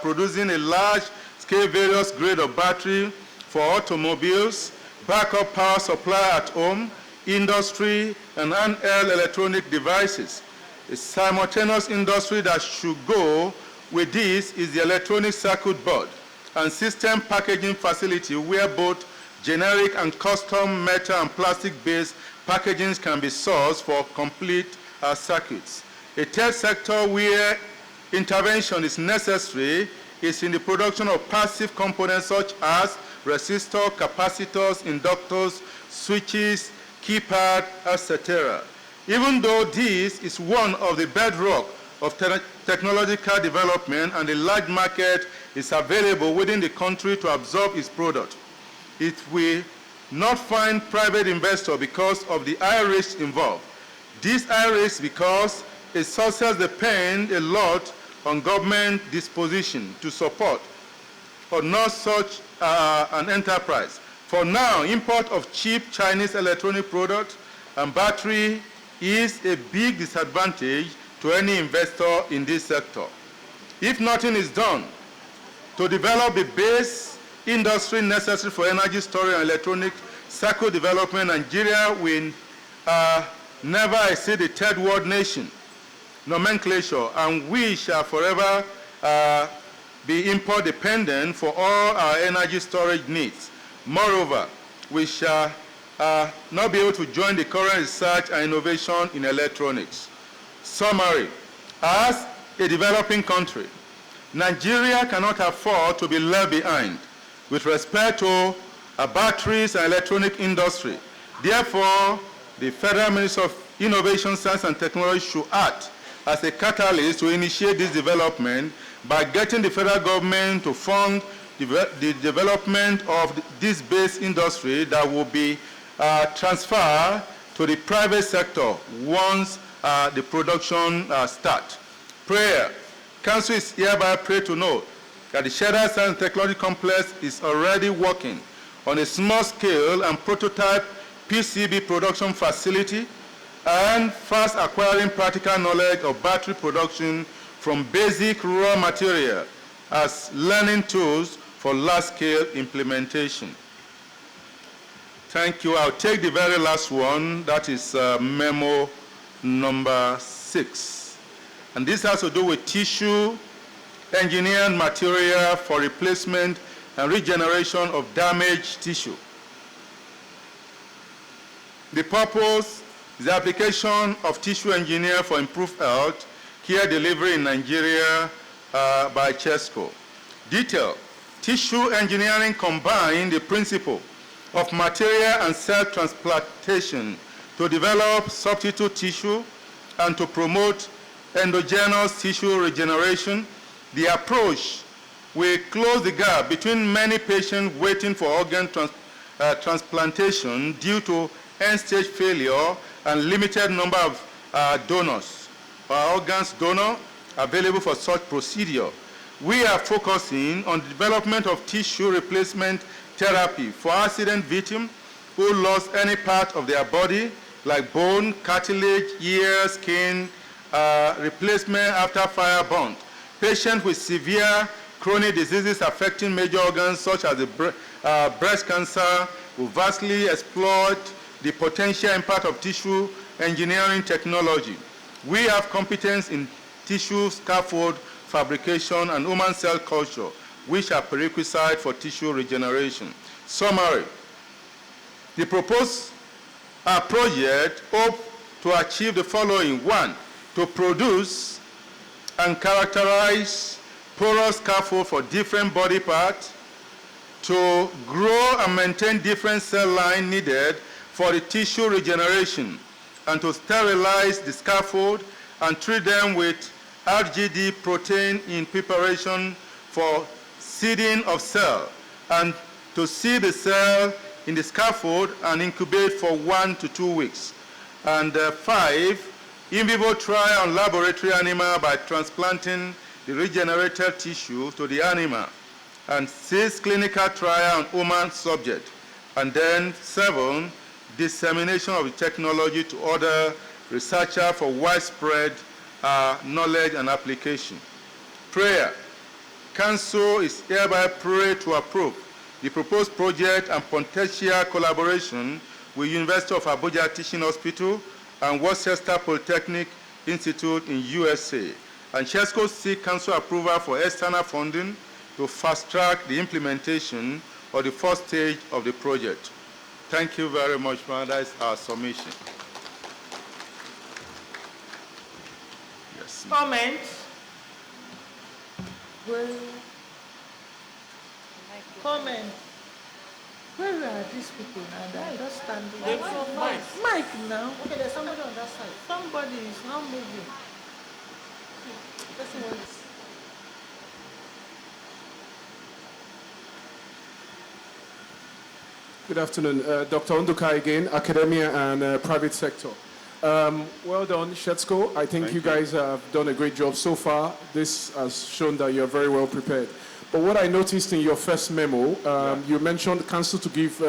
producing a large-scale various grade of battery for automobiles, backup power supply at home, industry, and handheld electronic devices. A simultaneous industry that should go with this is the electronic circuit board and system packaging facility, where both generic and custom metal and plastic-based packagings can be sourced for complete circuits. A third sector where intervention is necessary is in the production of passive components such as resistors, capacitors, inductors, switches, keypad, etc. Even though this is one of the bedrock of technological development and a large market is available within the country to absorb its product, it will not find private investor because of the high risk involved. This high risk because its success depends a lot on government disposition to support or not such an enterprise. For now, import of cheap Chinese electronic products and battery is a big disadvantage to any investor in this sector. If nothing is done to develop the base industry necessary for energy storage and electronic circuit development, Nigeria will never exceed the third world nation nomenclature, and we shall forever be import dependent for all our energy storage needs. Moreover, we shall not be able to join the current research and innovation in electronics. Summary, as a developing country, Nigeria cannot afford to be left behind with respect to batteries and electronic industry. Therefore, the Federal Ministry of Innovation, Science and Technology should act as a catalyst to initiate this development by getting the federal government to fund the development of this base industry that will be transferred to the private sector once the production starts. Prayer. Council is hereby prayed to note that the Shared Science and Technology Complex is already working on a small scale and prototype PCB production facility and fast acquiring practical knowledge of battery production from basic raw material as learning tools for large-scale implementation. Thank you. I'll take the very last one. That is memo number 6. And this has to do with tissue, engineered material for replacement and regeneration of damaged tissue. The purpose is the application of tissue engineer for improved health care delivery in Nigeria by CHESCO. Detail. Tissue engineering combines the principle of material and cell transplantation to develop substitute tissue and to promote endogenous tissue regeneration. The approach will close the gap between many patients waiting for organ transplantation due to end-stage failure and limited number of donors or organs donor available for such procedure. We are focusing on the development of tissue replacement therapy for accident victims who lost any part of their body, like bone, cartilage, ear, skin, replacement after fire burn. Patients with severe chronic diseases affecting major organs such as the breast cancer will vastly exploit the potential impact of tissue engineering technology. We have competence in tissue scaffold fabrication and human cell culture, which are prerequisites for tissue regeneration. Summary. The proposed project hopes to achieve the following. 1, to produce and characterize porous scaffold for different body parts, to grow and maintain different cell lines needed for the tissue regeneration, and to sterilize the scaffold and treat them with RGD protein in preparation for seeding of cell, and to seed the cell in the scaffold and incubate for 1 to 2 weeks. And 5, in vivo trial on laboratory animal by transplanting the regenerated tissue to the animal. And 6, clinical trial on human subject. And then 7, dissemination of the technology to other researchers for widespread knowledge and application. Prayer. Council is hereby prayed to approve the proposed project and potential collaboration with University of Abuja Teaching Hospital and Worcester Polytechnic Institute in USA. And CHESCO seek council approval for external funding to fast-track the implementation of the first stage of the project. Thank you very much, Madam. That is our submission. Yes. Comments? Comments? Where are these people now? They're just standing. They from Mike now. Okay, there's somebody on that side. Somebody is not moving. Person wants. Good afternoon. Dr. Unduka again, academia and private sector. Well done, CHESCO. I think you guys have done a great job so far. This has shown that you're very well prepared. But what I noticed in your first memo, you mentioned council to give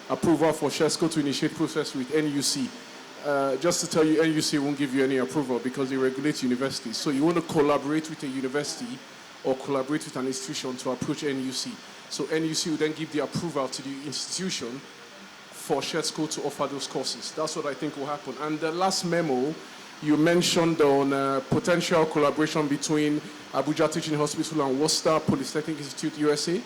approval for CHESCO to initiate process with NUC. Just to tell you, NUC won't give you any approval because they regulate universities. So you want to collaborate with a university or collaborate with an institution to approach NUC. So NUC will then give the approval to the institution for CHESCO to offer those courses. That's what I think will happen. And the last memo, you mentioned on potential collaboration between Abuja Teaching Hospital and Worcester Polytechnic Institute, USA.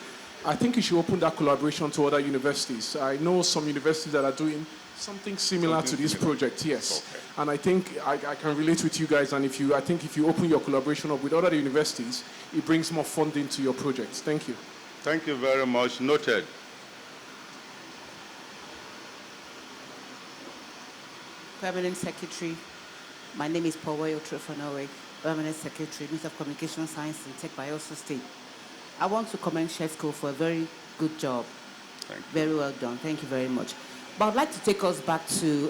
I think you should open that collaboration to other universities. I know some universities that are doing Something similar to this project, yes. Okay. And I think I can relate with you guys, and I think if you open your collaboration up with other universities, it brings more funding to your projects. Thank you. Thank you very much. Noted. Permanent Secretary, my name is Pawayo Trefonowe, Permanent Secretary, Minister of Communication Science and Tech Bioso State. I want to commend Chefco for a very good job. Thank you. Very well done. Thank you very much. But I'd like to take us back to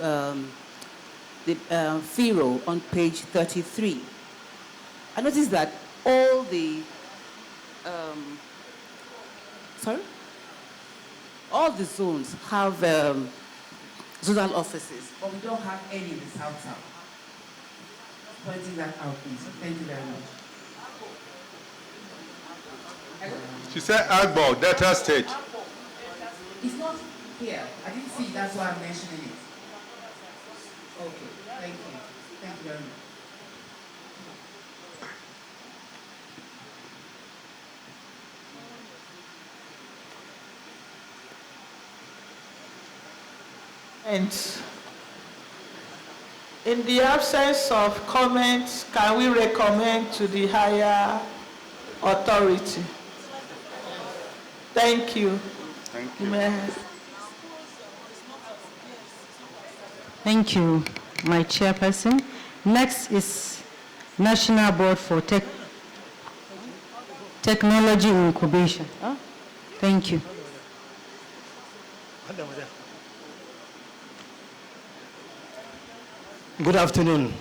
the FIRO on page 33. I noticed that all the all the zones have zonal offices, but we don't have any in the South. Pointing that out, please. Thank you very much. She said Agbo, Delta State. It's not here. I didn't see it. That's why I'm mentioning it. Okay. Thank you. Thank you very much. And in the absence of comments, can we recommend to the higher authority? Thank you. Thank you. Thank you, my chairperson. Next is National Board for Technology Incubation. Thank you. Good afternoon.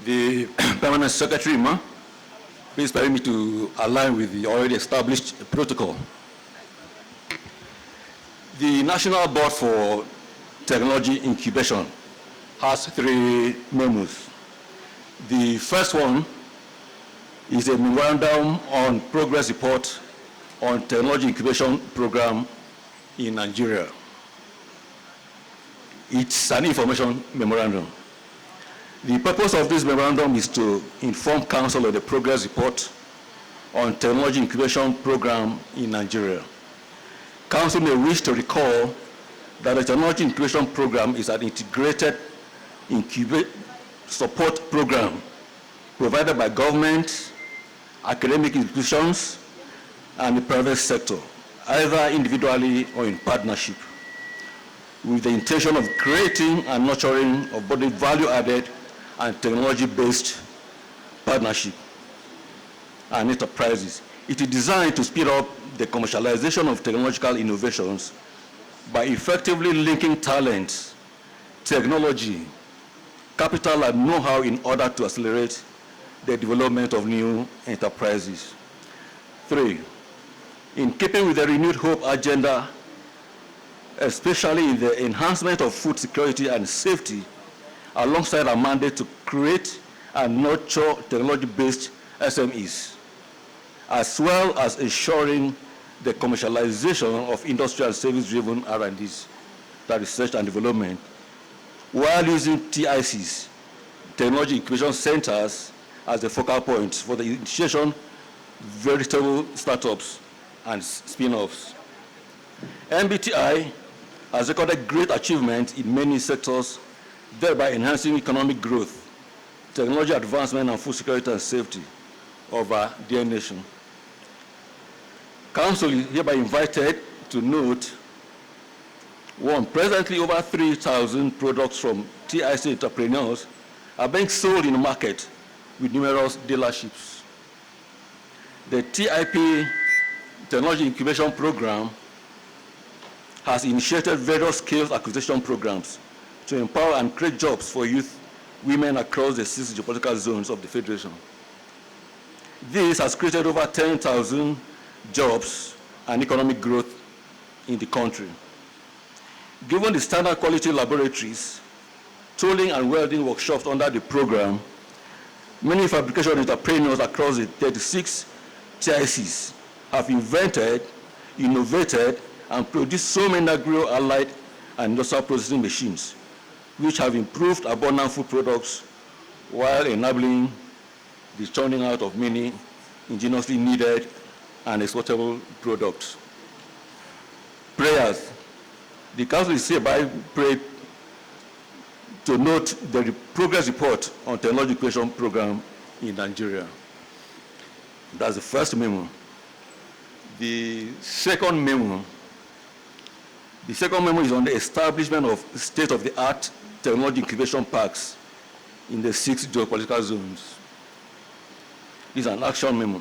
The Permanent Secretary, please permit me to align with the already established protocol. The National Board for Technology Incubation has 3 memos. The first one is a memorandum on progress report on technology incubation program in Nigeria. It's an information memorandum. The purpose of this memorandum is to inform Council of the progress report on technology incubation program in Nigeria. Council may wish to recall that the technology incubation program is an integrated support program provided by government, academic institutions, and the private sector, either individually or in partnership, with the intention of creating and nurturing of both value-added and technology-based partnership and enterprises. It is designed to speed up the commercialization of technological innovations by effectively linking talent, technology, capital, and know-how in order to accelerate the development of new enterprises. 3, in keeping with the renewed hope agenda, especially in the enhancement of food security and safety, alongside a mandate to create and nurture technology-based SMEs, as well as ensuring the commercialization of industrial service-driven R&Ds, that research and development, while using TICs, Technology Incubation Centers, as the focal point for the initiation of veritable startups and spin-offs. MBTI has recorded great achievement in many sectors, thereby enhancing economic growth, technology advancement, and food security and safety of our dear nation. Council is hereby invited to note, 1, presently over 3,000 products from TIC entrepreneurs are being sold in the market with numerous dealerships. The TIP Technology Incubation Program has initiated various skills acquisition programs to empower and create jobs for youth, women across the 6 geopolitical zones of the Federation. This has created over 10,000 jobs and economic growth in the country. Given the standard quality laboratories, tooling and welding workshops under the program, many fabrication entrepreneurs across the 36 TICs have invented, innovated, and produced so many agro-allied and industrial processing machines, which have improved abundant food products while enabling the churning out of many ingeniously needed and exportable products. Prayers. The Council is hereby prayed to note the progress report on technology creation program in Nigeria. That's the first memo. The second memo is on the establishment of state-of-the-art technology incubation parks in the 6 geopolitical zones. This is an action memo.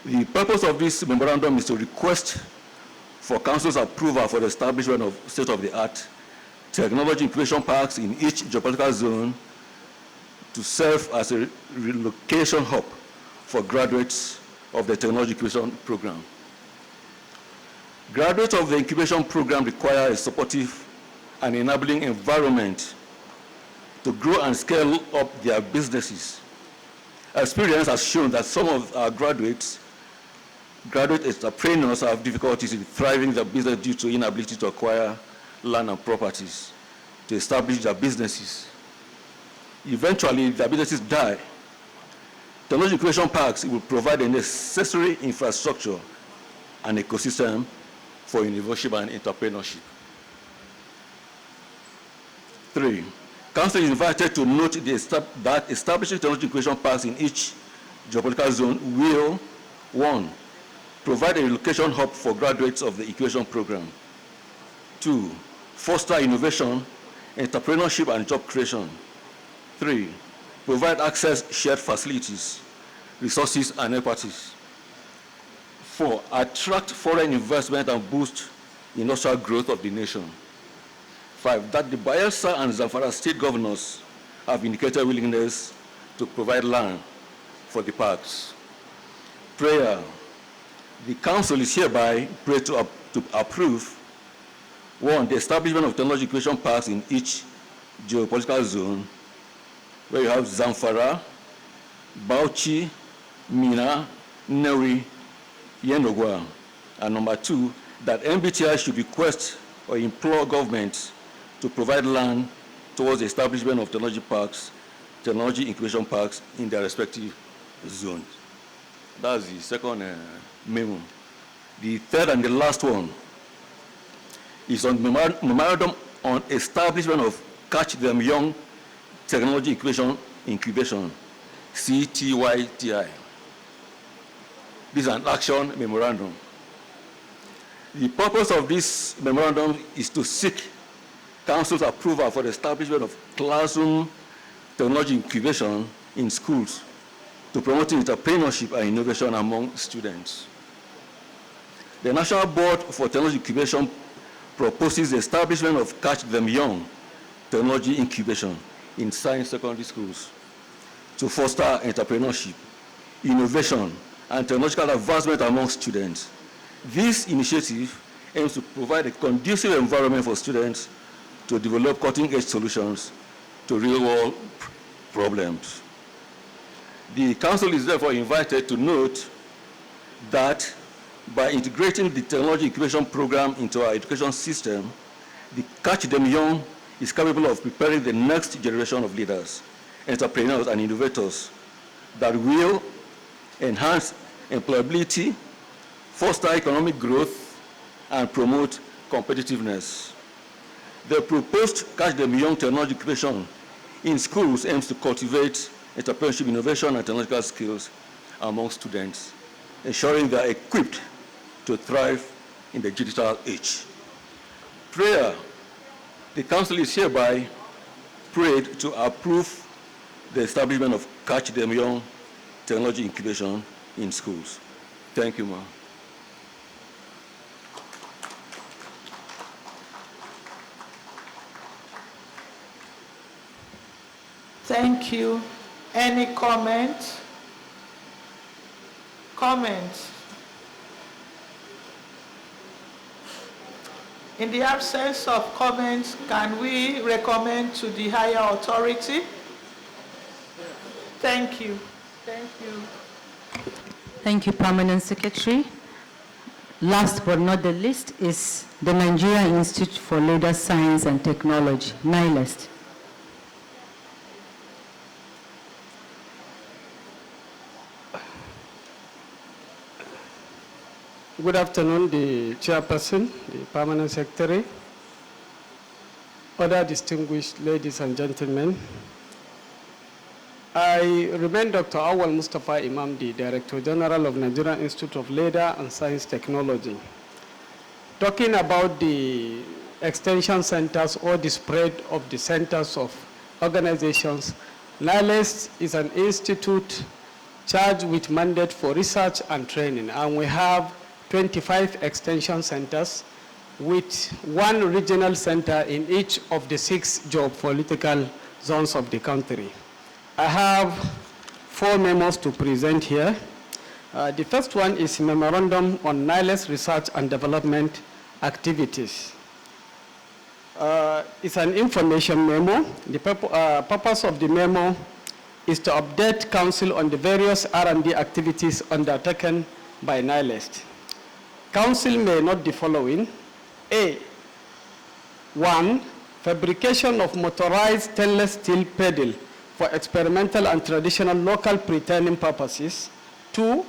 The purpose of this memorandum is to request for Council's approval for the establishment of state-of-the-art technology incubation parks in each geopolitical zone to serve as a relocation hub for graduates of the technology incubation program. Graduates of the incubation program require a supportive and enabling environment to grow and scale up their businesses. Experience has shown that some of our graduate entrepreneurs have difficulties in thriving their business due to inability to acquire land and properties to establish their businesses. Eventually, their businesses die. Technology incubation parks will provide the necessary infrastructure and ecosystem for innovation and entrepreneurship. 3, Council is invited to note that establishing technology incubation parks in each geopolitical zone will, 1, provide a relocation hub for graduates of the incubation program. 2, foster innovation, entrepreneurship, and job creation. 3, provide access, shared facilities, resources, and expertise. 4, attract foreign investment and boost industrial growth of the nation. 5, that the Bayelsa and Zamfara state governors have indicated willingness to provide land for the parks. Prayer. The Council is hereby prayed to approve 1, the establishment of technology incubation parks in each geopolitical zone, where you have Zamfara, Bauchi, Mina, Neri, Yenogwa. And number 2, that MBTI should request or implore government to provide land towards the establishment of technology incubation parks in their respective zones. That's the second memo. The third and the last one is on memorandum on establishment of Catch Them Young Technology Incubation, CTYTI. This is an action memorandum. The purpose of this memorandum is to seek Council's approval for the establishment of classroom technology incubation in schools to promote entrepreneurship and innovation among students. The National Board for Technology Incubation proposes the establishment of Catch Them Young Technology Incubation in science secondary schools to foster entrepreneurship, innovation, and technological advancement among students. This initiative aims to provide a conducive environment for students to develop cutting-edge solutions to real-world problems. The Council is therefore invited to note that by integrating the technology incubation program into our education system, the Catch Them Young is capable of preparing the next generation of leaders, entrepreneurs, and innovators that will enhance employability, foster economic growth, and promote competitiveness. The proposed Catch Them Young technology incubation in schools aims to cultivate entrepreneurship, innovation, and technological skills among students, ensuring they are equipped to thrive in the digital age. Prayer. The Council is hereby prayed to approve the establishment of Catch Them Young technology incubation in schools. Thank you, ma'am. Thank you. Any comment? Comment? In the absence of comments, can we recommend to the higher authority? Thank you. Thank you. Thank you, Permanent Secretary. Last but not the least is the Nigeria Institute for Leader Science and Technology, NILEST. Good afternoon, the Chairperson, the Permanent Secretary, other distinguished ladies and gentlemen. I remain Dr. Awal Mustafa Imam, the Director General of Nigerian Institute of Leader and Science Technology. Talking about the extension centers or the spread of the centers of organizations, NILEST is an institute charged with mandate for research and training, and we have 25 extension centers with 1 regional center in each of the 6 geopolitical zones of the country. I have 4 memos to present here. The first one is Memorandum on NILEST Research and Development Activities. It's an information memo. The purpose of the memo is to update Council on the various R&D activities undertaken by NILEST. Council may note the following. A, 1, fabrication of motorized stainless steel pedal for experimental and traditional local pre-turning purposes. 2,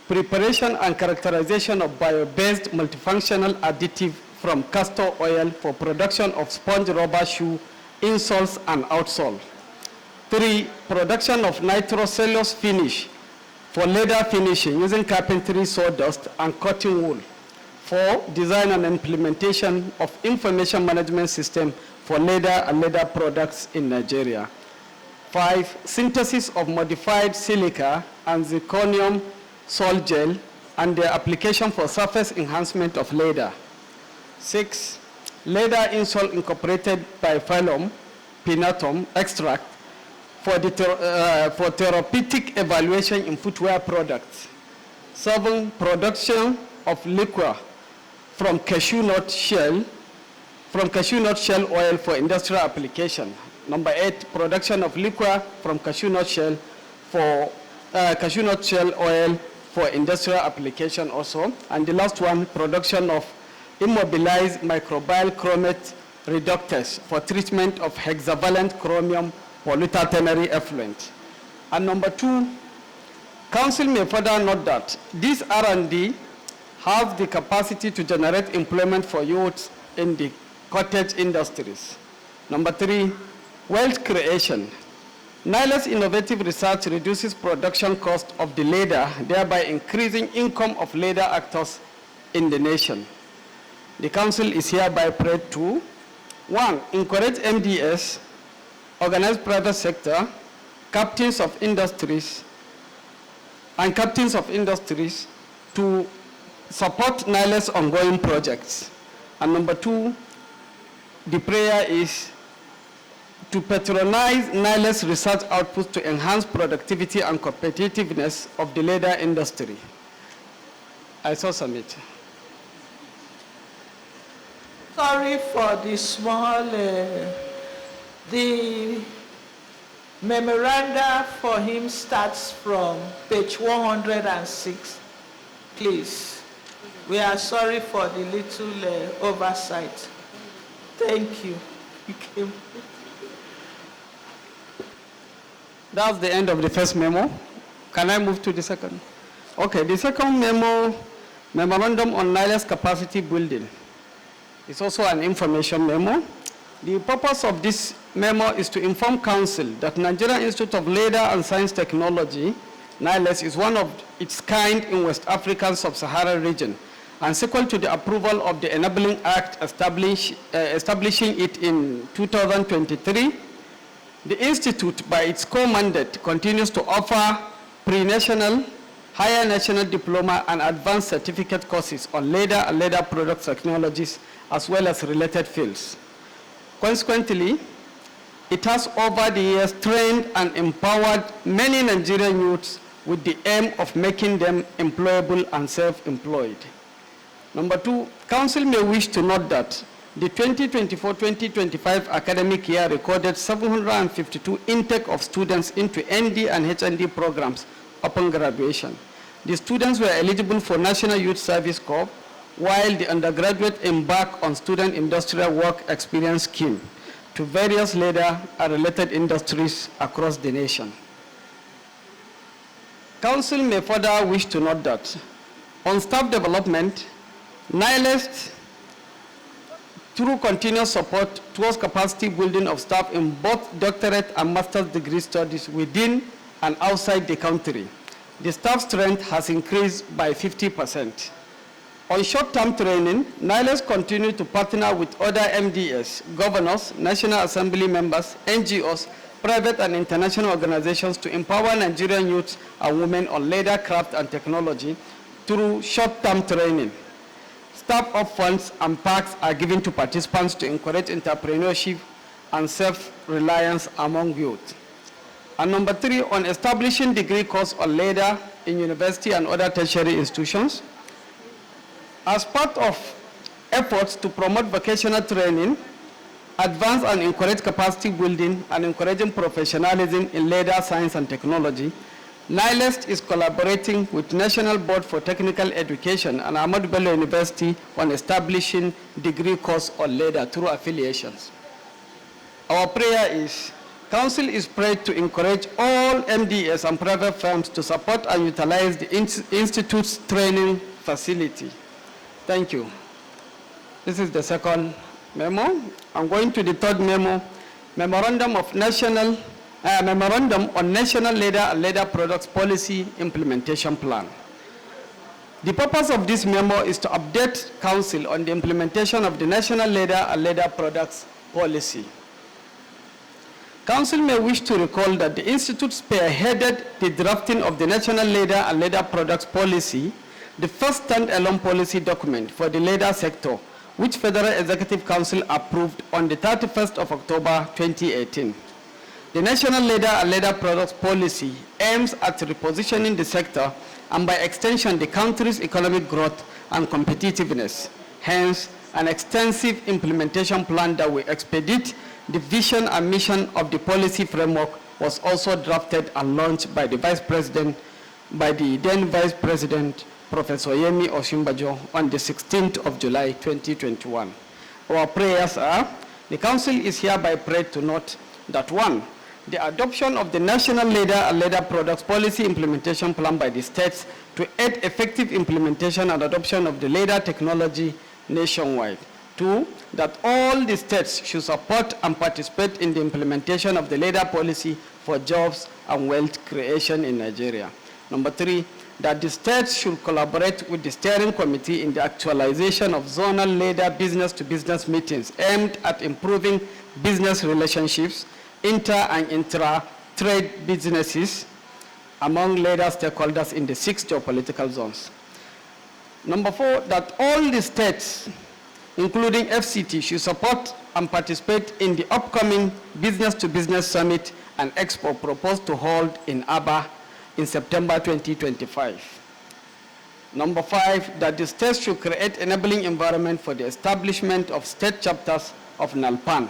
preparation and characterization of bio-based multifunctional additive from castor oil for production of sponge rubber shoe insoles and outsole. 3, production of nitrocellulose finish for leather finishing using carpentry sawdust and cotton wool. 4, design and implementation of information management system for leather and leather products in Nigeria. 5, synthesis of modified silica and zirconium sol gel and their application for surface enhancement of leather. 6, leather insole incorporated biphyllum pinnatum extract for therapeutic evaluation in footwear products. 7, production of liquor from cashew nut shell oil for industrial application. Number 8, production of liquor from cashew nut shell oil for industrial application also. And the last one, production of immobilized microbial chromate reductase for treatment of hexavalent chromium polyternary effluent. And number 2, Council may further note that these R&D have the capacity to generate employment for youth in the cottage industries. Number 3, wealth creation. NILEST innovative research reduces production cost of the leather, thereby increasing income of leather actors in the nation. The Council is hereby prayed to 1, encourage MDS, organized private sector, captains of industries to support NILEST ongoing projects. And number 2, the prayer is to patronize NILEST research outputs to enhance productivity and competitiveness of the leather industry. I so submit. Sorry for the small, the memoranda for him starts from page 106, please. We are sorry for the little oversight. Thank you. That's the end of the first memo. Can I move to the second? Okay, the second memo, Memorandum on NILEST Capacity Building. It's also an information memo. The purpose of this memo is to inform Council that Nigerian Institute of Leather and Science Technology, NILEST, is one of its kind in West African Sub-Saharan region, and sequel to the approval of the Enabling Act establishing it in 2023, the Institute, by its core mandate, continues to offer pre-national, higher national diploma and advanced certificate courses on leather and leather product technologies, as well as related fields. Consequently, it has over the years trained and empowered many Nigerian youths with the aim of making them employable and self-employed. Number 2, Council may wish to note that the 2024-2025 academic year recorded 752 intake of students into ND and HND programs upon graduation. The students were eligible for National Youth Service Corps, while the undergraduate embarked on Student Industrial Work Experience Scheme to various leather and related industries across the nation. Council may further wish to note that on staff development, NILEST, through continuous support towards capacity building of staff in both doctorate and master's degree studies within and outside the country, the staff strength has increased by 50%. On short-term training, NILEST continues to partner with other MDS, governors, National Assembly members, NGOs, private and international organizations to empower Nigerian youth and women on leather craft and technology through short-term training. Staff-up funds and packs are given to participants to encourage entrepreneurship and self-reliance among youth. And number 3, on establishing degree course on leather in university and other tertiary institutions. As part of efforts to promote vocational training, advance and encourage capacity building, and encouraging professionalism in leather science and technology, NILEST is collaborating with National Board for Technical Education and Ahmadu Bello University on establishing degree course on leather through affiliations. Our prayer is, Council is prayed to encourage all MDS and private firms to support and utilize the Institute's training facility. Thank you. This is the second memo. I'm going to the third memo, Memorandum on National Leather and Leather Products Policy Implementation Plan. The purpose of this memo is to update Council on the implementation of the National Leather and Leather Products Policy. Council may wish to recall that the Institute spearheaded the drafting of the National Leather and Leather Products Policy, the first stand-alone policy document for the leather sector, which Federal Executive Council approved on the 31st of October 2018. The National Leather and Leather Products Policy aims at repositioning the sector and by extension the country's economic growth and competitiveness. Hence, an extensive implementation plan that will expedite the vision and mission of the policy framework was also drafted and launched by the then Vice President, Professor Yemi Osinbajo, on the 16th of July 2021. Our prayers are, the Council is hereby prayed to note that 1, the adoption of the National Leather and Leather Products Policy Implementation Plan by the states to aid effective implementation and adoption of the leather technology nationwide. 2, that all the states should support and participate in the implementation of the leather policy for jobs and wealth creation in Nigeria. Number 3, that the states should collaborate with the steering committee in the actualization of zonal leather business-to-business meetings aimed at improving business relationships, inter and intra-trade businesses among leather stakeholders in the 6 geopolitical zones. Number 4, that all the states, including FCT, should support and participate in the upcoming business-to-business summit and expo proposed to hold in Aba in September 2025. Number 5, that the states should create enabling environment for the establishment of state chapters of NALPAN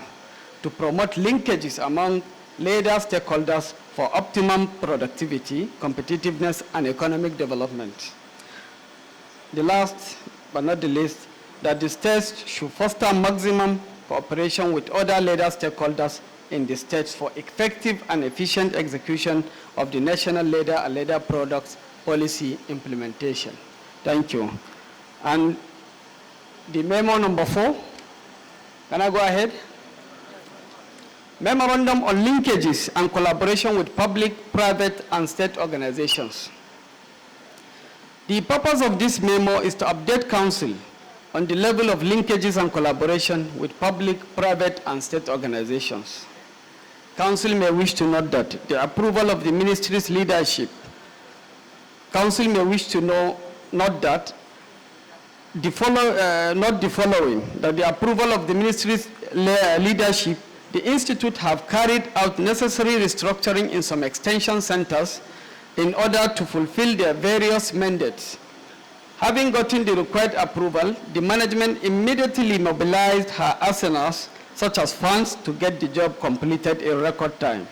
to promote linkages among leather stakeholders for optimum productivity, competitiveness, and economic development. The last but not the least, that the states should foster maximum cooperation with other leather stakeholders in the states for effective and efficient execution of the National Leather and Leather Products Policy implementation. Thank you. And the memo number 4, can I go ahead? Memorandum on linkages and collaboration with public, private, and state organizations. The purpose of this memo is to update Council on the level of linkages and collaboration with public, private, and state organizations. Council may wish to note that the approval of the ministry's leadership. Council may wish to note that the following, that the approval of the ministry's leadership, the Institute have carried out necessary restructuring in some extension centers in order to fulfill their various mandates. Having gotten the required approval, the management immediately mobilized her arsenals, such as funds, to get the job completed in record time.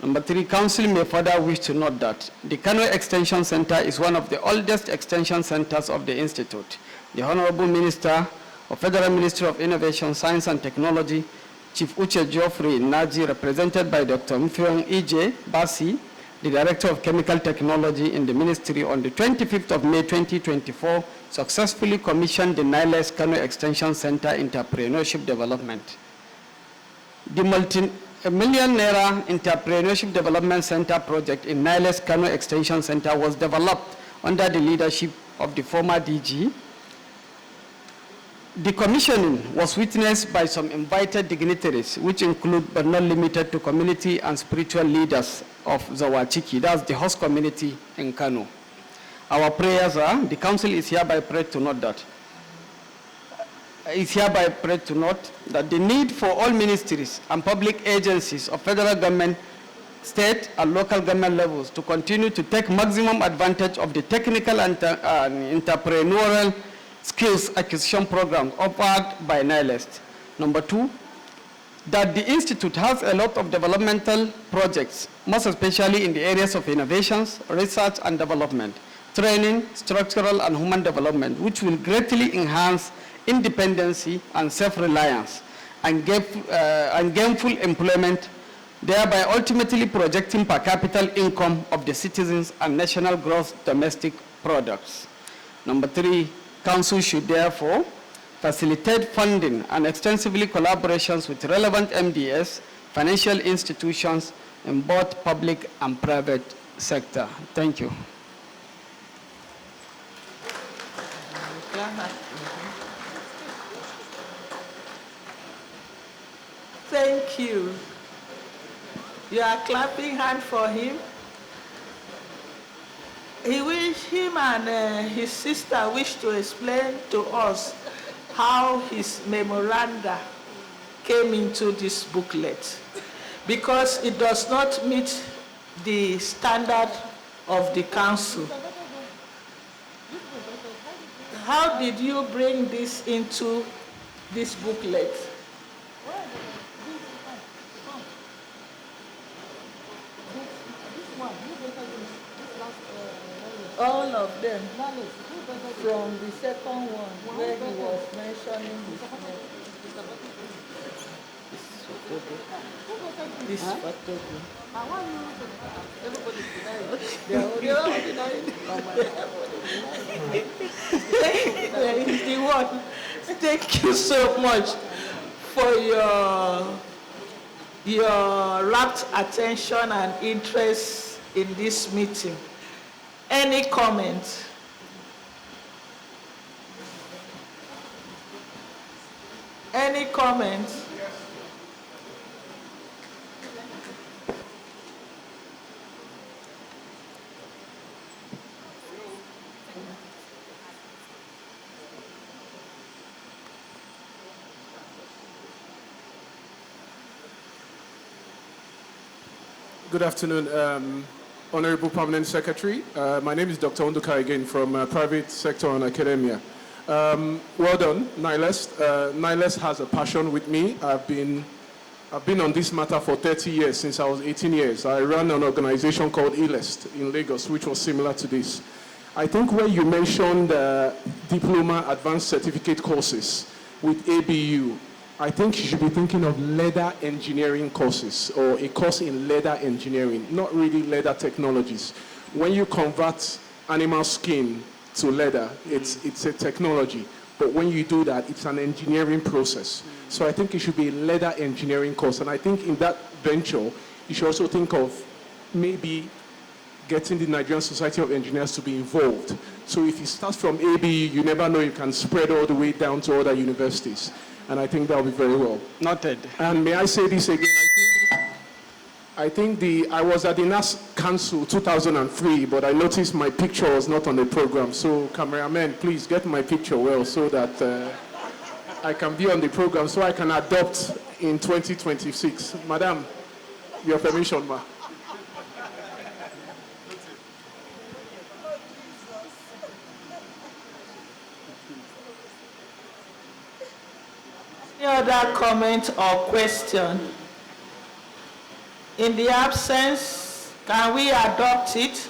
Number 3, Council may further wish to note that the Kano Extension Center is one of the oldest extension centers of the Institute. The Honorable Minister of Federal Ministry of Innovation, Science and Technology, Chief Uche Geoffrey Naji, represented by Dr. Mfiong E.J. Basi, the Director of Chemical Technology in the Ministry, on the 25th of May 2024, successfully commissioned the NILES Kano Extension Center Entrepreneurship Development. The multi-million naira Entrepreneurship Development Center project in NILES Kano Extension Center was developed under the leadership of the former DG. The commissioning was witnessed by some invited dignitaries, which include but not limited to community and spiritual leaders of Zawachiki, that's the host community in Kano. Our prayers are, the council is hereby prayed to note that, the need for all ministries and public agencies of federal government, state and local government levels to continue to take maximum advantage of the technical and entrepreneurial skills acquisition program offered by NILEST. Number 2, that the Institute has a lot of developmental projects, most especially in the areas of innovations, research and development, training, structural and human development, which will greatly enhance independency and self-reliance and gainful employment, thereby ultimately projecting per capita income of the citizens and national gross domestic products. Number 3, Council should therefore facilitate funding and extensively collaborations with relevant MDS, financial institutions in both public and private sector. Thank you. Thank you. You are clapping hand for him. Him and his sister wish to explain to us how his memoranda came into this booklet, because it does not meet the standard of the council. How did you bring this into this booklet? All of them, from the second one, where he was mentioning his name. This photograph. He's the one. Thank you so much for your rapt attention and interest in this meeting. Any comment? Any comment? Good afternoon, Honorable Permanent Secretary. My name is Dr. Onduka again from Private Sector and Academia. Well done, NILEST. NILEST has a passion with me. I've been on this matter for 30 years, since I was 18 years. I ran an organization called ILEST in Lagos, which was similar to this. I think when you mentioned diploma advanced certificate courses with ABU, I think you should be thinking of leather engineering courses, or a course in leather engineering, not really leather technologies. When you convert animal skin to leather, it's a technology. But when you do that, it's an engineering process. So I think it should be a leather engineering course. And I think in that venture, you should also think of maybe getting the Nigerian Society of Engineers to be involved. So if you start from ABU, you never know, you can spread all the way down to other universities. And I think that will be very well. Noted. And may I say this again? I was at the NAS Council 2003, but I noticed my picture was not on the program. So cameraman, please get my picture well so that I can be on the program, so I can adopt in 2026. Madam, your permission, ma. Any other comment or question? In the absence, can we adopt it?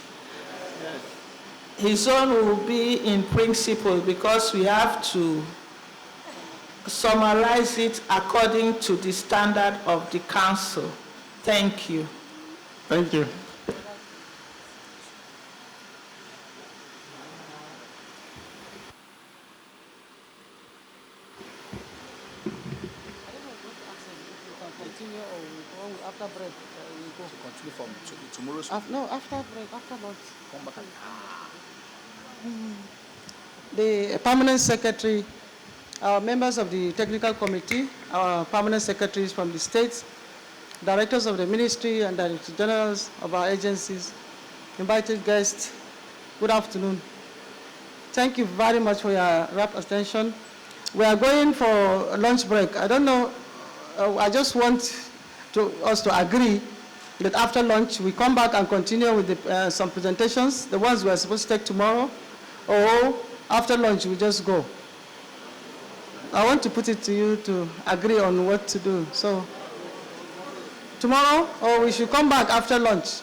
His own will be in principle because we have to summarize it according to the standard of the council. Thank you. Thank you. After break, we go. Continue from tomorrow's. No, after break, after lunch. Come back. The permanent secretary, our members of the technical committee, our permanent secretaries from the states, directors of the ministry and director generals of our agencies, invited guests, good afternoon. Thank you very much for your rapt attention. We are going for a lunch break. I don't know, I just want us to agree that after lunch we come back and continue with some presentations, the ones we are supposed to take tomorrow, or after lunch we just go. I want to put it to you to agree on what to do. So tomorrow, or we should come back after lunch?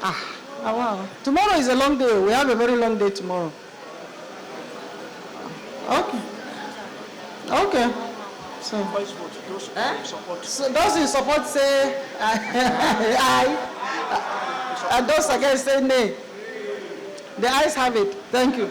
Wow. Tomorrow is a long day. We have a very long day tomorrow. Okay. Okay. So those in support say aye, and those against say nay. The ayes have it. Thank you.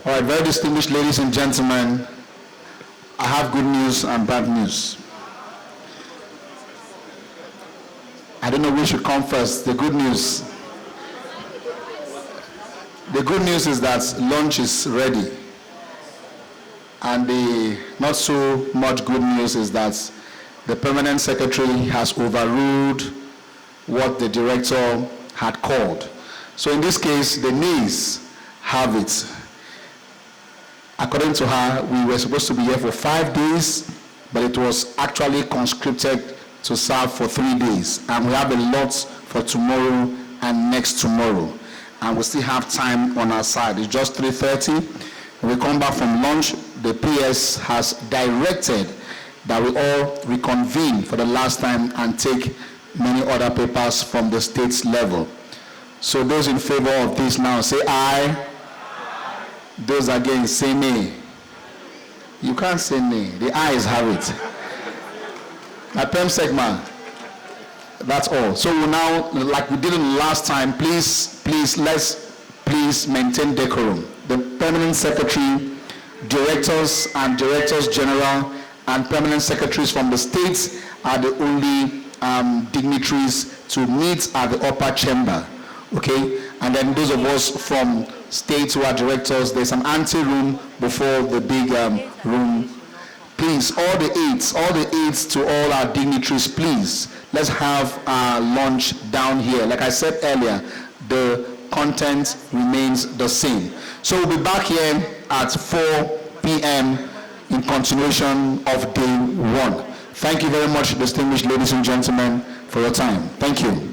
All right, very distinguished ladies and gentlemen, I have good news and bad news. I don't know which should come first. The good news is that lunch is ready. And the not so much good news is that the permanent secretary has overruled what the director had called. So in this case, the nays have it. According to her, we were supposed to be here for 5 days, but it was actually conscripted to serve for 3 days. And we have a lot for tomorrow and next tomorrow. And we still have time on our side. It's just 3:30. When we come back from lunch, the PS has directed that we all reconvene for the last time and take many other papers from the state's level. So those in favor of this now say aye. Those against say nay. You can't say nay. The ayes have it. My Pem Segma. That's all. So we now, like we did last time, let's maintain decorum. The permanent secretary, directors and directors general, and permanent secretaries from the states are the only dignitaries to meet at the upper chamber. Okay? And then those of us from states who are directors, there's an ante-room before the big room. Please, all the aides to all our dignitaries, please, let's have our lunch down here. Like I said earlier, the content remains the same. So we'll be back here at 4 p.m. in continuation of day 1. Thank you very much, distinguished ladies and gentlemen, for your time. Thank you.